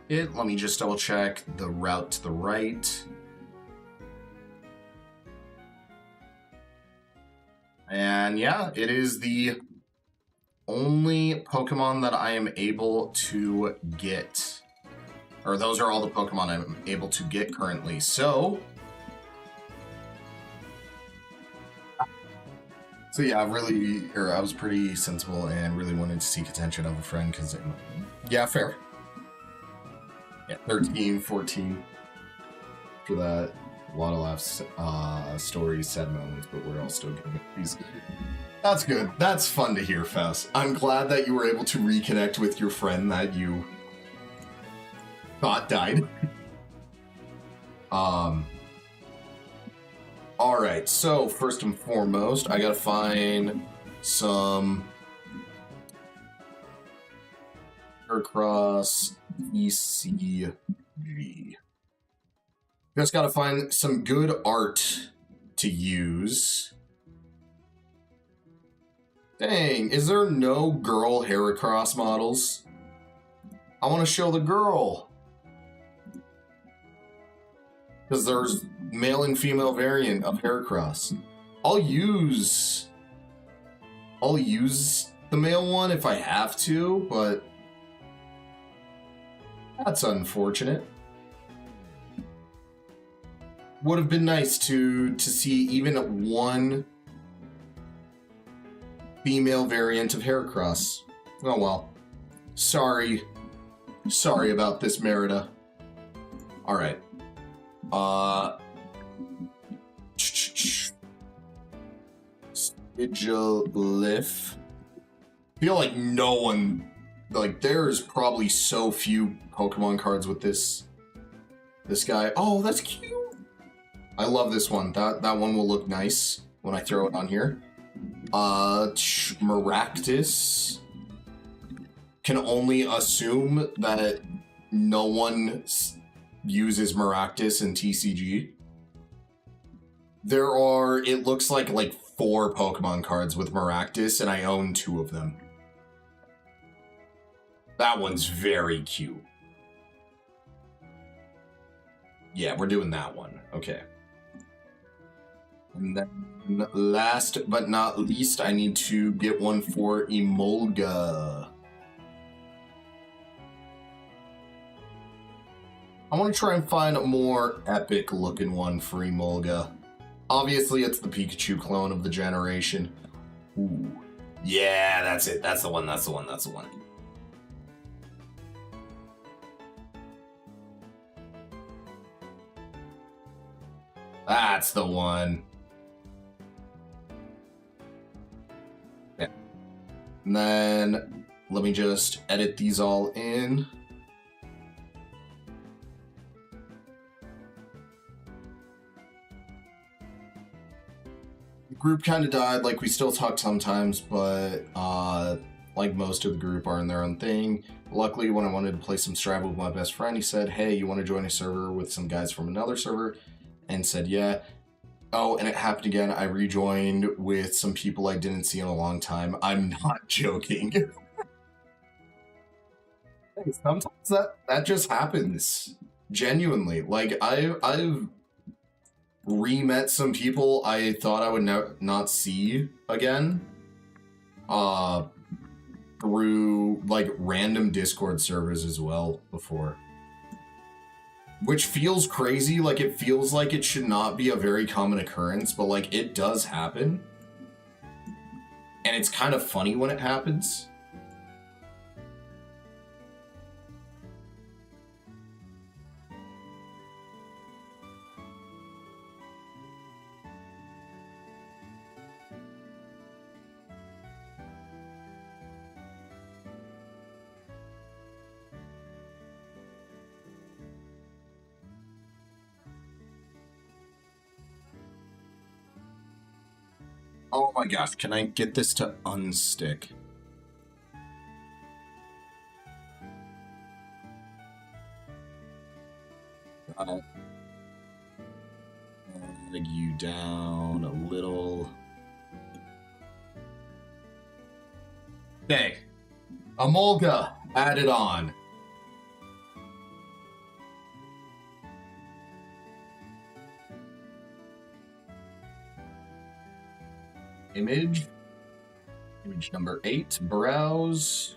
it. Let me just double check the route to the right. And yeah, it is the only Pokemon that I am able to get. Or those are all the Pokemon I'm able to get currently. So yeah, I was pretty sensible and really wanted to seek attention of a friend because, yeah, fair. Yeah, 13, 14. After that, a lot of laughs, stories, sad moments, but we're all still getting these. That's good. That's fun to hear, Fess. I'm glad that you were able to reconnect with your friend that you thought died. Alright, so first and foremost, I gotta find some Heracross ECG. Just gotta find some good art to use. Dang, is there no girl Heracross models? I want to show the girl. Because there's male and female variant of Heracross. I'll use the male one if I have to, but that's unfortunate. Would have been nice to see even one female variant of Heracross. Oh well. Sorry about this, Merida. Alright. Sigilyph. Feel like no one, like, there's probably so few Pokemon cards with this guy. Oh, that's cute. I love this one. That one will look nice when I throw it on here. Maractus. Can only assume that no one uses Maractus in TCG. There are, it looks like 4 Pokemon cards with Maractus, and I own 2 of them. That one's very cute. Yeah, we're doing that one. Okay. And then last but not least, I need to get one for Emolga. I want to try and find a more epic looking one for Emolga. Obviously, it's the Pikachu clone of the generation. Ooh. Yeah, that's it. That's the one. That's the one. That's the one. That's the one. Yeah. And then let me just edit these all in. The group kind of died. Like, we still talk sometimes, but like most of the group are in their own thing. Luckily, when I wanted to play some Strava with my best friend, he said, hey, you want to join a server with some guys from another server? And said, yeah. Oh, and it happened again. I rejoined with some people I didn't see in a long time. I'm not joking. Sometimes that just happens. Genuinely. Like, I've re-met some people I thought I would not see again. Through, random Discord servers as well before. Which feels crazy, it feels like it should not be a very common occurrence, but, it does happen. And it's kind of funny when it happens. Oh my gosh, can I get this to unstick? Drag you down a little. Okay. Emolga added on. image. Image number 8, browse.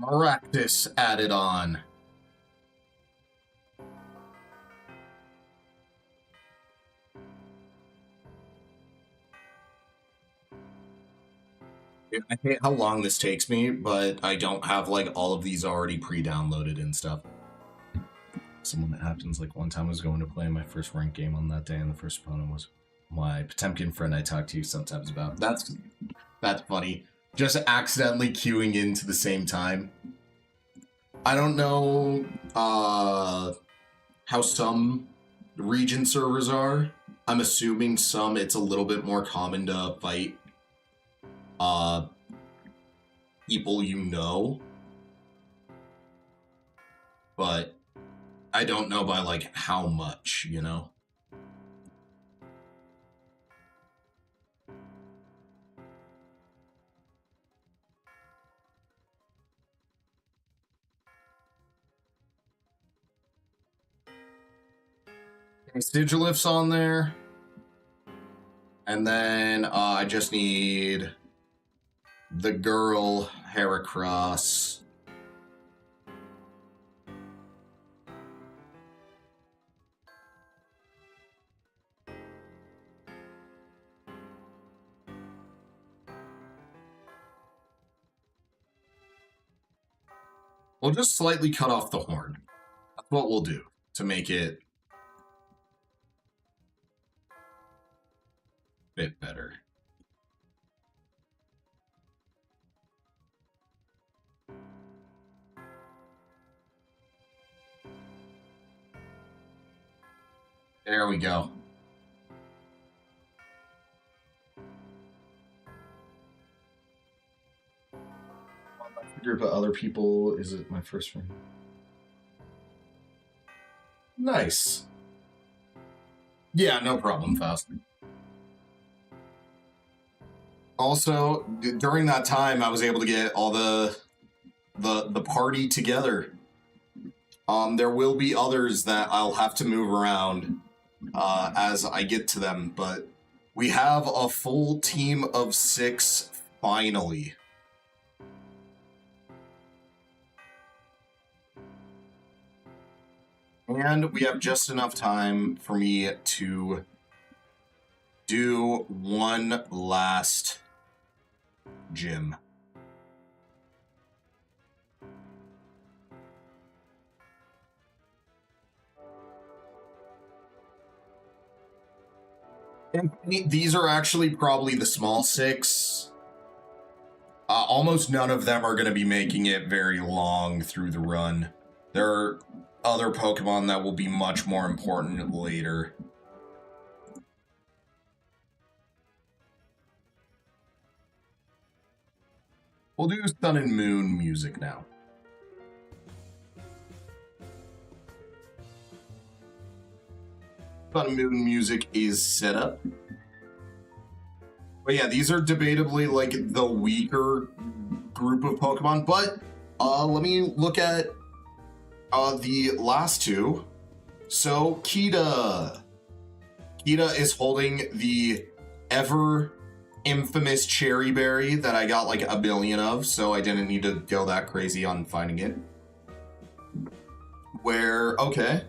Maractus added on. I hate how long this takes me, but I don't have like all of these already pre-downloaded and stuff. Someone that happens like one time I was going to play my first ranked game on that day, and the first opponent was my Potemkin friend I talk to you sometimes about. That's funny. Just accidentally queuing into the same time. I don't know how some region servers are. I'm assuming some it's a little bit more common to fight people you know. But I don't know by like how much, you know? Sigilif's on there. And then I just need the girl Heracross. We'll just slightly cut off the horn. That's what we'll do to make it a bit better. There we go. Group of other people. Is it my first friend? Nice. Yeah, no problem, Faust. Also, during that time, I was able to get all the party together. There will be others that I'll have to move around as I get to them, but we have a full team of 6 finally. And we have just enough time for me to do one last gym. And these are actually probably the small 6. Almost none of them are going to be making it very long through the run. There are other Pokemon that will be much more important later. We'll do Sun and Moon music now. Sun and Moon music is set up. But yeah, these are debatably like the weaker group of Pokemon, but let me look at the last 2. So, Kita. Kita is holding the ever infamous Cherry Berry that I got like a billion of, so I didn't need to go that crazy on finding it. Where, okay,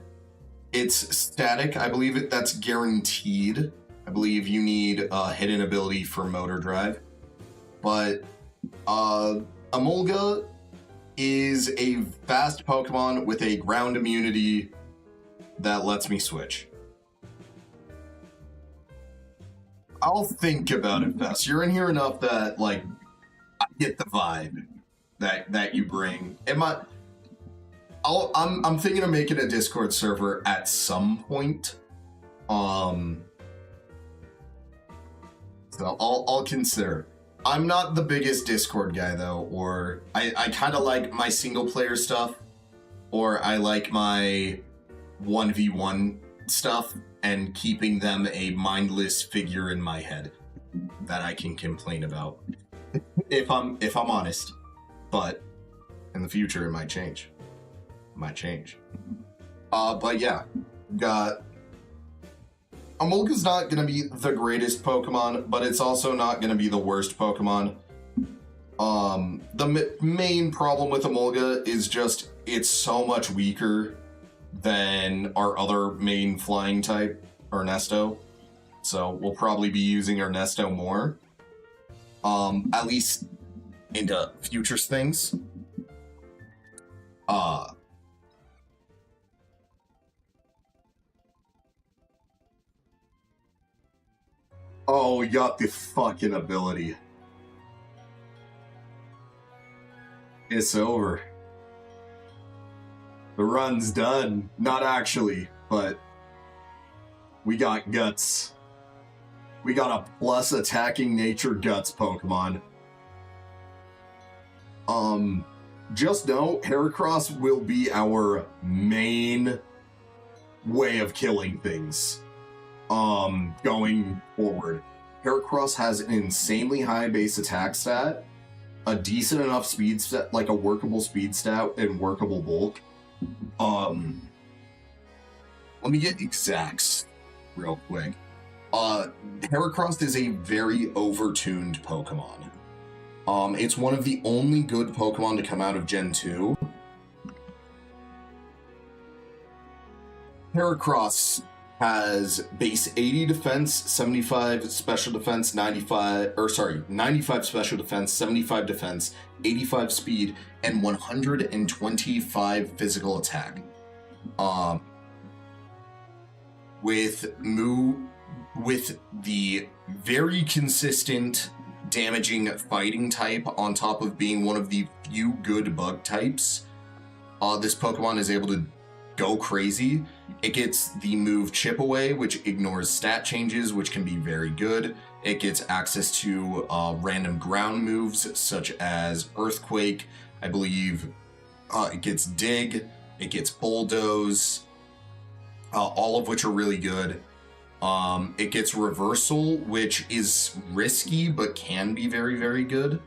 it's static. I believe that's guaranteed. I believe you need a hidden ability for Motor Drive. But, Emolga is a fast Pokemon with a ground immunity that lets me switch. I'll think about it, Bess. You're in here enough that, like, I get the vibe that you bring. I'm thinking of making a Discord server at some point. So So I'll consider. I'm not the biggest Discord guy though, or I kind of like my single player stuff, or I like my 1v1 stuff, and keeping them a mindless figure in my head that I can complain about. if I'm honest. But in the future it might change. But yeah, got Emolga's not gonna be the greatest Pokemon, but it's also not gonna be the worst Pokemon. The main problem with Emolga is just it's so much weaker than our other main flying type, Ernesto. So we'll probably be using Ernesto more. At least into futures things. Oh, we got the fucking ability. It's over. The run's done. Not actually, but we got Guts. We got a plus attacking nature Guts Pokemon. Just know Heracross will be our main way of killing things. Going forward. Heracross has an insanely high base attack stat, a decent enough speed stat, like a workable speed stat and workable bulk. Let me get exacts real quick. Heracross is a very overtuned Pokemon. It's one of the only good Pokemon to come out of Gen 2. Heracross has base 80 defense, 75 special defense, 95 special defense, 75 defense, 85 speed, and 125 physical attack. With the very consistent damaging fighting type on top of being one of the few good bug types, this Pokemon is able to go crazy. It gets the move Chip Away, which ignores stat changes, which can be very good. It gets access to random ground moves such as Earthquake. I believe it gets Dig. It gets Bulldoze. All of which are really good. It gets Reversal, which is risky but can be very, very good.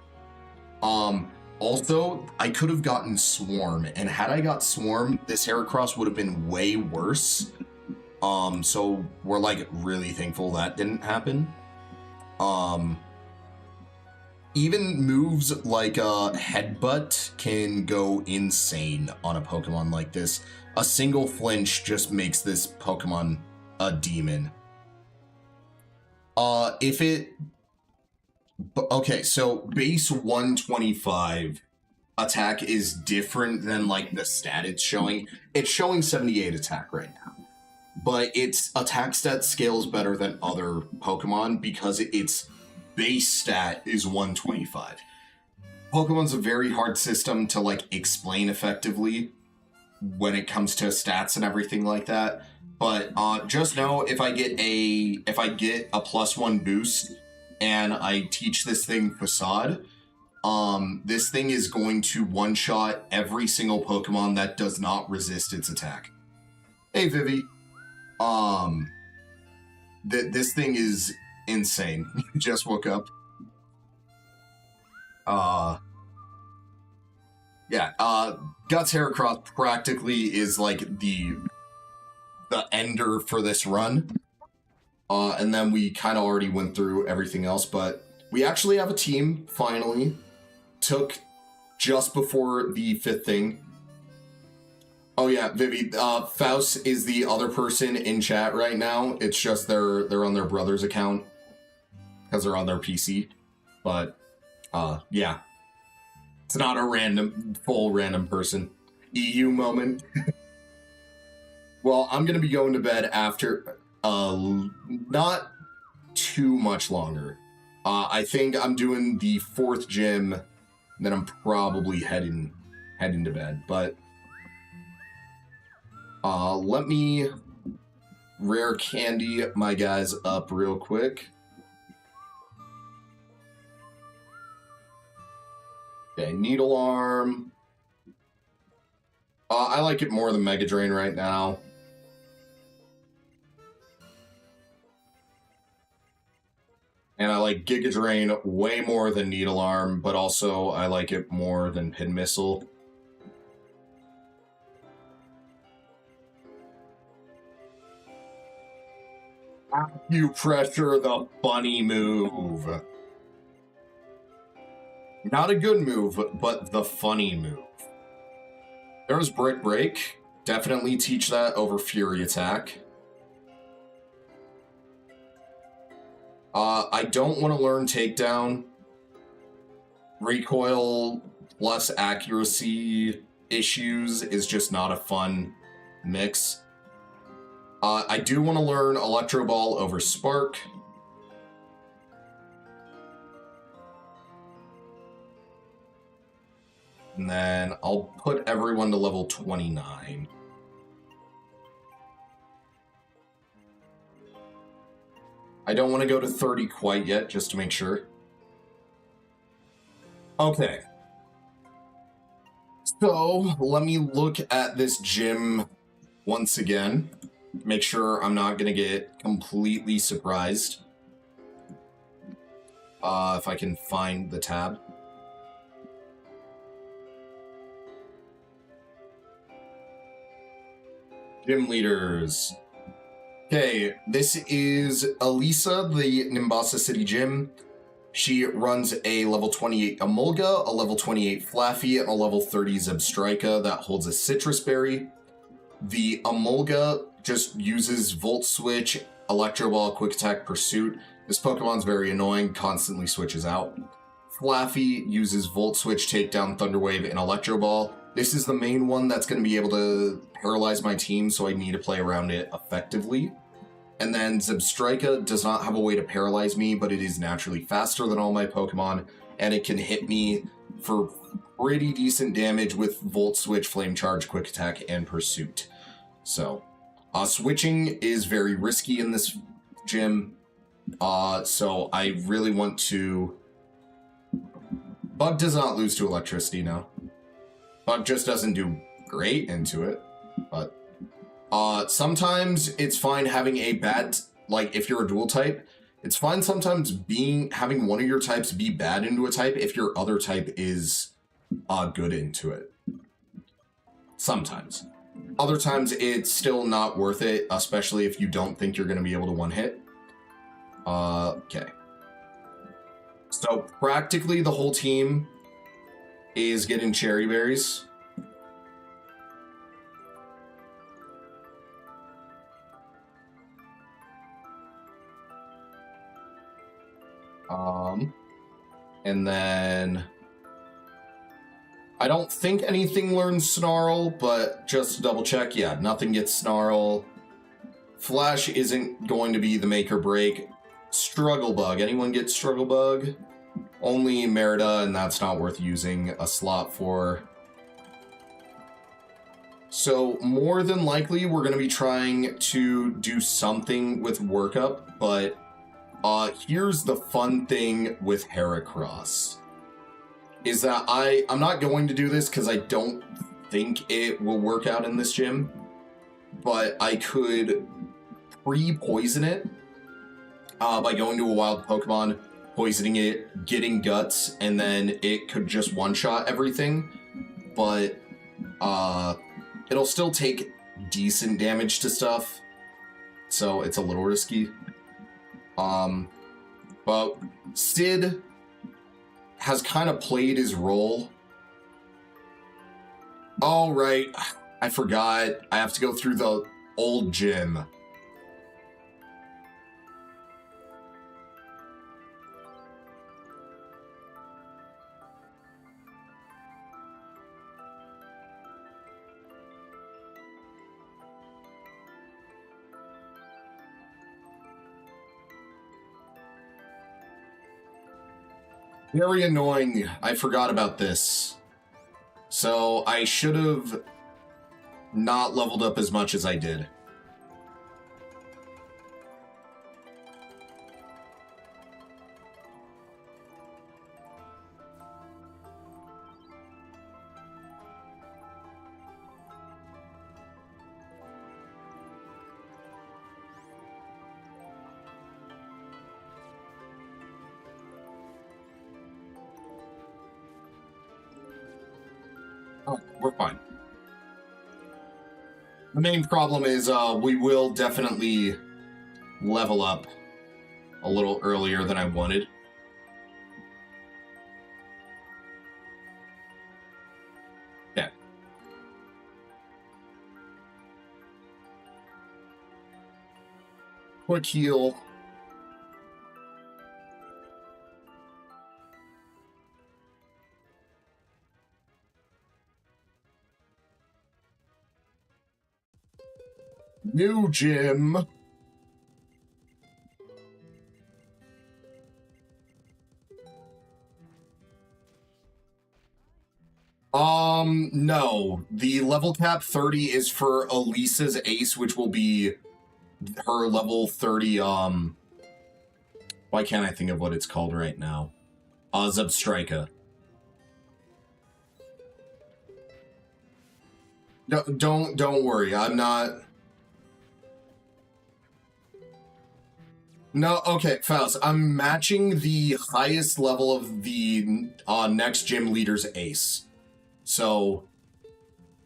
Also, I could have gotten Swarm, and had I got Swarm, this Heracross would have been way worse. So we're like really thankful that didn't happen. Even moves like Headbutt can go insane on a Pokemon like this. A single flinch just makes this Pokemon a demon. Okay, so base 125 attack is different than like the stat it's showing. It's showing 78 attack right now, but its attack stat scales better than other Pokemon because its base stat is 125. Pokemon's a very hard system to like explain effectively when it comes to stats and everything like that. But just know if I get a +1 boost and I teach this thing Facade, this thing is going to one-shot every single Pokemon that does not resist its attack. Hey, Vivi. This thing is insane. Just woke up. Yeah, Guts Heracross practically is like the ender for this run. And then we kind of already went through everything else, but we actually have a team, finally. Took just before the 5th thing. Oh yeah, Vivi, Faust is the other person in chat right now. It's just they're on their brother's account because they're on their PC. But, yeah. It's not a full random person. EU moment. Well, I'm gonna be going to bed after... not too much longer. I think I'm doing the 4th gym, then I'm probably heading to bed. But let me rare candy my guys up real quick. Okay, Needle Arm. I like it more than Mega Drain right now. And I like Giga Drain way more than Needle Arm, but also I like it more than Pin Missile. Acupressure, the funny move. Not a good move, but the funny move. There's Brick Break. Definitely teach that over Fury Attack. I don't want to learn Takedown. Recoil plus accuracy issues is just not a fun mix. I do want to learn Electro Ball over Spark. And then I'll put everyone to level 29. I don't want to go to 30 quite yet, just to make sure. Okay. So, let me look at this gym once again. Make sure I'm not going to get completely surprised. If I can find the tab. Gym leaders. Okay, this is Elisa, the Nimbasa City Gym. She runs a level 28 Emolga, a level 28 Flaffy, and a level 30 Zebstrika that holds a Citrus Berry. The Emolga just uses Volt Switch, Electro Ball, Quick Attack, Pursuit. This Pokemon's very annoying, constantly switches out. Flaffy uses Volt Switch, Takedown, Thunder Wave, and Electro Ball. This is the main one that's going to be able to paralyze my team, so I need to play around it effectively. And then Zebstrika does not have a way to paralyze me, but it is naturally faster than all my Pokemon, and it can hit me for pretty decent damage with Volt Switch, Flame Charge, Quick Attack, and Pursuit. So, switching is very risky in this gym, so I really want to... Bug does not lose to electricity now. Bug just doesn't do great into it, but... sometimes it's fine having a bad, like, if you're a dual type, it's fine sometimes having one of your types be bad into a type if your other type is, good into it. Sometimes. Other times it's still not worth it, especially if you don't think you're going to be able to one-hit. Okay. So, practically the whole team is getting Cherry Berries. And then I don't think anything learns Snarl, but just to double check, yeah, nothing gets Snarl. Flash isn't going to be the make or break. Struggle Bug, anyone get Struggle Bug? Only Merida, and that's not worth using a slot for. So more than likely, we're going to be trying to do something with Workup, but here's the fun thing with Heracross. Is that I'm not going to do this because I don't think it will work out in this gym, but I could pre-poison it by going to a wild Pokemon, poisoning it, getting Guts, and then it could just one-shot everything, but it'll still take decent damage to stuff, so it's a little risky. But Sid has kind of played his role. Oh, right. I forgot. I have to go through the old gym. Very annoying. I forgot about this. So I should have not leveled up as much as I did. Oh, we're fine. The main problem is we will definitely level up a little earlier than I wanted. Yeah. Quick heal. New gym. No. The level cap 30 is for Elisa's ace, which will be her level 30, why can't I think of what it's called right now? Zubstrika. No, don't worry, I'm not... No, okay, Faust, I'm matching the highest level of the next gym leader's ace. So,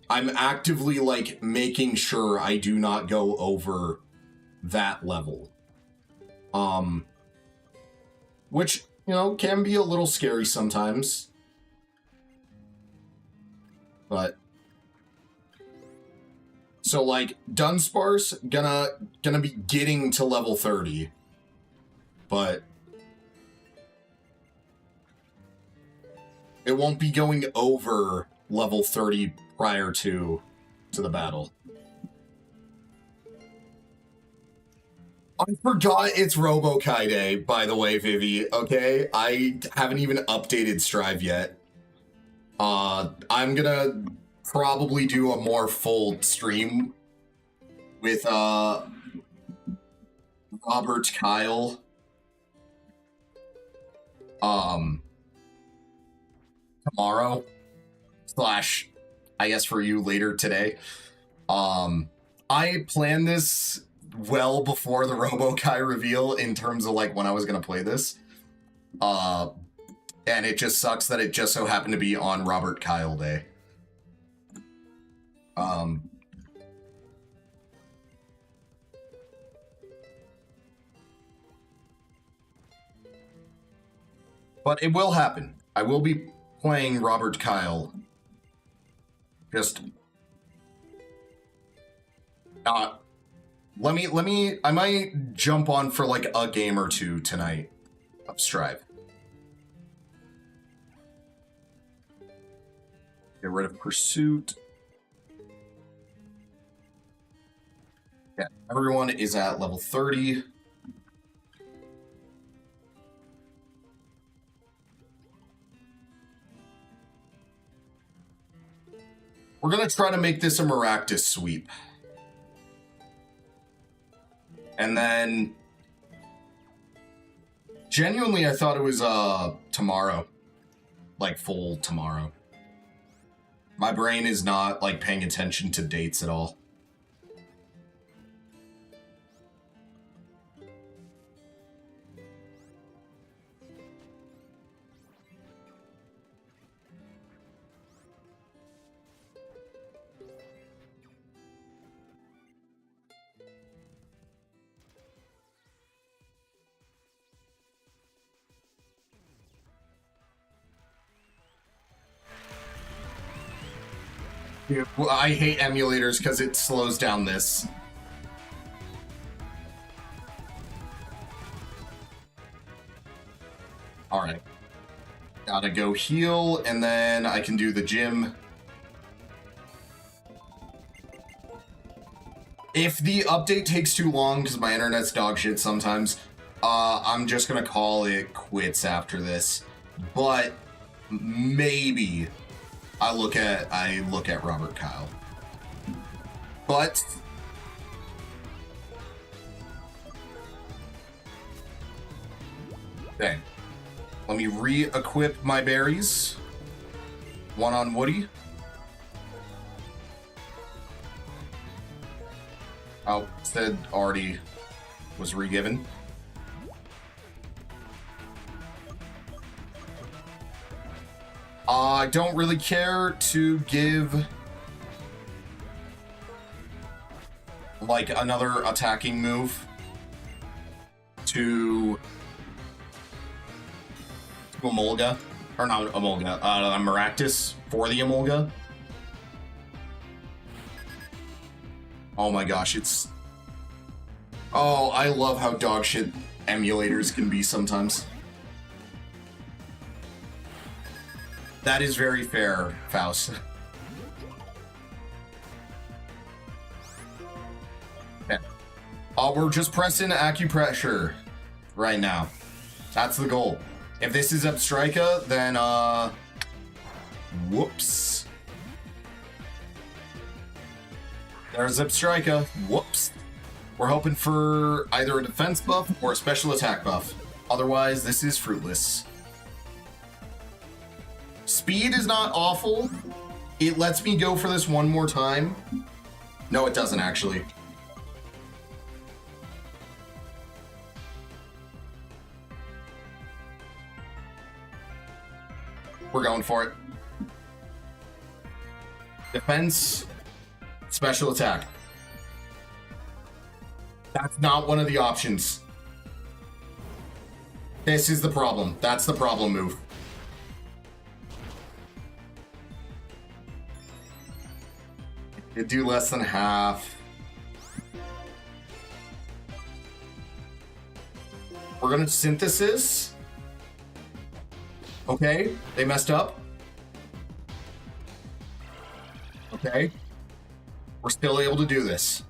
I'm actively, like, making sure I do not go over that level. Which, you know, can be a little scary sometimes. But... So, like, Dunsparce gonna be getting to level 30. But... it won't be going over level 30 prior to the battle. I forgot it's Robo-Kai Day, by the way, Vivi, okay? I haven't even updated Strive yet. I'm gonna probably do a more full stream with, Robert Kyle. Tomorrow. Slash, I guess for you later today. I planned this well before the Robo-Kai reveal in terms of like when I was gonna play this. And it just sucks that it just so happened to be on Robert Kyle Day. But it will happen. I will be playing Robert Kyle. Just let me I might jump on for like a game or two tonight of Strive. Get rid of Pursuit. Yeah, everyone is at level 30. We're gonna try to make this a Maractus sweep. And then... genuinely, I thought it was, tomorrow. Like, full tomorrow. My brain is not, like, paying attention to dates at all. Well, I hate emulators because it slows down this. Alright. Gotta go heal, and then I can do the gym. If the update takes too long, because my internet's dog shit sometimes, I'm just gonna call it quits after this. But maybe I look at Robert Kyle. But dang. Let me re-equip my berries. One on Woody. Oh, instead already was re-given. I don't really care to give like another attacking move to Emolga, or not Emolga, Maractus for the Emolga. Oh my gosh, it's... Oh, I love how dogshit emulators can be sometimes. That is very fair, Faust. Okay. We're just pressing acupressure right now. That's the goal. If this is Abstrika, then, whoops. There's Abstrika. Whoops. We're hoping for either a defense buff or a special attack buff. Otherwise, this is fruitless. Speed is not awful. It lets me go for this one more time. No, it doesn't, actually. We're going for it. Defense, special attack. That's not one of the options. This is the problem. That's the problem move. You do less than half. We're gonna synthesis. Okay, they messed up. Okay. We're still able to do this.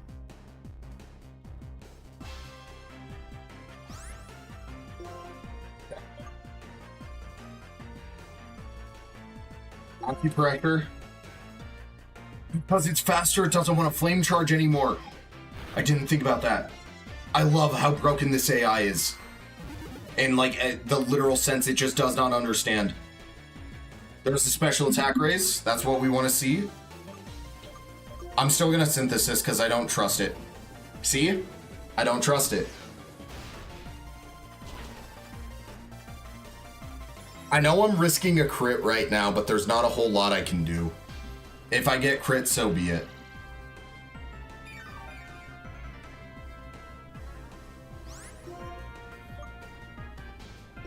Acupressure. Because it's faster, it doesn't want to flame charge anymore. I didn't think about that. I love how broken this AI is. In like the literal sense, it just does not understand. There's a special attack raise. That's what we want to see. I'm still gonna synthesis because I don't trust it. See? I don't trust it. I know I'm risking a crit right now, but there's not a whole lot I can do. If I get crit, so be it.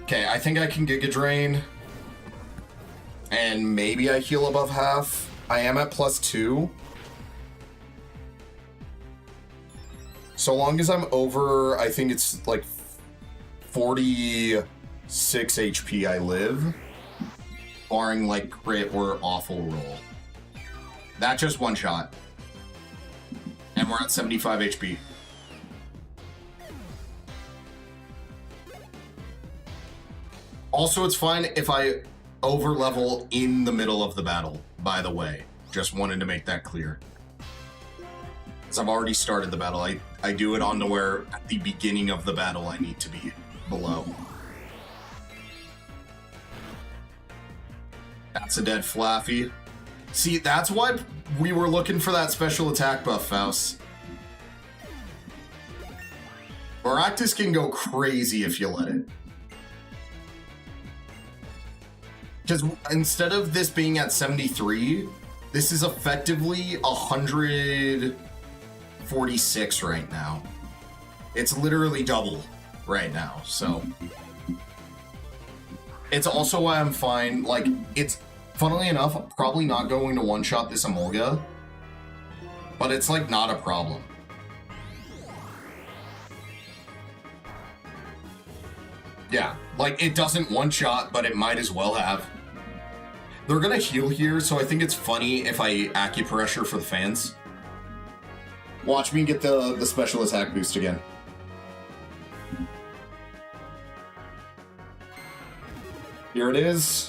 Okay, I think I can Giga Drain. And maybe I heal above half. I am at +2. So long as I'm over, I think it's like 46 HP I live. Barring like crit or awful roll. That just one shot. And we're at 75 HP. Also, it's fine if I over-level in the middle of the battle, by the way. Just wanted to make that clear. Because I've already started the battle. I do it on to where at the beginning of the battle I need to be below. That's a dead Flaffy. See, that's why we were looking for that special attack buff, Faust. Maractus can go crazy if you let it. Because instead of this being at 73, this is effectively 146 right now. It's literally double right now, so... It's also why I'm fine, like, it's... Funnily enough, I'm probably not going to one-shot this Emolga, but it's, like, not a problem. Yeah, like, it doesn't one-shot, but it might as well have. They're gonna heal here, so I think it's funny if I acupressure for the fans. Watch me get the special attack boost again. Here it is.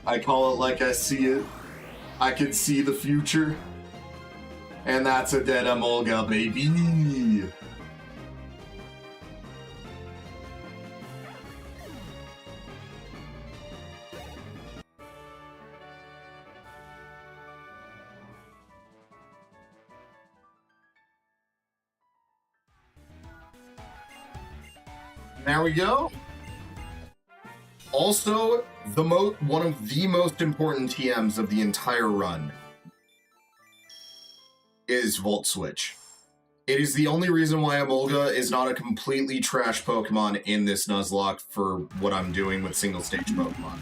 I call it like I see it. I can see the future. And that's a dead Emolga, baby. There we go. Also, one of the most important TMs of the entire run is Volt Switch. It is the only reason why Emolga is not a completely trash Pokemon in this Nuzlocke for what I'm doing with single-stage Pokemon.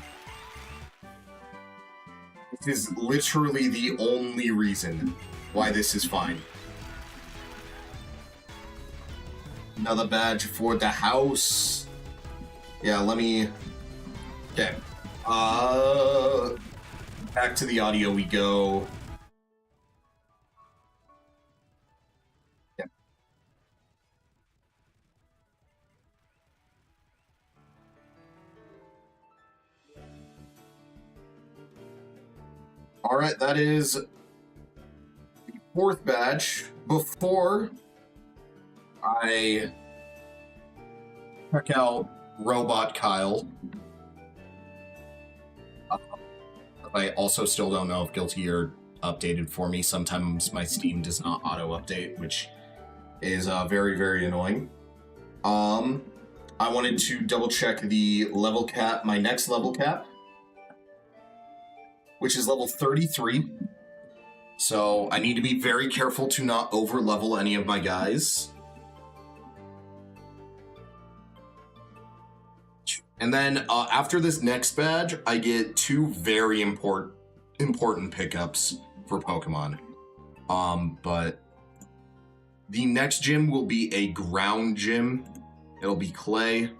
This is literally the only reason why this is fine. Another badge for the house. Yeah, let me... Okay. Back to the audio we go. Yeah. All right, that is the 4th badge. Before I check out Robot Kyle, I also still don't know if Guilty Gear updated for me. Sometimes my Steam does not auto-update, which is very, very annoying. I wanted to double-check the level cap, my next level cap, which is level 33. So I need to be very careful to not over-level any of my guys. And then after this next badge, I get 2 very important pickups for Pokemon. But the next gym will be a ground gym. It'll be Clay.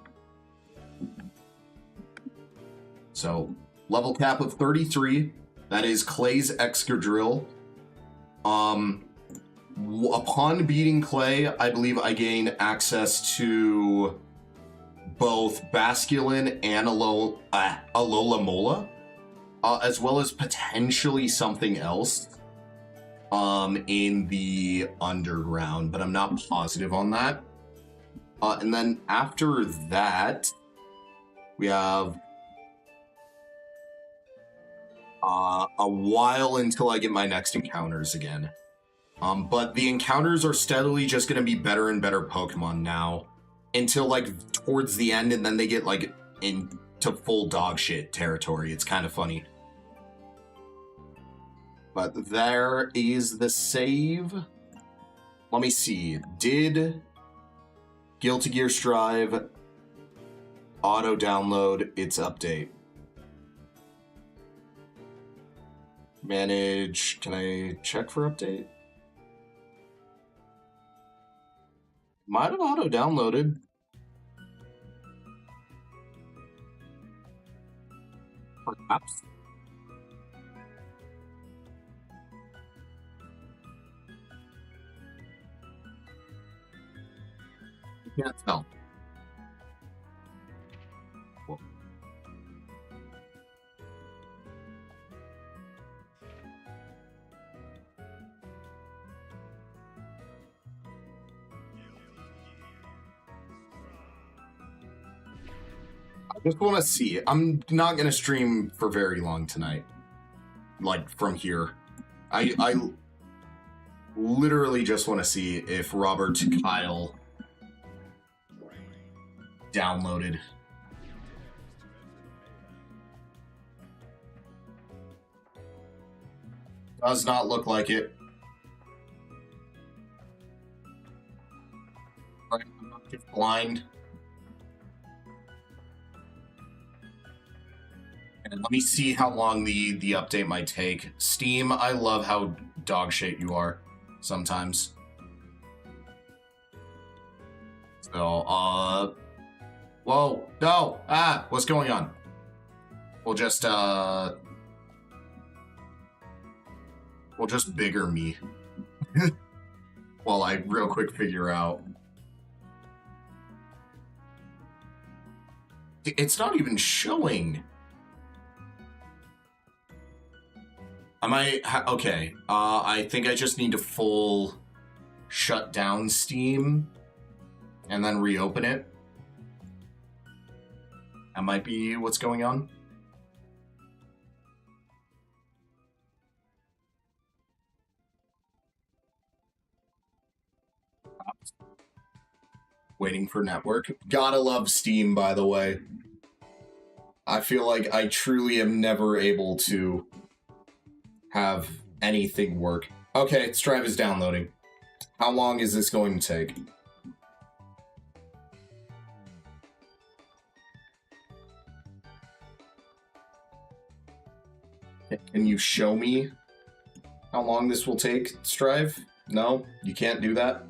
So level cap of 33. That is Clay's Excadrill. Upon beating Clay, I believe I gain access to both Basculin and Alola Mola, as well as potentially something else in the underground, but I'm not positive on that. And then after that, we have a while until I get my next encounters again. But the encounters are steadily just going to be better and better Pokemon now, until like towards the end, and then they get like into full dog shit territory. It's kind of funny. But there is the save. Let me see. Did Guilty Gear Strive auto download its update? Manage. Can I check for update? Might have auto downloaded. Perhaps. I can't tell. Cool. I just want to see. I'm not going to stream for very long tonight. Like, from here. I literally just want to see if Robert Kyle downloaded. Does not look like it. Right, I'm not just blind. And let me see how long the update might take. Steam, I love how dog shit you are sometimes. So, whoa, no, what's going on? We'll just bigger me. While I real quick figure out. It's not even showing. Okay, I think I just need to full shut down Steam and then reopen it. That might be what's going on. Waiting waiting for network. Gotta love Steam, by the way. I feel like I truly am never able to have anything work. Okay, Strive is downloading. How long is this going to take? Can you show me how long this will take, Strive? No? You can't do that?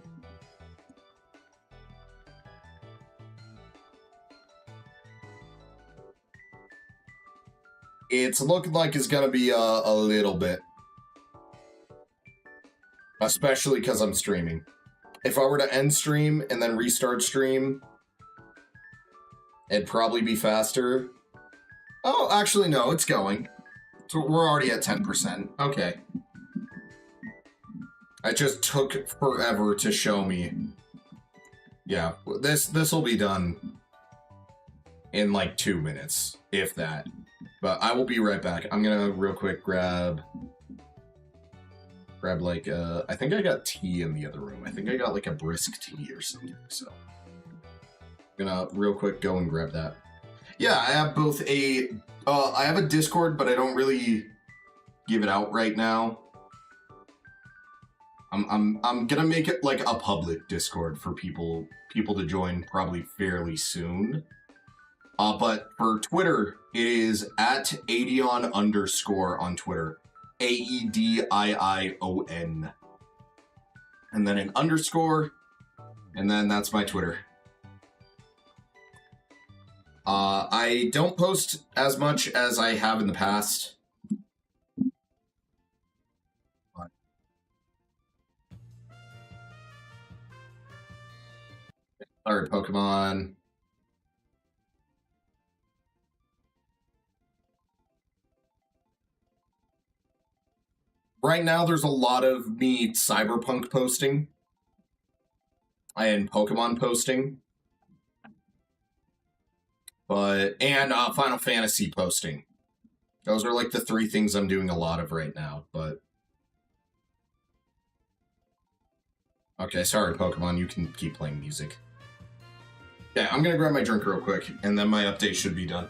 It's looking like it's gonna be a little bit. Especially because I'm streaming. If I were to end stream and then restart stream, it'd probably be faster. Oh, actually, no, it's going. So we're already at 10%. Okay. It just took forever to show me. Yeah, this will be done in like 2 minutes, if that. But I will be right back. I'm gonna real quick grab like I think I got tea in the other room. I think I got like a brisk tea or something. So I'm gonna real quick go and grab that. Yeah, I have both a I have a Discord, but I don't really give it out right now. I'm gonna make it like a public Discord for people to join probably fairly soon. But for Twitter, it is at Aidion _ on Twitter. AEDIION. And then an underscore, and then that's my Twitter. I don't post as much as I have in the past. Alright, Pokemon. Right now, there's a lot of me Cyberpunk posting and Pokemon posting, and Final Fantasy posting. Those are like the 3 things I'm doing a lot of right now. But okay, sorry, Pokemon, you can keep playing music. Yeah, I'm gonna grab my drink real quick, and then my update should be done.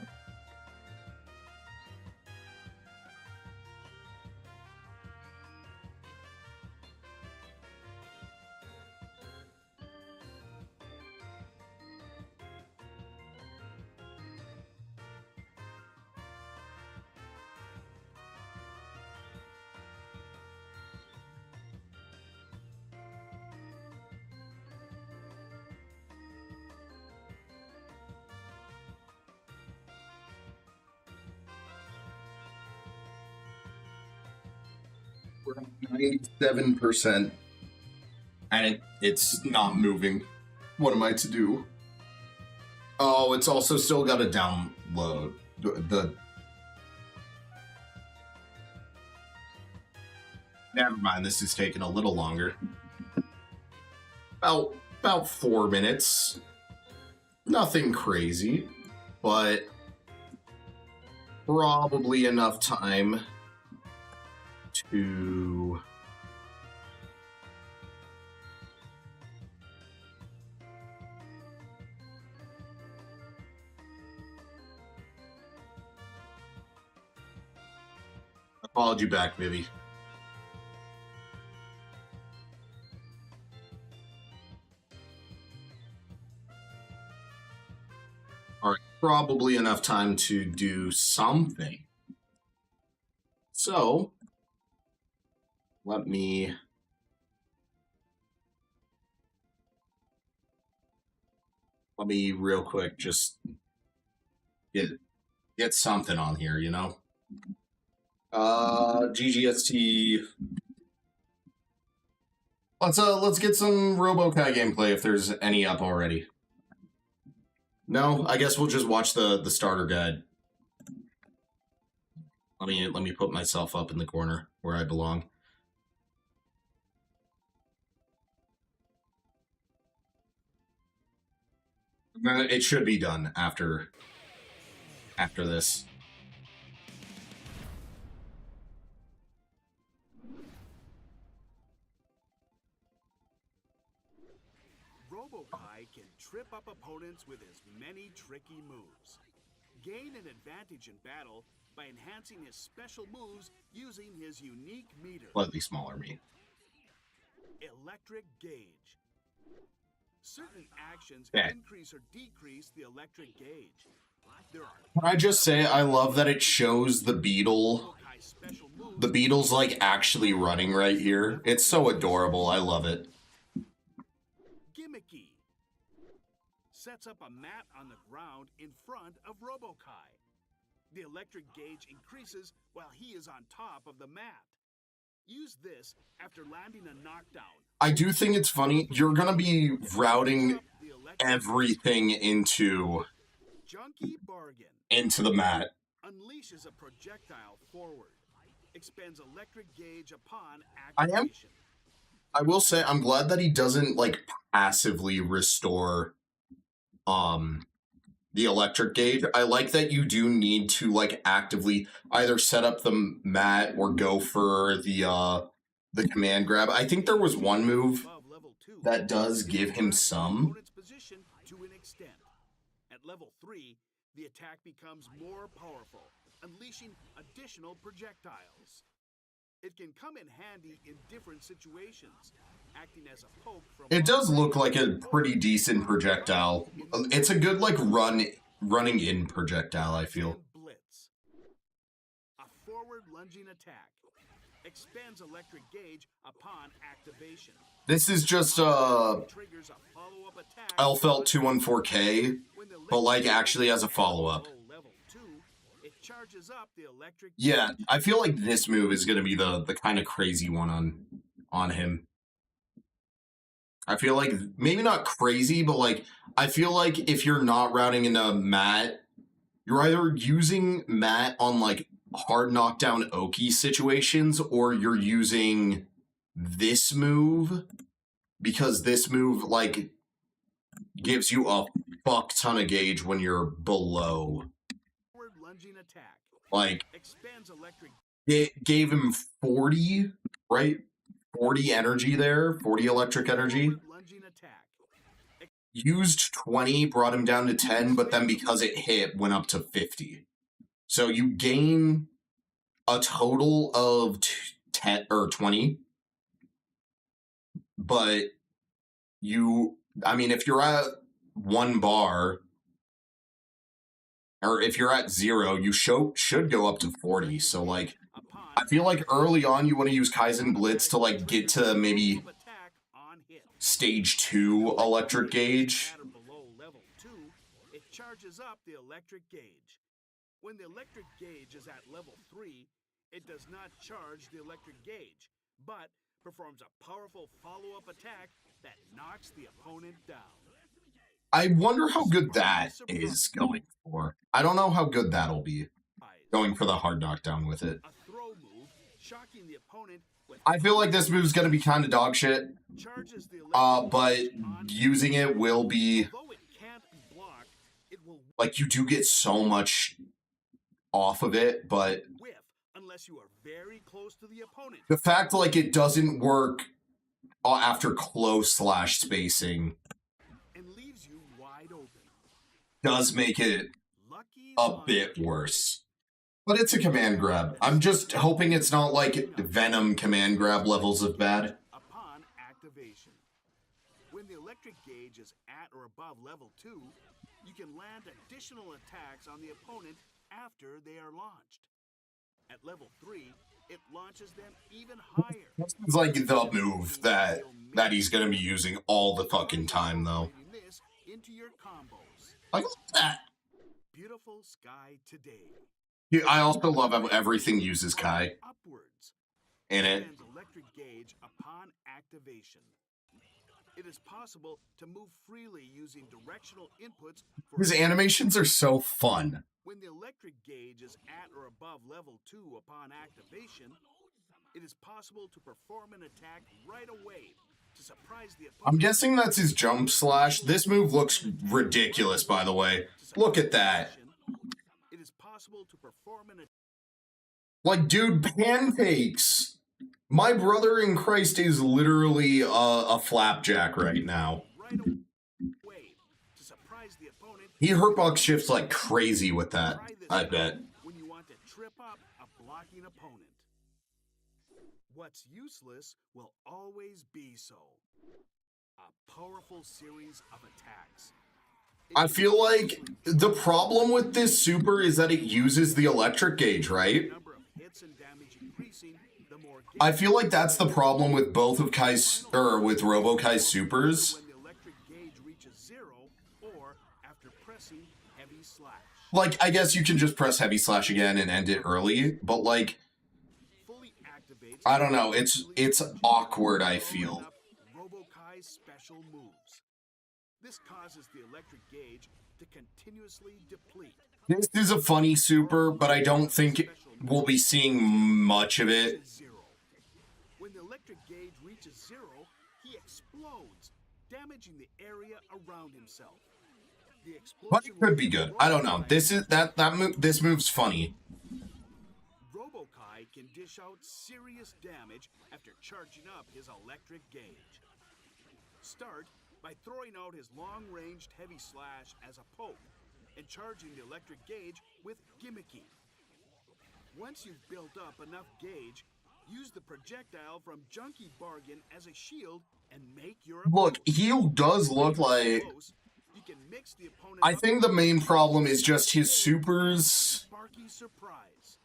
We're at 97%, and it's not moving. What am I to do? Oh, it's also still got to download the. Never mind. This is taking a little longer. About 4 minutes. Nothing crazy, but probably enough time to I followed you back, Vivi. All right, probably enough time to do something. So let me real quick just get something on here, you know. GGST. Let's get some RoboKai gameplay if there's any up already. No, I guess we'll just watch the starter guide. Let me put myself up in the corner where I belong. It should be done after this. RoboKai can trip up opponents with his many tricky moves. Gain an advantage in battle by enhancing his special moves using his unique meter. Slightly smaller me. Electric Gauge. Certain actions Okay. increase or decrease the electric gauge. There are Can I just say, I love that it shows the beetle. Maokai special moves. The beetle's like actually running right here. It's so adorable. I love it. Gimmicky. Sets up a mat on the ground in front of Robokai. The electric gauge increases while he is on top of the mat. Use this after landing a knockdown. I do think it's funny. You're going to be routing The electric everything into Junkie Bargain. the mat. Unleashes a projectile forward. Expends electric gauge upon I am- activation. I will say, I'm glad that he doesn't like passively restore the electric gauge. I like that you do need to like actively either set up the mat or go for the command grab. I think there was one move Above level 2, that does give him attacks the some. opponent's position to an extent. At level 3, the attack becomes more powerful, unleashing additional projectiles. It can come in handy in different situations, acting as a poke from It does look like a pretty decent projectile. It's a good like running in projectile, I feel. And Blitz. A forward lunging attack. Expands electric gauge upon activation. This is just Triggers a follow-up attack. Elfelt 214K, When the but like electric actually as a gauge is follow-up. below level 2, it charges up the electric Yeah, gauge. I feel like this move is gonna be the kind of crazy one on him. I feel like maybe not crazy, but like I feel like if you're not routing into Matt, you're either using Matt on like hard knockdown Oki situations, or you're using this move because this move like gives you a fuck ton of gauge when you're below. Forward lunging attack. Like Expands electric it gave him 40, right? 40 energy there, 40 electric energy. forward lunging attack. Used 20, brought him down to 10, but then because it hit, went up to 50. So you gain a total of 10 or 20. But I mean, if you're at 1 bar, or if you're at 0, you should go up to 40. So like, Upon I feel like early on you want to use Kaizen Blitz to like get to maybe attack on hit. stage 2 electric gauge. At or below level 2, it charges up the electric gauge. When the electric gauge is at level 3, it does not charge the electric gauge, but performs a powerful follow-up attack that knocks the opponent down. I wonder how good that is going for. I don't know how good that'll be going for the hard knockdown with it. A throw move, shocking the opponent with I feel like this move's gonna be kind of dog shit, charges the but gauge on using it will be although it can't be blocked, it will like you do get so much off of it, but whiff unless you are very close to the opponent. the fact like it doesn't work after close slash spacing And leaves you wide open. does make it Lucky a line. bit worse. But it's a command grab. I'm just hoping it's not like Venom command grab levels of bad. Upon activation. When the electric gauge is at or above level 2, you can land additional attacks on the opponent after they are launched. At level 3, it launches them even higher. It's like the move that he's gonna be using all the fucking time though. Incorporating this into your combos. I love that. Beautiful Sky today. I also love how everything uses Kai Upwards. in it. Expands electric gauge upon activation. It is possible to move freely using directional inputs for His animations are so fun. when the electric gauge is at or above level 2 upon activation, it is possible to perform an attack right away to surprise the opponent. I'm guessing that's his jump slash. This move looks ridiculous, by the way. Look at that. It is possible to perform an Like, dude, pancakes. My brother in Christ is literally a flapjack right now. right away. He hurtbox shifts like crazy with that, Try this I bet. when you want to trip up a blocking opponent. What's useless will always be so. A powerful series of attacks. I feel like the problem with this super is that it uses the electric gauge, right? Number of hits and damage increasing, the more I feel like that's the problem with both of Kai's, or with Robo-Kai's supers. when the electric gauge reaches 0 or after pressing heavy slash. Like, I guess you can just press heavy slash again and end it early, but like, Fully activates I don't know, it's awkward, I feel. Robo-Kai's special moves. This causes the electric gauge to continuously deplete. This is a funny super, but I don't think we'll be seeing much of it. Zero. When the electric gauge reaches 0, he explodes, damaging the area around himself. The explosion But it could be good. I don't know. This is this move's funny. Robo-Kai can dish out serious damage after charging up his electric gauge. Start by throwing out his long-ranged heavy slash as a poke and charging the electric gauge with Gimmicky. Once you've built up enough gauge, use the projectile from Junkie Bargain as a shield and make your Look, he does look like... close. You can mix the opponent I up think the main problem is just his supers. Sparky surprise.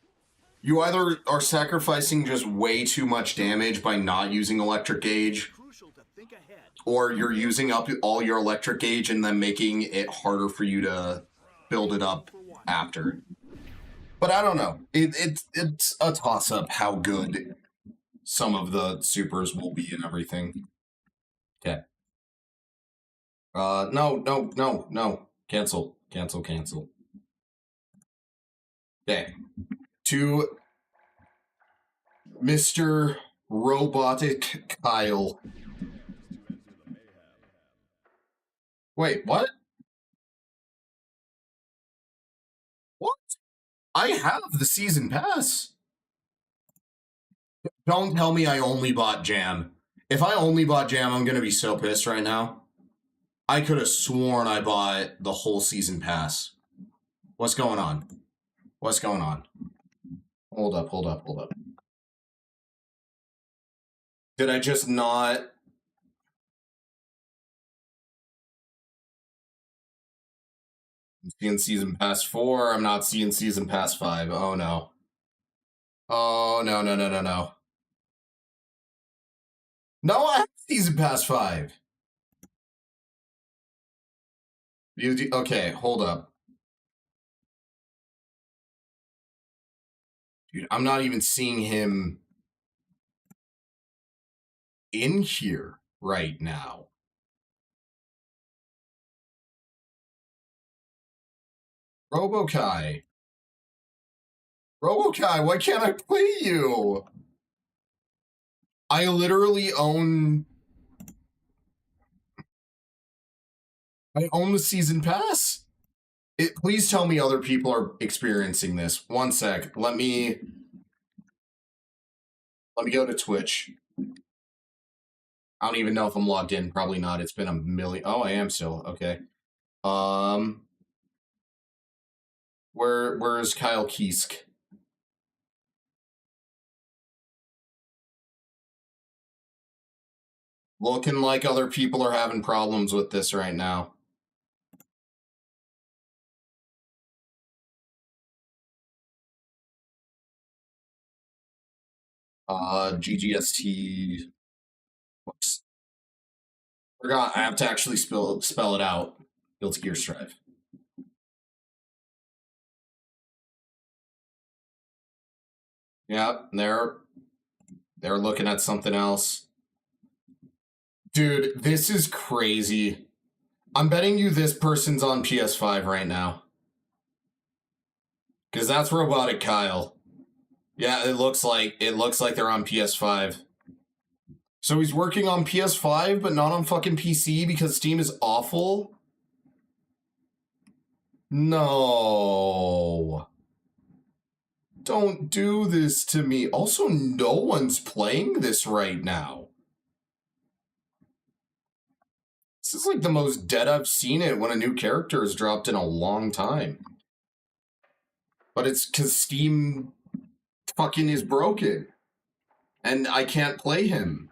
You either are sacrificing just way too much damage by not using electric gauge, Crucial to think ahead. or you're using up all your electric gauge and then making it harder for you to build it up after. But I don't know. It's a toss-up how good some of the supers will be and everything. Okay. No. Cancel. Okay. To Mr. Robotic Kyle. Wait, what? What? I have the season pass. Don't tell me I only bought Jam. If I only bought Jam, I'm gonna be so pissed right now. I could have sworn I bought the whole season pass. What's going on? Hold up. Did I just not... I'm seeing season pass 4. I'm not seeing season pass 5. Oh no. Oh no. No, I have season pass 5. Okay, hold up. Dude, I'm not even seeing him in here right now. Robo-Kai, why can't I play you? I literally own... I own the season pass? Please tell me other people are experiencing this. One sec. Let me go to Twitch. I don't even know if I'm logged in. Probably not. It's been a million... Oh, I am still. Okay. Where's Kyle Kiesk? Looking like other people are having problems with this right now. GGST. Whoops. Forgot, I have to actually spell it out. Guilty Gear Strive. Yep, they're looking at something else. Dude, this is crazy. I'm betting you this person's on PS5 right now. Because that's Robotic Kyle. Yeah, it looks like they're on PS5. So he's working on PS5, but not on fucking PC because Steam is awful? No. Don't do this to me. Also, no one's playing this right now. This is like the most dead I've seen it when a new character is dropped in a long time. But it's because Steam fucking is broken. And I can't play him.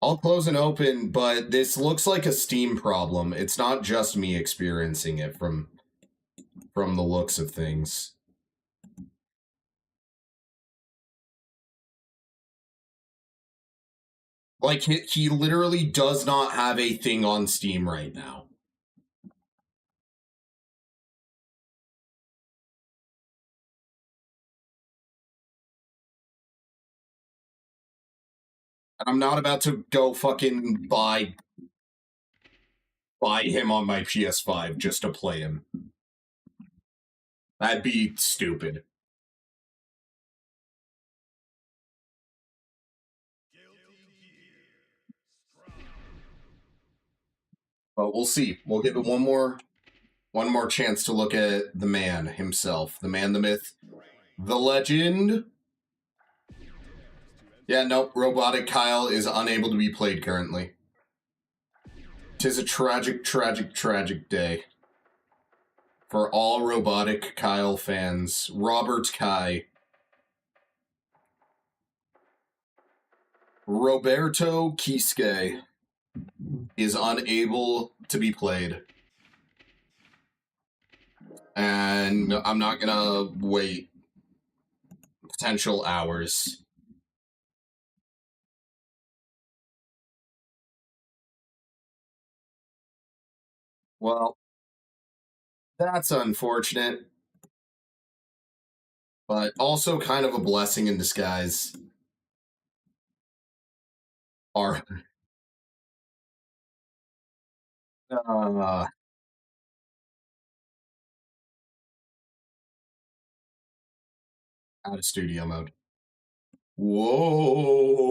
I'll close and open, but this looks like a Steam problem. It's not just me experiencing it from the looks of things. Like, he literally does not have a thing on Steam right now. And I'm not about to go fucking buy him on my PS5 just to play him. That'd be stupid. But we'll see. We'll give it one more chance to look at the man himself. The man, the myth, the legend. Yeah, nope. Robotic Kyle is unable to be played currently. 'Tis a tragic, tragic, tragic day for all Robotic Kyle fans. Robert Kai. Roberto Quisque is unable to be played. And I'm not gonna wait potential hours. Well, that's unfortunate. But also kind of a blessing in disguise. Our out of studio mode. Whoa.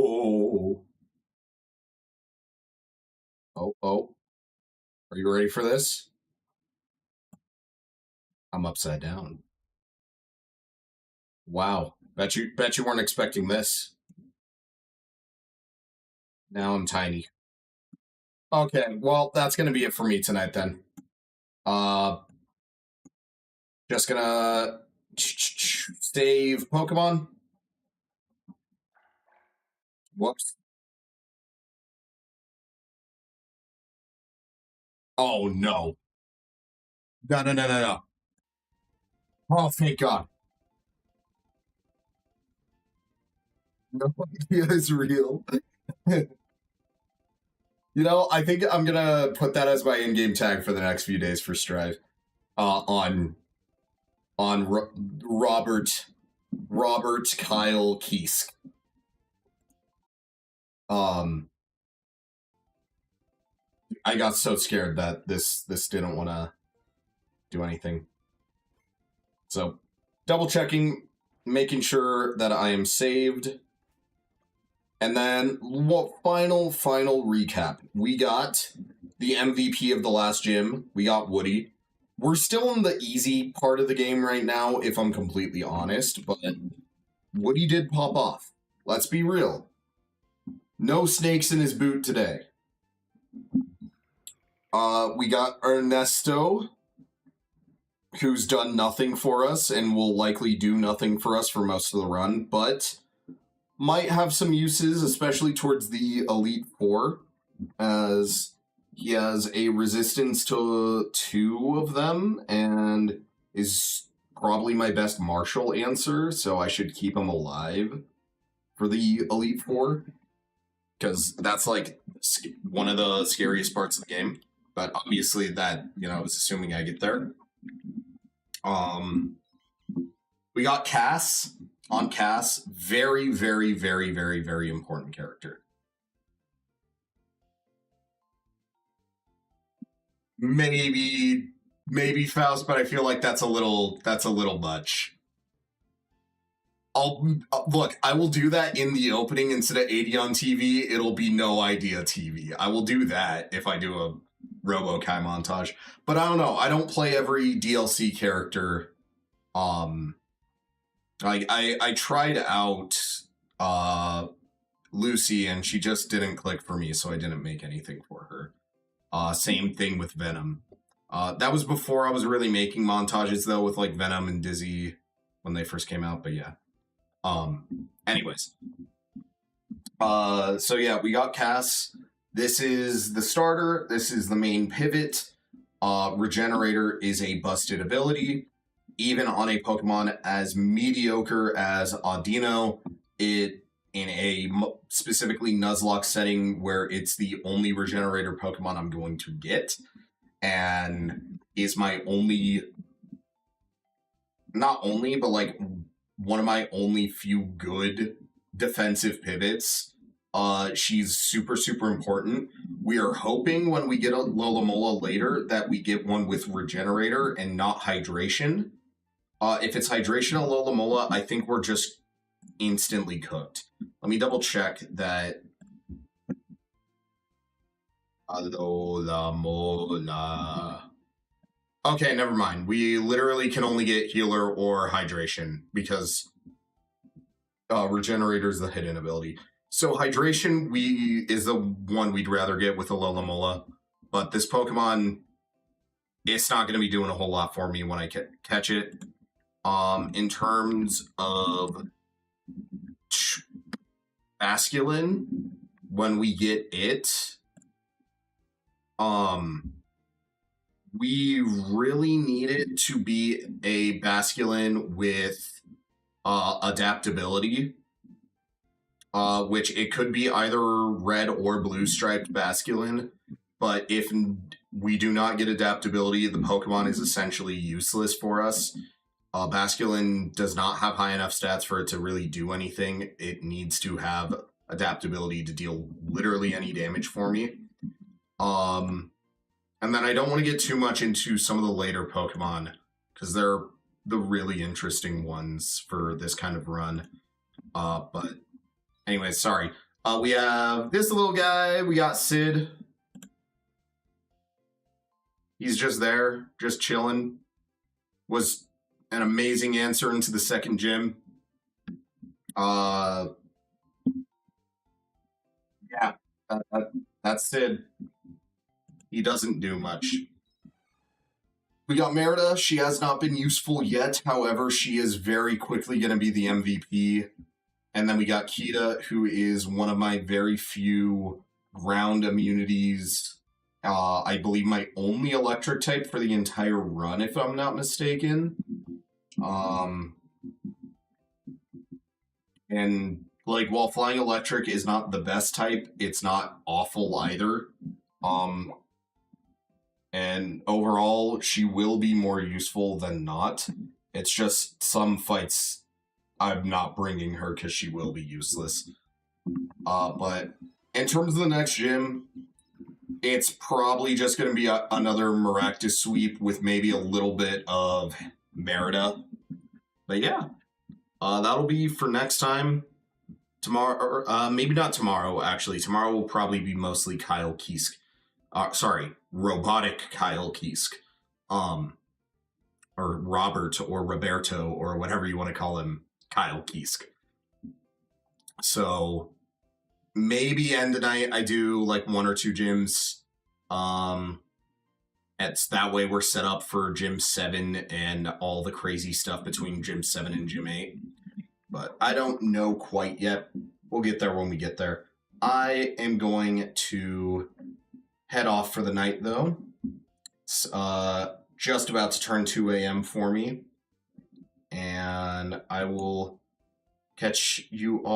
Oh. Are you ready for this? I'm upside down. Wow. Bet you weren't expecting this. Now I'm tiny. Okay, well, that's gonna be it for me tonight then. Just gonna save Pokemon. Whoops. Oh no. No. Oh, thank God. No idea is real. You know, I think I'm gonna put that as my in-game tag for the next few days for Strive. On Robert Kyle Kiesk. I got so scared that this didn't want to do anything. So, double checking, making sure that I am saved. And then, final recap. We got the MVP of the last gym. We got Woody. We're still in the easy part of the game right now, if I'm completely honest, but Woody did pop off. Let's be real. No snakes in his boot today. We got Ernesto, who's done nothing for us and will likely do nothing for us for most of the run, but might have some uses, especially towards the Elite Four, as he has a resistance to 2 of them and is probably my best martial answer, so I should keep him alive for the Elite Four, because that's like one of the scariest parts of the game. But obviously that, is assuming I get there. We got Cass. On Cass, very, very, very, very, very important character. Maybe Faust, but I feel like that's a little much. I will do that in the opening instead of 80 on TV. It'll be no idea TV. I will do that if I do a Robo-Kai montage. But I don't know. I don't play every DLC character I tried out Lucy and she just didn't click for me, so I didn't make anything for her. Same thing with Venom. That was before I was really making montages though with like Venom and Dizzy when they first came out, but yeah. Anyways. So yeah, we got Cass. This is the starter. This is the main pivot. Regenerator is a busted ability. Even on a Pokemon as mediocre as Audino, it in a specifically Nuzlocke setting where it's the only Regenerator Pokemon I'm going to get, and is my only, not only, but like one of my only few good defensive pivots. She's super, super important. We are hoping when we get a Lolamola later that we get one with Regenerator and not Hydration. If it's Hydration and Lolamola, I think we're just instantly cooked. Let me double check that. Lolamola. Okay, never mind. We literally can only get Healer or Hydration because Regenerator is the hidden ability. So Hydration is the one we'd rather get with a Lolamola, but this Pokemon, it's not going to be doing a whole lot for me when I catch it. In terms of Basculin, when we get it, we really need it to be a Basculin with adaptability, which it could be either red or blue striped Basculin, but if we do not get adaptability, the Pokemon is essentially useless for us. Basculin does not have high enough stats for it to really do anything. It needs to have adaptability to deal literally any damage for me. And then I don't want to get too much into some of the later Pokemon, because they're the really interesting ones for this kind of run. But anyway, sorry. We have this little guy. We got Sid. He's just there, just chilling. Was an amazing answer into the second gym. Yeah, that's Sid. He doesn't do much. We got Merida. She has not been useful yet. However, she is very quickly going to be the MVP. And then we got Kita, who is one of my very few ground immunities. I believe my only electric type for the entire run, if I'm not mistaken. And like, while flying electric is not the best type, it's not awful either. And overall, she will be more useful than not. It's just some fights I'm not bringing her because she will be useless. But in terms of the next gym, it's probably just going to be another Maractus sweep with maybe a little bit of Merida. But yeah, that'll be for next time. Tomorrow, or maybe not tomorrow, actually. Tomorrow will probably be mostly Kyle Kiske. Robotic Kyle Kiske. Or Robert or Roberto or whatever you want to call him, Kyle Kiske. So maybe end of night I do like 1 or 2 gyms. It's that way we're set up for Gym 7 and all the crazy stuff between Gym 7 and Gym 8. But I don't know quite yet. We'll get there when we get there. I am going to head off for the night, though. It's just about to turn 2 a.m. for me. And I will catch you all